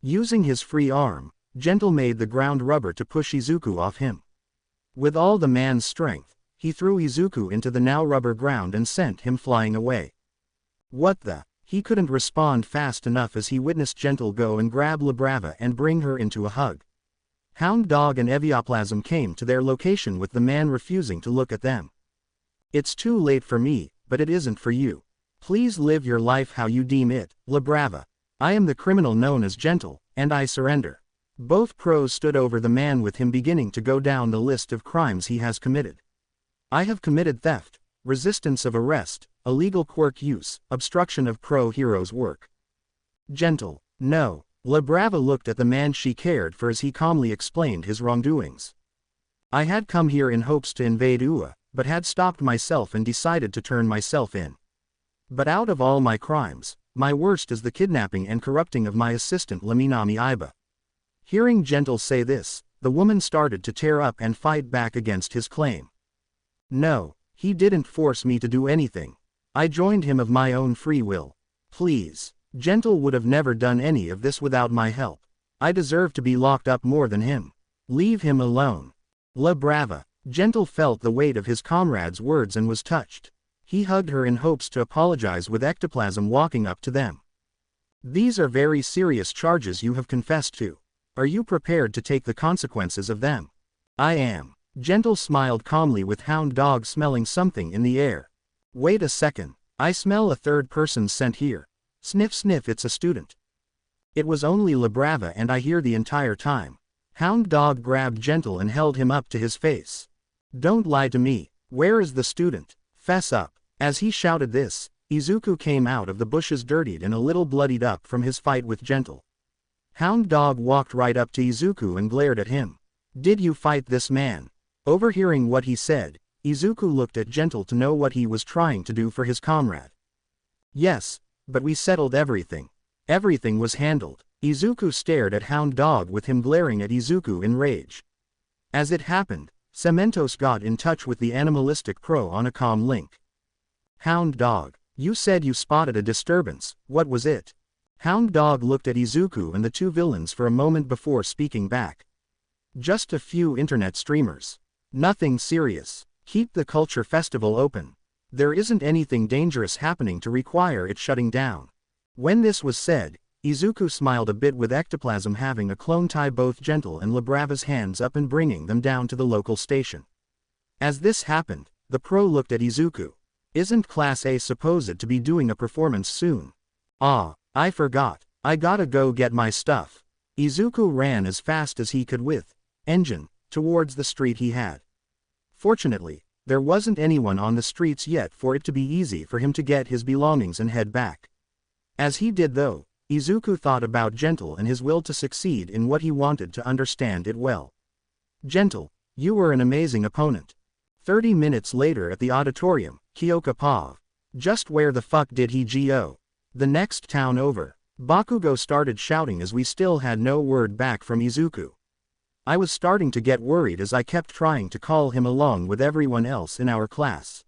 Using his free arm, Gentle made the ground rubber to push Izuku off him. With all the man's strength, he threw Izuku into the now rubber ground and sent him flying away. "What the?" He couldn't respond fast enough as he witnessed Gentle go and grab Labrava and bring her into a hug. Hound Dog and Evioplasm came to their location, with the man refusing to look at them. "It's too late for me, but it isn't for you. Please live your life how you deem it, Labrava. I am the criminal known as Gentle, and I surrender." Both pros stood over the man, with him beginning to go down the list of crimes he has committed. "I have committed theft, resistance of arrest, illegal quirk use, obstruction of pro hero's work." "Gentle, no." Labrava looked at the man she cared for as he calmly explained his wrongdoings. "I had come here in hopes to invade Ua, but had stopped myself and decided to turn myself in. But out of all my crimes, my worst is the kidnapping and corrupting of my assistant Laminami Iba." Hearing Gentle say this, the woman started to tear up and fight back against his claim. "No, he didn't force me to do anything. I joined him of my own free will. Please. Gentle would have never done any of this without my help. I deserve to be locked up more than him. Leave him alone." Labrava. Gentle felt the weight of his comrade's words and was touched. He hugged her in hopes to apologize, with Ectoplasm walking up to them. "These are very serious charges you have confessed to. Are you prepared to take the consequences of them? I am. Gentle smiled calmly with Hound Dog smelling something in the air. Wait a second. I smell a third person's scent here. Sniff sniff, it's a student. It was only Labrava and I hear the entire time. Hound Dog grabbed Gentle and held him up to his face. Don't lie to me. Where is the student? Fess up. As he shouted this, Izuku came out of the bushes dirtied and a little bloodied up from his fight with Gentle. Hound Dog walked right up to Izuku and glared at him. Did you fight this man? Overhearing what he said, Izuku looked at Gentle to know what he was trying to do for his comrade. Yes, but we settled everything. Everything was handled. Izuku stared at Hound Dog with him glaring at Izuku in rage. As it happened, Cementos got in touch with the animalistic pro on a comm link. Hound Dog, you said you spotted a disturbance, what was it? Hound Dog looked at Izuku and the two villains for a moment before speaking back. Just a few internet streamers. Nothing serious. Keep the culture festival open. There isn't anything dangerous happening to require it shutting down. When this was said, Izuku smiled a bit with ectoplasm having a clone tie both Gentle and Labrava's hands up and bringing them down to the local station. As this happened, the pro looked at Izuku. Isn't Class A supposed to be doing a performance soon? Ah, I forgot. I gotta go get my stuff. Izuku ran as fast as he could with engine towards the street he had. Fortunately, there wasn't anyone on the streets yet for it to be easy for him to get his belongings and head back. As he did though, Izuku thought about Gentle and his will to succeed in what he wanted to understand it well. Gentle, you were an amazing opponent. 30 minutes later at the auditorium, Kyoka Pav. Just where the fuck did he go? The next town over. Bakugo started shouting as we still had no word back from Izuku. I was starting to get worried as I kept trying to call him along with everyone else in our class.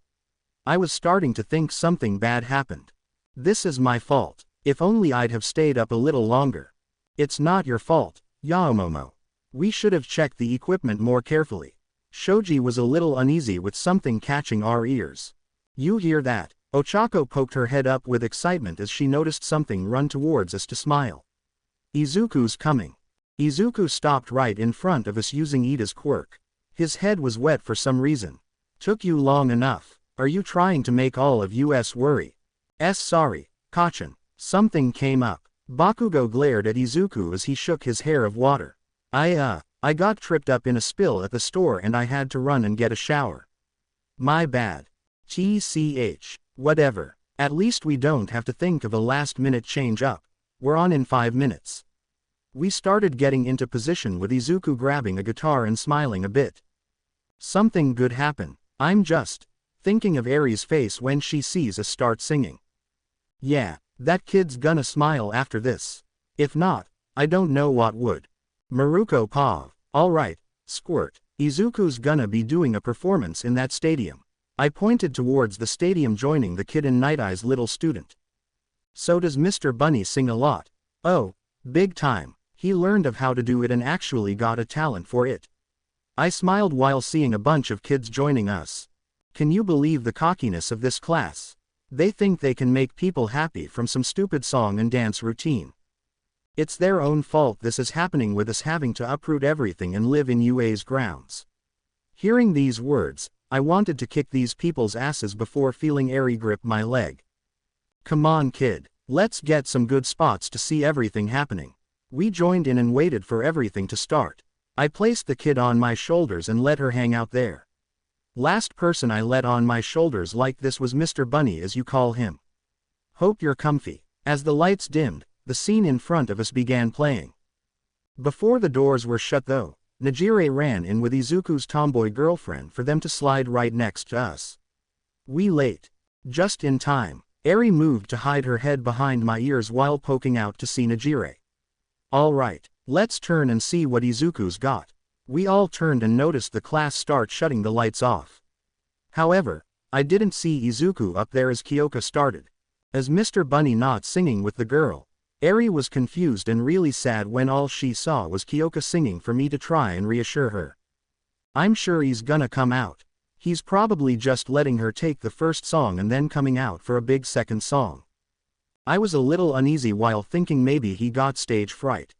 I was starting to think something bad happened. This is my fault. If only I'd have stayed up a little longer. It's not your fault, Yaomomo. We should have checked the equipment more carefully. Shoji was a little uneasy with something catching our ears. You hear that? Ochako poked her head up with excitement as she noticed something run towards us to smile. Izuku's coming. Izuku stopped right in front of us using Ida's quirk. His head was wet for some reason. Took you long enough. Are you trying to make all of us worry? Sorry, Kachan. Something came up. Bakugo glared at Izuku as he shook his hair of water. I got tripped up in a spill at the store and I had to run and get a shower. My bad. TCH. Whatever. At least we don't have to think of a last-minute change-up. We're on in 5 minutes. We started getting into position with Izuku grabbing a guitar and smiling a bit. Something good happen. I'm just thinking of Eri's face when she sees us start singing. Yeah, that kid's gonna smile after this. If not, I don't know what would. Miriko Pav. Alright, Squirt. Izuku's gonna be doing a performance in that stadium. I pointed towards the stadium joining the kid in Night Eye's little student. So does Mr. Bunny sing a lot? Oh, big time. He learned of how to do it and actually got a talent for it. I smiled while seeing a bunch of kids joining us. Can you believe the cockiness of this class? They think they can make people happy from some stupid song and dance routine. It's their own fault this is happening with us having to uproot everything and live in UA's grounds. Hearing these words, I wanted to kick these people's asses before feeling Eri grip my leg. Come on kid, let's get some good spots to see everything happening. We joined in and waited for everything to start. I placed the kid on my shoulders and let her hang out there. Last person I let on my shoulders like this was Mr. Bunny as you call him. Hope you're comfy. As the lights dimmed, the scene in front of us began playing. Before the doors were shut though, Najire ran in with Izuku's tomboy girlfriend for them to slide right next to us. We late. Just in time, Eri moved to hide her head behind my ears while poking out to see Najire. Alright, let's turn and see what Izuku's got. We all turned and noticed the class start shutting the lights off. However, I didn't see Izuku up there as Kyoka started. As Mr. Bunny not singing with the girl, Eri was confused and really sad when all she saw was Kyoka singing for me to try and reassure her. I'm sure he's gonna come out. He's probably just letting her take the first song and then coming out for a big second song. I was a little uneasy while thinking maybe he got stage fright.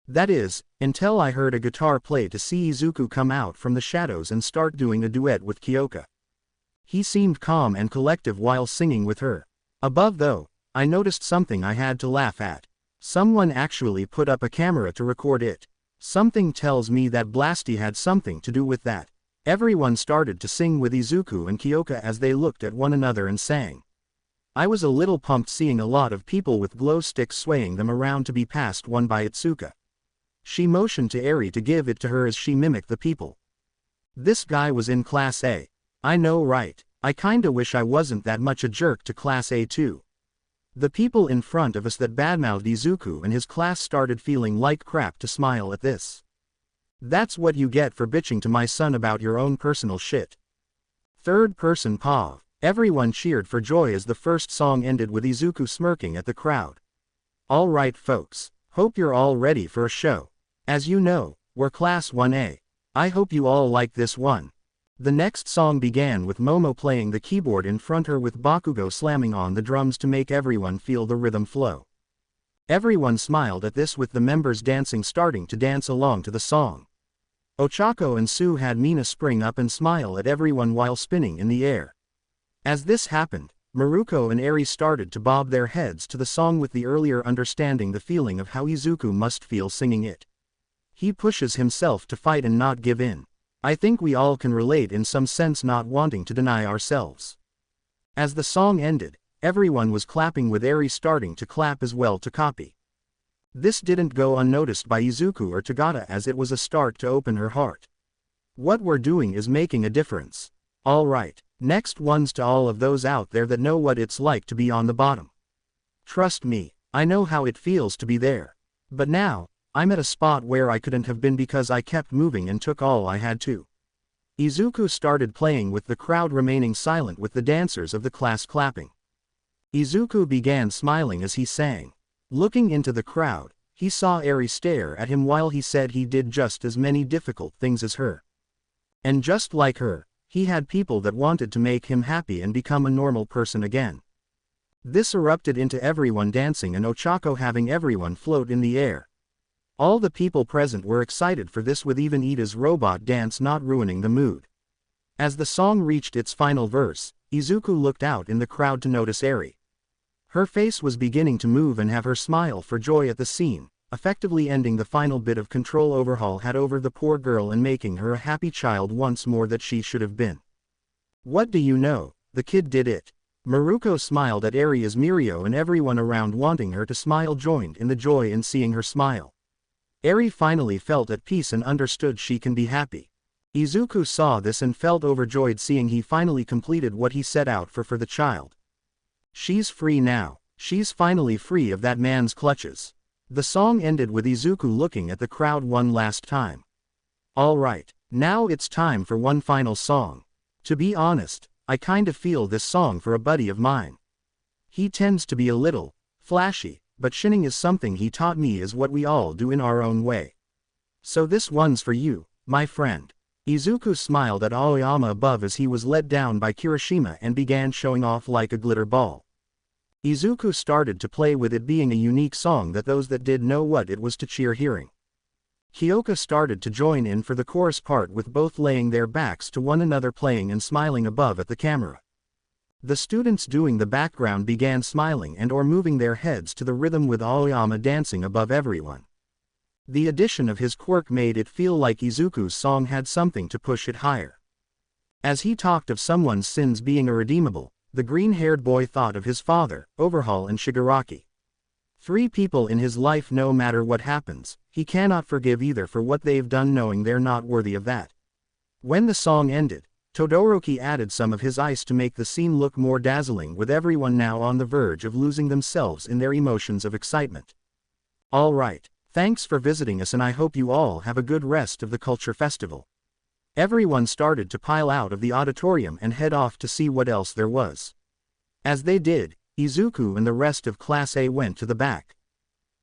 That is, until I heard a guitar play to see Izuku come out from the shadows and start doing a duet with Kyoka. He seemed calm and collective while singing with her. Above though, I noticed something I had to laugh at. Someone actually put up a camera to record it. Something tells me that Blasty had something to do with that. Everyone started to sing with Izuku and Kyoka as they looked at one another and sang. I was a little pumped seeing a lot of people with glow sticks swaying them around to be passed one by Itsuka. She motioned to Eri to give it to her as she mimicked the people. This guy was in Class A. I know, right? I kinda wish I wasn't that much a jerk to Class A too. The people in front of us that badmouthed Izuku and his class started feeling like crap to smile at this. That's what you get for bitching to my son about your own personal shit. Third person Pav. Everyone cheered for joy as the first song ended with Izuku smirking at the crowd. Alright folks, hope you're all ready for a show. As you know, we're Class 1A. I hope you all like this one. The next song began with Momo playing the keyboard in front her with Bakugo slamming on the drums to make everyone feel the rhythm flow. Everyone smiled at this with the members starting to dance along to the song. Ochako and Sue had Mina spring up and smile at everyone while spinning in the air. As this happened, Miriko and Eri started to bob their heads to the song with the earlier understanding the feeling of how Izuku must feel singing it. He pushes himself to fight and not give in. I think we all can relate in some sense, not wanting to deny ourselves. As the song ended, everyone was clapping with Eri starting to clap as well to copy. This didn't go unnoticed by Izuku or Tagata as it was a start to open her heart. What we're doing is making a difference. Alright, next one's to all of those out there that know what it's like to be on the bottom. Trust me, I know how it feels to be there. But now, I'm at a spot where I couldn't have been because I kept moving and took all I had to. Izuku started playing with the crowd remaining silent with the dancers of the class clapping. Izuku began smiling as he sang. Looking into the crowd, he saw Eri stare at him while he said he did just as many difficult things as her. And just like her, he had people that wanted to make him happy and become a normal person again. This erupted into everyone dancing and Ochako having everyone float in the air. All the people present were excited for this, with even Ida's robot dance not ruining the mood. As the song reached its final verse, Izuku looked out in the crowd to notice Eri. Her face was beginning to move and have her smile for joy at the scene, effectively ending the final bit of control Overhaul had over the poor girl and making her a happy child once more that she should have been. What do you know, the kid did it. Miriko smiled at Eri as Miriko and everyone around wanting her to smile joined in the joy in seeing her smile. Eri finally felt at peace and understood she can be happy. Izuku saw this and felt overjoyed seeing he finally completed what he set out for the child. She's free now, she's finally free of that man's clutches. The song ended with Izuku looking at the crowd one last time. Alright, now it's time for one final song. To be honest, I kinda feel this song for a buddy of mine. He tends to be a little flashy, but shinning is something he taught me is what we all do in our own way. So this one's for you, my friend. Izuku smiled at Aoyama above as he was let down by Kirishima and began showing off like a glitter ball. Izuku started to play with it, being a unique song that those that did know what it was to cheer hearing. Kyoka started to join in for the chorus part with both laying their backs to one another playing and smiling above at the camera. The students doing the background began smiling and or moving their heads to the rhythm with Aoyama dancing above everyone. The addition of his quirk made it feel like Izuku's song had something to push it higher. As he talked of someone's sins being irredeemable, the green-haired boy thought of his father, Overhaul and Shigaraki. 3 people in his life, no matter what happens, he cannot forgive either for what they've done knowing they're not worthy of that. When the song ended, Todoroki added some of his ice to make the scene look more dazzling, with everyone now on the verge of losing themselves in their emotions of excitement. Alright, thanks for visiting us and I hope you all have a good rest of the culture festival. Everyone started to pile out of the auditorium and head off to see what else there was. As they did, Izuku and the rest of Class A went to the back.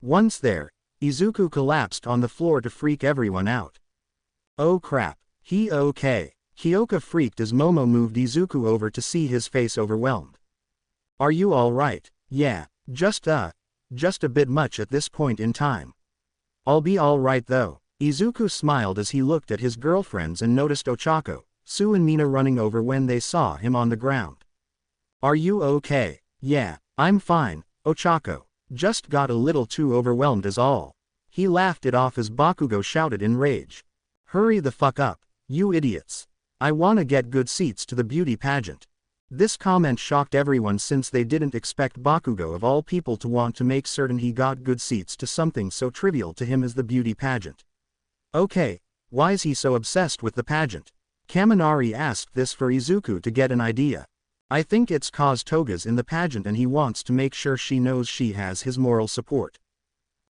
Once there, Izuku collapsed on the floor to freak everyone out. Oh crap, he okay? Kyoka freaked as Momo moved Izuku over to see his face overwhelmed. Are you alright? Yeah, just a bit much at this point in time. I'll be alright though. Izuku smiled as he looked at his girlfriends and noticed Ochako, Sue and Mina running over when they saw him on the ground. Are you okay? Yeah, I'm fine, Ochako. Just got a little too overwhelmed is all. He laughed it off as Bakugo shouted in rage. Hurry the fuck up, you idiots. I wanna get good seats to the beauty pageant. This comment shocked everyone since they didn't expect Bakugo of all people to want to make certain he got good seats to something so trivial to him as the beauty pageant. Okay, why's he so obsessed with the pageant? Kaminari asked this for Izuku to get an idea. I think it's cause Toga's in the pageant and he wants to make sure she knows she has his moral support.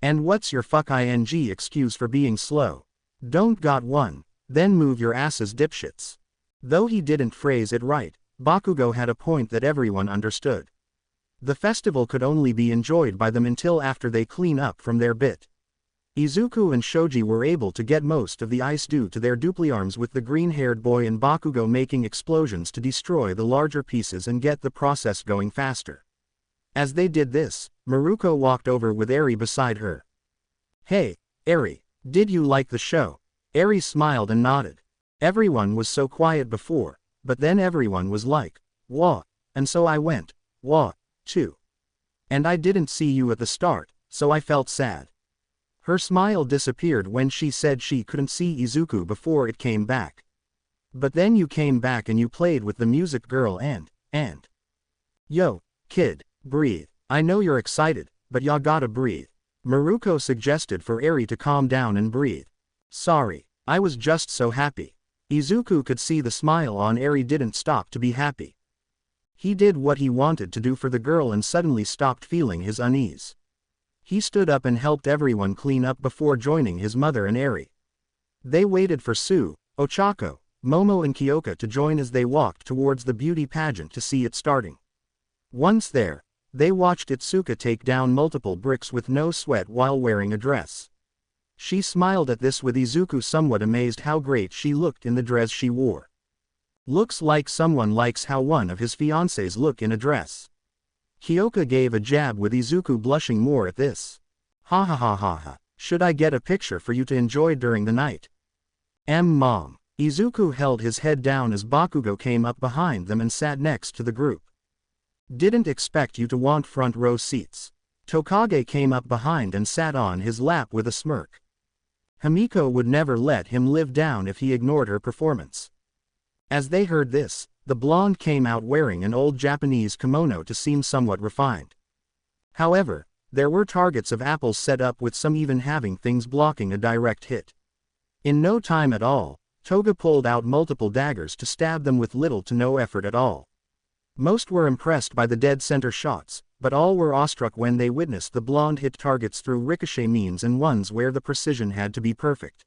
And what's your fucking excuse for being slow? Don't got one, then move your asses dipshits. Though he didn't phrase it right, Bakugo had a point that everyone understood. The festival could only be enjoyed by them until after they clean up from their bit. Izuku and Shoji were able to get most of the ice due to their dupliarms with the green-haired boy and Bakugo making explosions to destroy the larger pieces and get the process going faster. As they did this, Miriko walked over with Eri beside her. Hey, Eri, did you like the show? Eri smiled and nodded. Everyone was so quiet before, but then everyone was like, wah, and so I went, wah, too. And I didn't see you at the start, so I felt sad. Her smile disappeared when she said she couldn't see Izuku before it came back. But then you came back and you played with the music girl and. Yo, kid, breathe. I know you're excited, but y'all gotta breathe. Miriko suggested for Eri to calm down and breathe. Sorry, I was just so happy. Izuku could see the smile on Eri didn't stop to be happy. He did what he wanted to do for the girl and suddenly stopped feeling his unease. He stood up and helped everyone clean up before joining his mother and Eri. They waited for Sue, Ochako, Momo and Kyoka to join as they walked towards the beauty pageant to see it starting. Once there, they watched Itsuka take down multiple bricks with no sweat while wearing a dress. She smiled at this with Izuku somewhat amazed how great she looked in the dress she wore. Looks like someone likes how one of his fiancés look in a dress. Kyoka gave a jab with Izuku blushing more at this. Ha ha ha ha ha, should I get a picture for you to enjoy during the night? Mom. Izuku held his head down as Bakugo came up behind them and sat next to the group. Didn't expect you to want front row seats. Tokage came up behind and sat on his lap with a smirk. Himiko would never let him live down if he ignored her performance. As they heard this, the blonde came out wearing an old Japanese kimono to seem somewhat refined. However, there were targets of apples set up with some even having things blocking a direct hit. In no time at all, Toga pulled out multiple daggers to stab them with little to no effort at all. Most were impressed by the dead center shots, but all were awestruck when they witnessed the blonde hit targets through ricochet means and ones where the precision had to be perfect.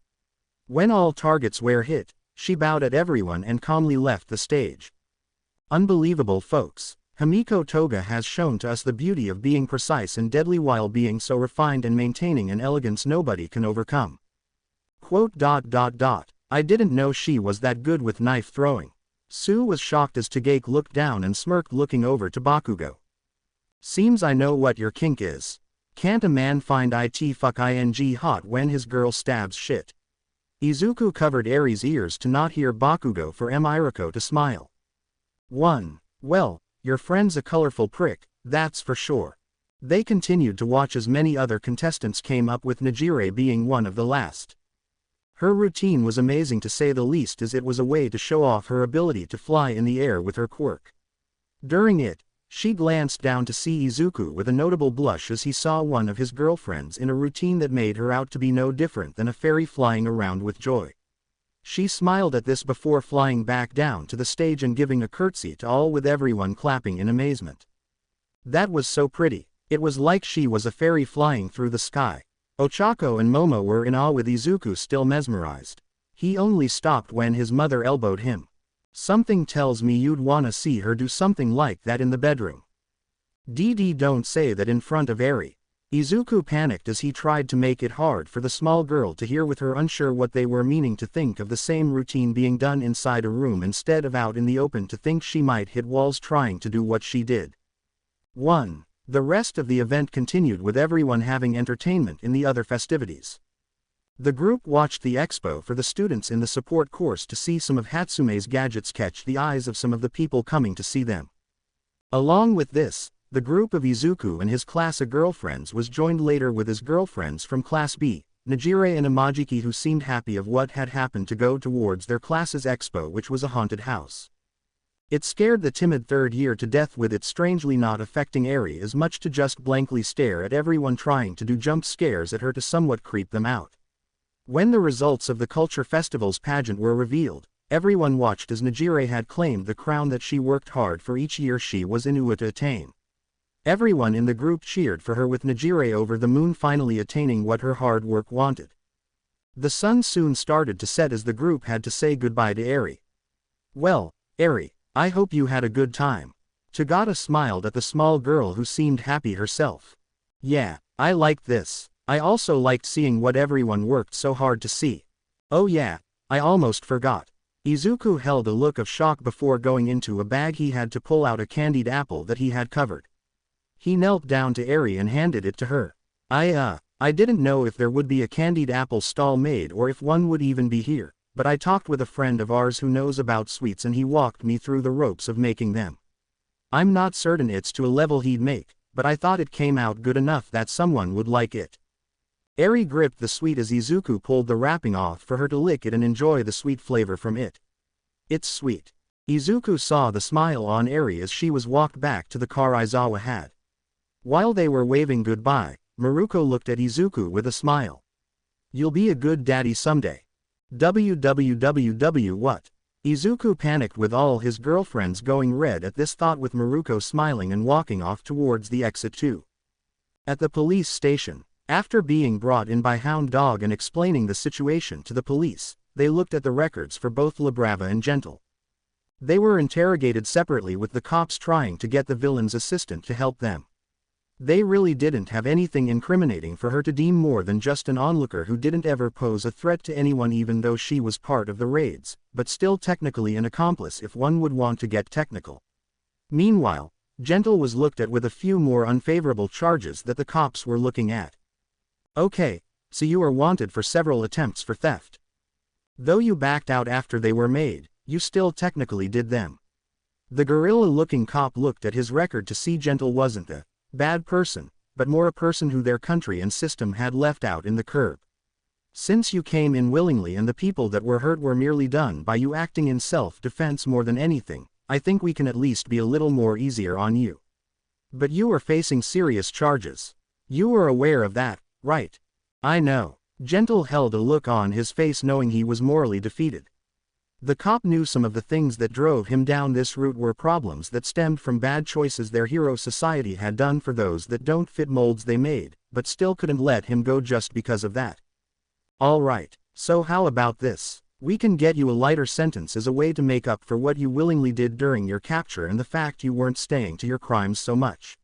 When all targets were hit, she bowed at everyone and calmly left the stage. Unbelievable folks, Himiko Toga has shown to us the beauty of being precise and deadly while being so refined and maintaining an elegance nobody can overcome. I didn't know she was that good with knife throwing. Sue was shocked as Togake looked down and smirked looking over to Bakugo. Seems I know what your kink is. Can't a man find it fucking hot when his girl stabs shit? Izuku covered Eri's ears to not hear Bakugo for Miriko to smile. 1. Well, your friend's a colorful prick, that's for sure. They continued to watch as many other contestants came up with Najire being one of the last. Her routine was amazing to say the least as it was a way to show off her ability to fly in the air with her quirk. During it, she glanced down to see Izuku with a notable blush as he saw one of his girlfriends in a routine that made her out to be no different than a fairy flying around with joy. She smiled at this before flying back down to the stage and giving a curtsy to all with everyone clapping in amazement. That was so pretty, it was like she was a fairy flying through the sky. Ochako and Momo were in awe with Izuku still mesmerized. He only stopped when his mother elbowed him. Something tells me you'd wanna see her do something like that in the bedroom. Don't say that in front of Eri. Izuku panicked as he tried to make it hard for the small girl to hear with her unsure what they were meaning to think of the same routine being done inside a room instead of out in the open to think she might hit walls trying to do what she did. 1. The rest of the event continued with everyone having entertainment in the other festivities. The group watched the expo for the students in the support course to see some of Hatsume's gadgets catch the eyes of some of the people coming to see them. Along with this, the group of Izuku and his class of girlfriends was joined later with his girlfriends from Class B, Najire and Imajiki, who seemed happy of what had happened to go towards their class's expo, which was a haunted house. It scared the timid third year to death, with it strangely not affecting Eri as much to just blankly stare at everyone trying to do jump scares at her to somewhat creep them out. When the results of the Culture Festival's pageant were revealed, everyone watched as Najire had claimed the crown that she worked hard for each year she was Inuit to attain. Everyone in the group cheered for her, with Najire over the moon finally attaining what her hard work wanted. The sun soon started to set as the group had to say goodbye to Eri. "Well, Eri, I hope you had a good time." Tagata smiled at the small girl who seemed happy herself. "Yeah, I liked this. I also liked seeing what everyone worked so hard to see. Oh yeah, I almost forgot." Izuku held a look of shock before going into a bag he had to pull out a candied apple that he had covered. He knelt down to Eri and handed it to her. I didn't know if there would be a candied apple stall made or if one would even be here, but I talked with a friend of ours who knows about sweets and he walked me through the ropes of making them. I'm not certain it's to a level he'd make, but I thought it came out good enough that someone would like it." Eri gripped the sweet as Izuku pulled the wrapping off for her to lick it and enjoy the sweet flavor from it. "It's sweet." Izuku saw the smile on Eri as she was walked back to the car Aizawa had. While they were waving goodbye, Miriko looked at Izuku with a smile. "You'll be a good daddy someday." What? Izuku panicked, with all his girlfriends going red at this thought, with Miriko smiling and walking off towards the exit too. At the police station, after being brought in by Hound Dog and explaining the situation to the police, they looked at the records for both Labrava and Gentle. They were interrogated separately, with the cops trying to get the villain's assistant to help them. They really didn't have anything incriminating for her to deem more than just an onlooker who didn't ever pose a threat to anyone, even though she was part of the raids, but still technically an accomplice if one would want to get technical. Meanwhile, Gentle was looked at with a few more unfavorable charges that the cops were looking at. "Okay, so you are wanted for several attempts for theft. Though you backed out after they were made, you still technically did them." The gorilla-looking cop looked at his record to see Gentle wasn't a bad person, but more a person who their country and system had left out in the curb. "Since you came in willingly and the people that were hurt were merely done by you acting in self-defense more than anything, I think we can at least be a little more easier on you. But you are facing serious charges. You are aware of that, right?" "I know." Gentle held a look on his face, knowing he was morally defeated. The cop knew some of the things that drove him down this route were problems that stemmed from bad choices their hero society had done for those that don't fit molds they made, but still couldn't let him go just because of that. "All right, so how about this? We can get you a lighter sentence as a way to make up for what you willingly did during your capture and the fact you weren't staying to your crimes so much.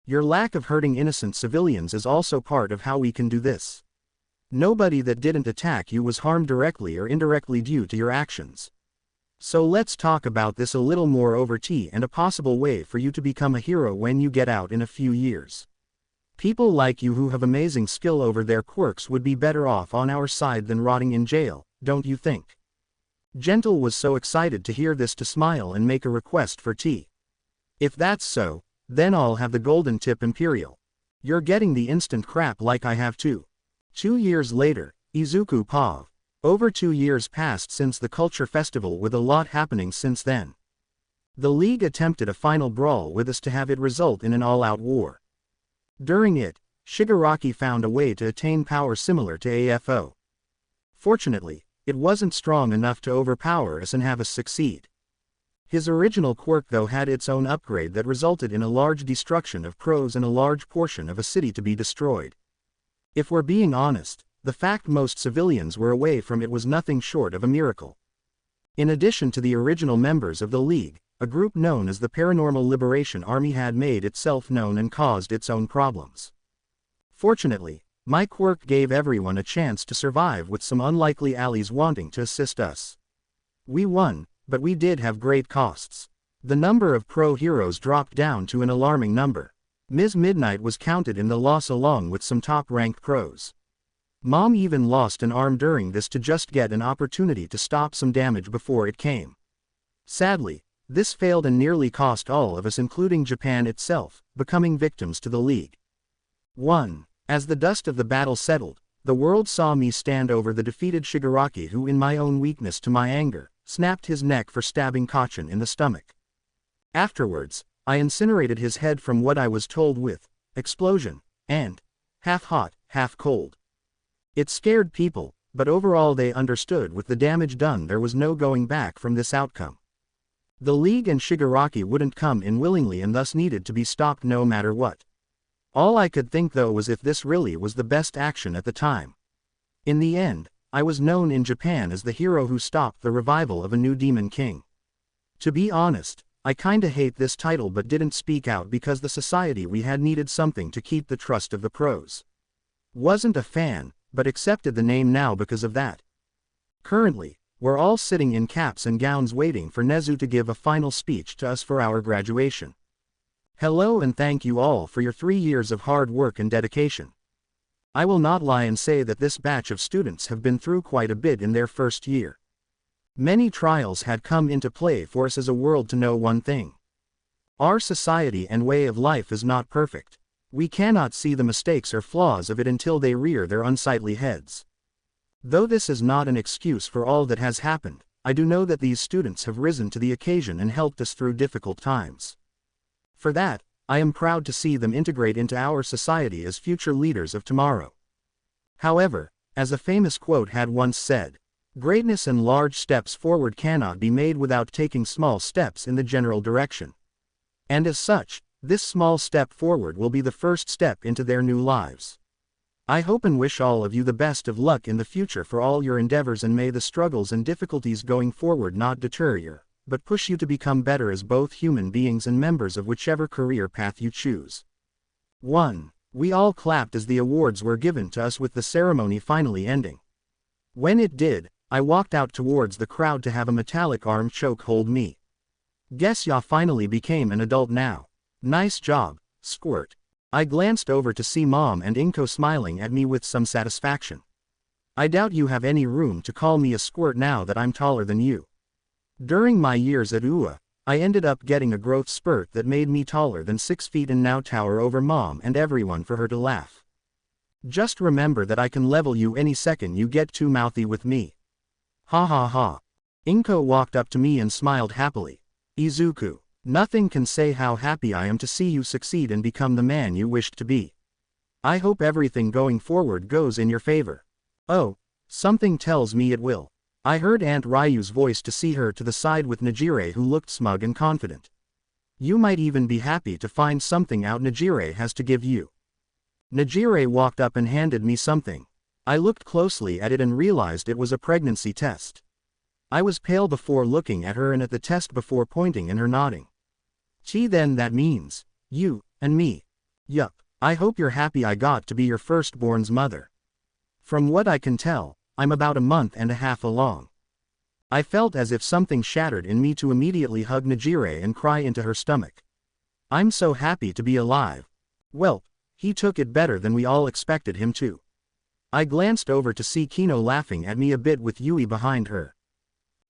Your lack of hurting innocent civilians is also part of how we can do this. Nobody that didn't attack you was harmed directly or indirectly due to your actions. So let's talk about this a little more over tea and a possible way for you to become a hero when you get out in a few years. People like you who have amazing skill over their quirks would be better off on our side than rotting in jail, don't you think?" Gentle was so excited to hear this to smile and make a request for tea. "If that's so, then I'll have the golden tip imperial. You're getting the instant crap like I have too." 2 years later, Izuku Pav. Over 2 years passed since the Culture Festival, with a lot happening since then. The League attempted a final brawl with us to have it result in an all-out war. During it, Shigaraki found a way to attain power similar to AFO. Fortunately, it wasn't strong enough to overpower us and have us succeed. His original quirk though had its own upgrade that resulted in a large destruction of crows and a large portion of a city to be destroyed. If we're being honest, the fact most civilians were away from it was nothing short of a miracle. In addition to the original members of the League, a group known as the Paranormal Liberation Army had made itself known and caused its own problems. Fortunately, my quirk gave everyone a chance to survive, with some unlikely allies wanting to assist us. We won, but we did have great costs. The number of pro-heroes dropped down to an alarming number. Ms. Midnight was counted in the loss along with some top-ranked pros. Mom even lost an arm during this to just get an opportunity to stop some damage before it came. Sadly, this failed and nearly cost all of us, including Japan itself, becoming victims to the League. 1. As the dust of the battle settled, the world saw me stand over the defeated Shigaraki, who, in my own weakness to my anger, snapped his neck for stabbing Kachin in the stomach. Afterwards, I incinerated his head from what I was told with explosion, and half hot, half cold. It scared people, but overall they understood with the damage done there was no going back from this outcome. The League and Shigaraki wouldn't come in willingly and thus needed to be stopped no matter what. All I could think though was if this really was the best action at the time. In the end, I was known in Japan as the hero who stopped the revival of a new Demon King. To be honest, I kinda hate this title but didn't speak out because the society we had needed something to keep the trust of the pros. Wasn't a fan, but accepted the name now because of that. Currently, we're all sitting in caps and gowns waiting for Nezu to give a final speech to us for our graduation. Hello and thank you all for your 3 years of hard work and dedication. I will not lie and say that this batch of students have been through quite a bit in their first year. Many trials had come into play for us as a world to know one thing. Our society and way of life is not perfect. We cannot see the mistakes or flaws of it until they rear their unsightly heads. Though this is not an excuse for all that has happened, I do know that these students have risen to the occasion and helped us through difficult times. For that, I am proud to see them integrate into our society as future leaders of tomorrow. However, as a famous quote had once said, greatness and large steps forward cannot be made without taking small steps in the general direction. And as such, this small step forward will be the first step into their new lives. I hope and wish all of you the best of luck in the future for all your endeavors, and may the struggles and difficulties going forward not deter you, but push you to become better as both human beings and members of whichever career path you choose. 1. We all clapped as the awards were given to us with the ceremony finally ending. When it did, I walked out towards the crowd to have a metallic arm choke hold me. Guess ya finally became an adult now. Nice job, squirt. I glanced over to see Mom and Inko smiling at me with some satisfaction. I doubt you have any room to call me a squirt now that I'm taller than you. During my years at UA, I ended up getting a growth spurt that made me taller than 6 feet and now tower over Mom and everyone for her to laugh. Just remember that I can level you any second you get too mouthy with me. Ha ha ha. Inko walked up to me and smiled happily. Izuku. Nothing can say how happy I am to see you succeed and become the man you wished to be. I hope everything going forward goes in your favor. Oh, something tells me it will. I heard Aunt Ryu's voice to see her to the side with Najire, who looked smug and confident. You might even be happy to find something out Najire has to give you. Najire walked up and handed me something. I looked closely at it and realized it was a pregnancy test. I was pale before looking at her and at the test before pointing and her nodding. Gee, then that means you and me. Yup, I hope you're happy I got to be your firstborn's mother. From what I can tell, I'm about a month and a half along. I felt as if something shattered in me to immediately hug Najire and cry into her stomach. I'm so happy to be alive. Well, he took it better than we all expected him to. I glanced over to see Kino laughing at me a bit with Yui behind her.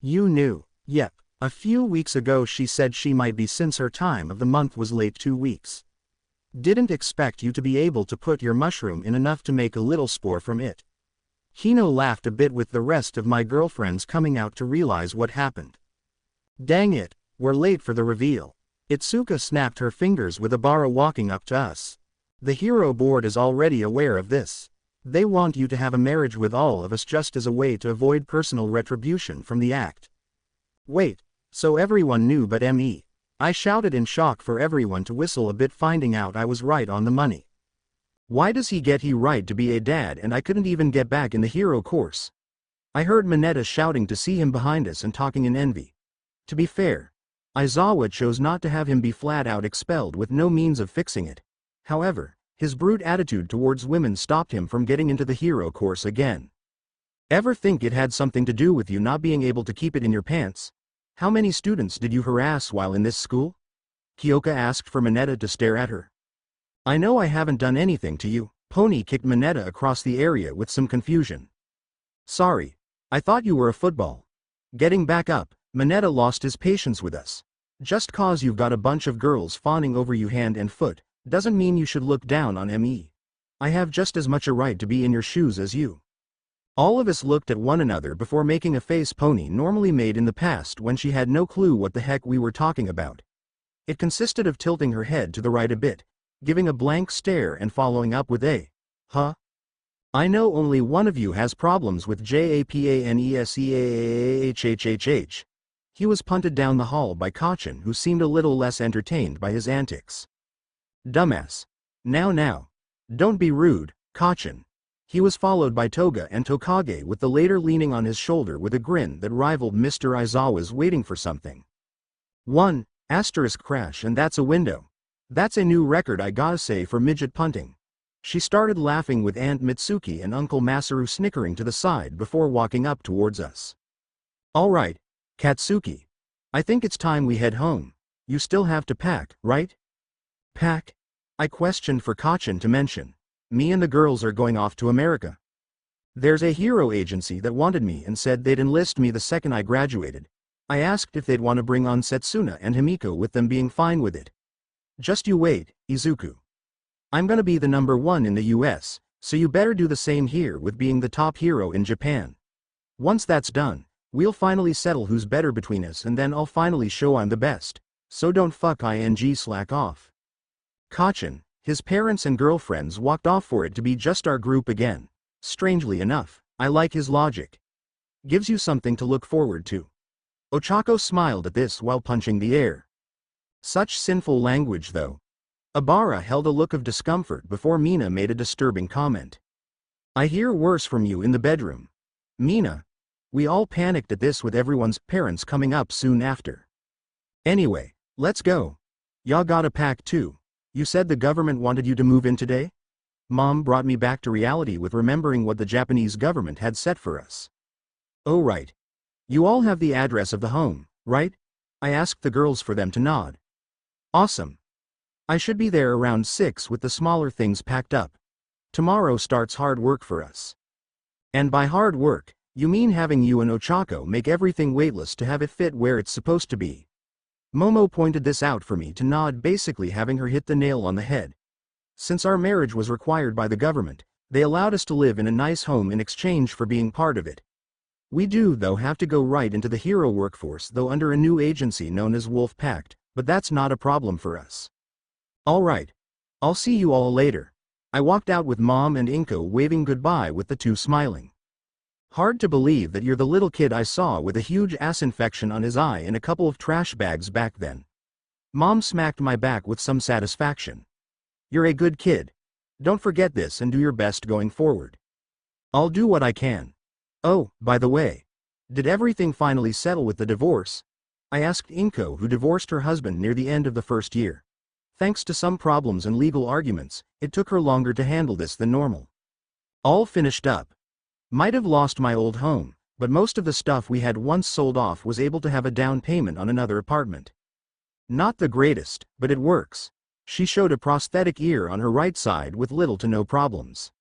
You knew? Yep. A few weeks ago she said she might be, since her time of the month was late 2 weeks. Didn't expect you to be able to put your mushroom in enough to make a little spore from it. Kino laughed a bit with the rest of my girlfriends coming out to realize what happened. Dang it, we're late for the reveal. Itsuka snapped her fingers with Abara walking up to us. The hero board is already aware of this. They want you to have a marriage with all of us just as a way to avoid personal retribution from the act. Wait, so everyone knew but me? I shouted in shock for everyone to whistle a bit, finding out I was right on the money. Why does he get he right to be a dad and I couldn't even get back in the hero course? I heard Mineta shouting to see him behind us and talking in envy. To be fair, Aizawa chose not to have him be flat out expelled with no means of fixing it. However, his brute attitude towards women stopped him from getting into the hero course again. Ever think it had something to do with you not being able to keep it in your pants? How many students did you harass while in this school? Kyoka asked for Mineta to stare at her. I know I haven't done anything to you. Pony kicked Mineta across the area with some confusion. Sorry. I thought you were a football. Getting back up, Mineta lost his patience with us. Just cause you've got a bunch of girls fawning over you hand and foot, doesn't mean you should look down on me. I have just as much a right to be in your shoes as you. All of us looked at one another before making a face Pony normally made in the past when she had no clue what the heck we were talking about. It consisted of tilting her head to the right a bit, giving a blank stare and following up with a, huh? I know only one of you has problems with JAPANESEAHHHH. He was punted down the hall by Kachin, who seemed a little less entertained by his antics. Dumbass. Now. Don't be rude, Kachin. He was followed by Toga and Tokage, with the latter leaning on his shoulder with a grin that rivaled Mr. Aizawa's waiting for something. 1, crash, and that's a window. That's a new record, I gotta say, for midget punting. She started laughing, with Aunt Mitsuki and Uncle Masaru snickering to the side before walking up towards us. Alright, Katsuki. I think it's time we head home. You still have to pack, right? Pack? I questioned for Kachin to mention. Me and the girls are going off to America. There's a hero agency that wanted me and said they'd enlist me the second I graduated. I asked if they'd want to bring on Setsuna and Himiko, with them being fine with it. Just you wait, Izuku. I'm gonna be the #1 in the US, so you better do the same here with being the top hero in Japan. Once that's done, we'll finally settle who's better between us, and then I'll finally show I'm the best, so don't slack off. Kachin, his parents and girlfriends walked off for it to be just our group again. Strangely enough, I like his logic. Gives you something to look forward to. Ochako smiled at this while punching the air. Such sinful language, though. Abara held a look of discomfort before Mina made a disturbing comment. I hear worse from you in the bedroom. Mina. We all panicked at this, with everyone's parents coming up soon after. Anyway, let's go. Y'all gotta pack too. You said the government wanted you to move in today? Mom brought me back to reality with remembering what the Japanese government had set for us. Oh right. You all have the address of the home, right? I asked the girls for them to nod. Awesome. I should be there around 6 with the smaller things packed up. Tomorrow starts hard work for us. And by hard work, you mean having you and Ochako make everything weightless to have it fit where it's supposed to be. Momo pointed this out for me to nod, basically having her hit the nail on the head. Since our marriage was required by the government, they allowed us to live in a nice home in exchange for being part of it. We do, though, have to go right into the hero workforce, though under a new agency known as Wolf Pact, but that's not a problem for us. Alright. I'll see you all later. I walked out with Mom and Inko waving goodbye, with the two smiling. Hard to believe that you're the little kid I saw with a huge ass infection on his eye and a couple of trash bags back then. Mom smacked my back with some satisfaction. You're a good kid. Don't forget this and do your best going forward. I'll do what I can. Oh, by the way. Did everything finally settle with the divorce? I asked Inko, who divorced her husband near the end of the first year. Thanks to some problems and legal arguments, it took her longer to handle this than normal. All finished up. Might have lost my old home, but most of the stuff we had once sold off was able to have a down payment on another apartment. Not the greatest, but it works. She showed a prosthetic ear on her right side with little to no problems.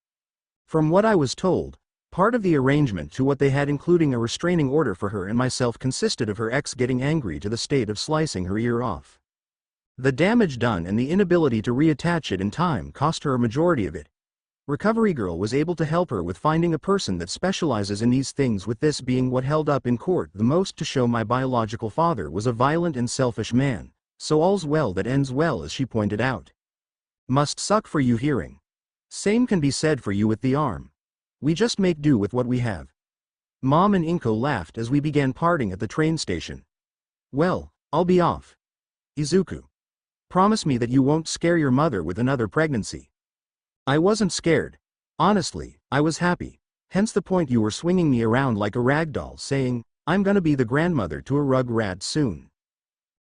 From what I was told, part of the arrangement to what they had, including a restraining order for her and myself, consisted of her ex getting angry to the state of slicing her ear off. The damage done and the inability to reattach it in time cost her a majority of it. Recovery Girl was able to help her with finding a person that specializes in these things, with this being what held up in court the most, to show my biological father was a violent and selfish man, so all's well that ends well, as she pointed out. Must suck for you hearing. Same can be said for you with the arm. We just make do with what we have. Mom and Inko laughed as we began parting at the train station. Well, I'll be off. Izuku. Promise me that you won't scare your mother with another pregnancy. I wasn't scared. Honestly, I was happy. Hence the point you were swinging me around like a rag doll, saying, I'm gonna be the grandmother to a rug rat soon.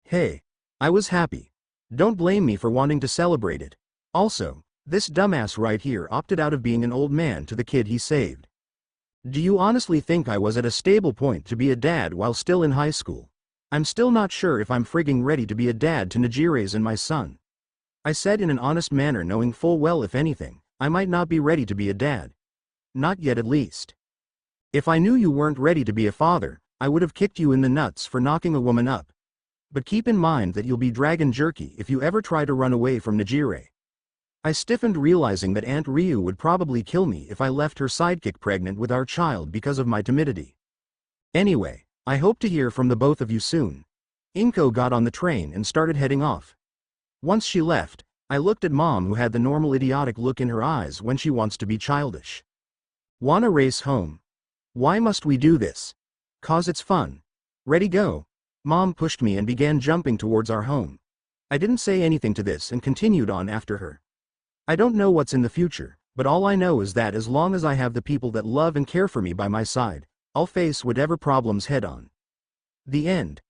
Hey. I was happy. Don't blame me for wanting to celebrate it. Also, this dumbass right here opted out of being an old man to the kid he saved. Do you honestly think I was at a stable point to be a dad while still in high school? I'm still not sure if I'm frigging ready to be a dad to Najire's and my son. I said in an honest manner, knowing full well if anything, I might not be ready to be a dad. Not yet at least. If I knew you weren't ready to be a father, I would have kicked you in the nuts for knocking a woman up. But keep in mind that you'll be dragon jerky if you ever try to run away from Najire. I stiffened, realizing that Aunt Ryu would probably kill me if I left her sidekick pregnant with our child because of my timidity. Anyway, I hope to hear from the both of you soon. Inko got on the train and started heading off. Once she left, I looked at Mom, who had the normal idiotic look in her eyes when she wants to be childish. Wanna race home? Why must we do this? 'Cause it's fun. Ready, go. Mom pushed me and began jumping towards our home. I didn't say anything to this and continued on after her. I don't know what's in the future, but all I know is that as long as I have the people that love and care for me by my side, I'll face whatever problems head on. The end.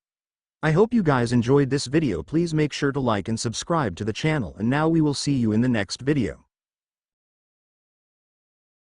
I hope you guys enjoyed this video. Please make sure to like and subscribe to the channel, and now we will see you in the next video.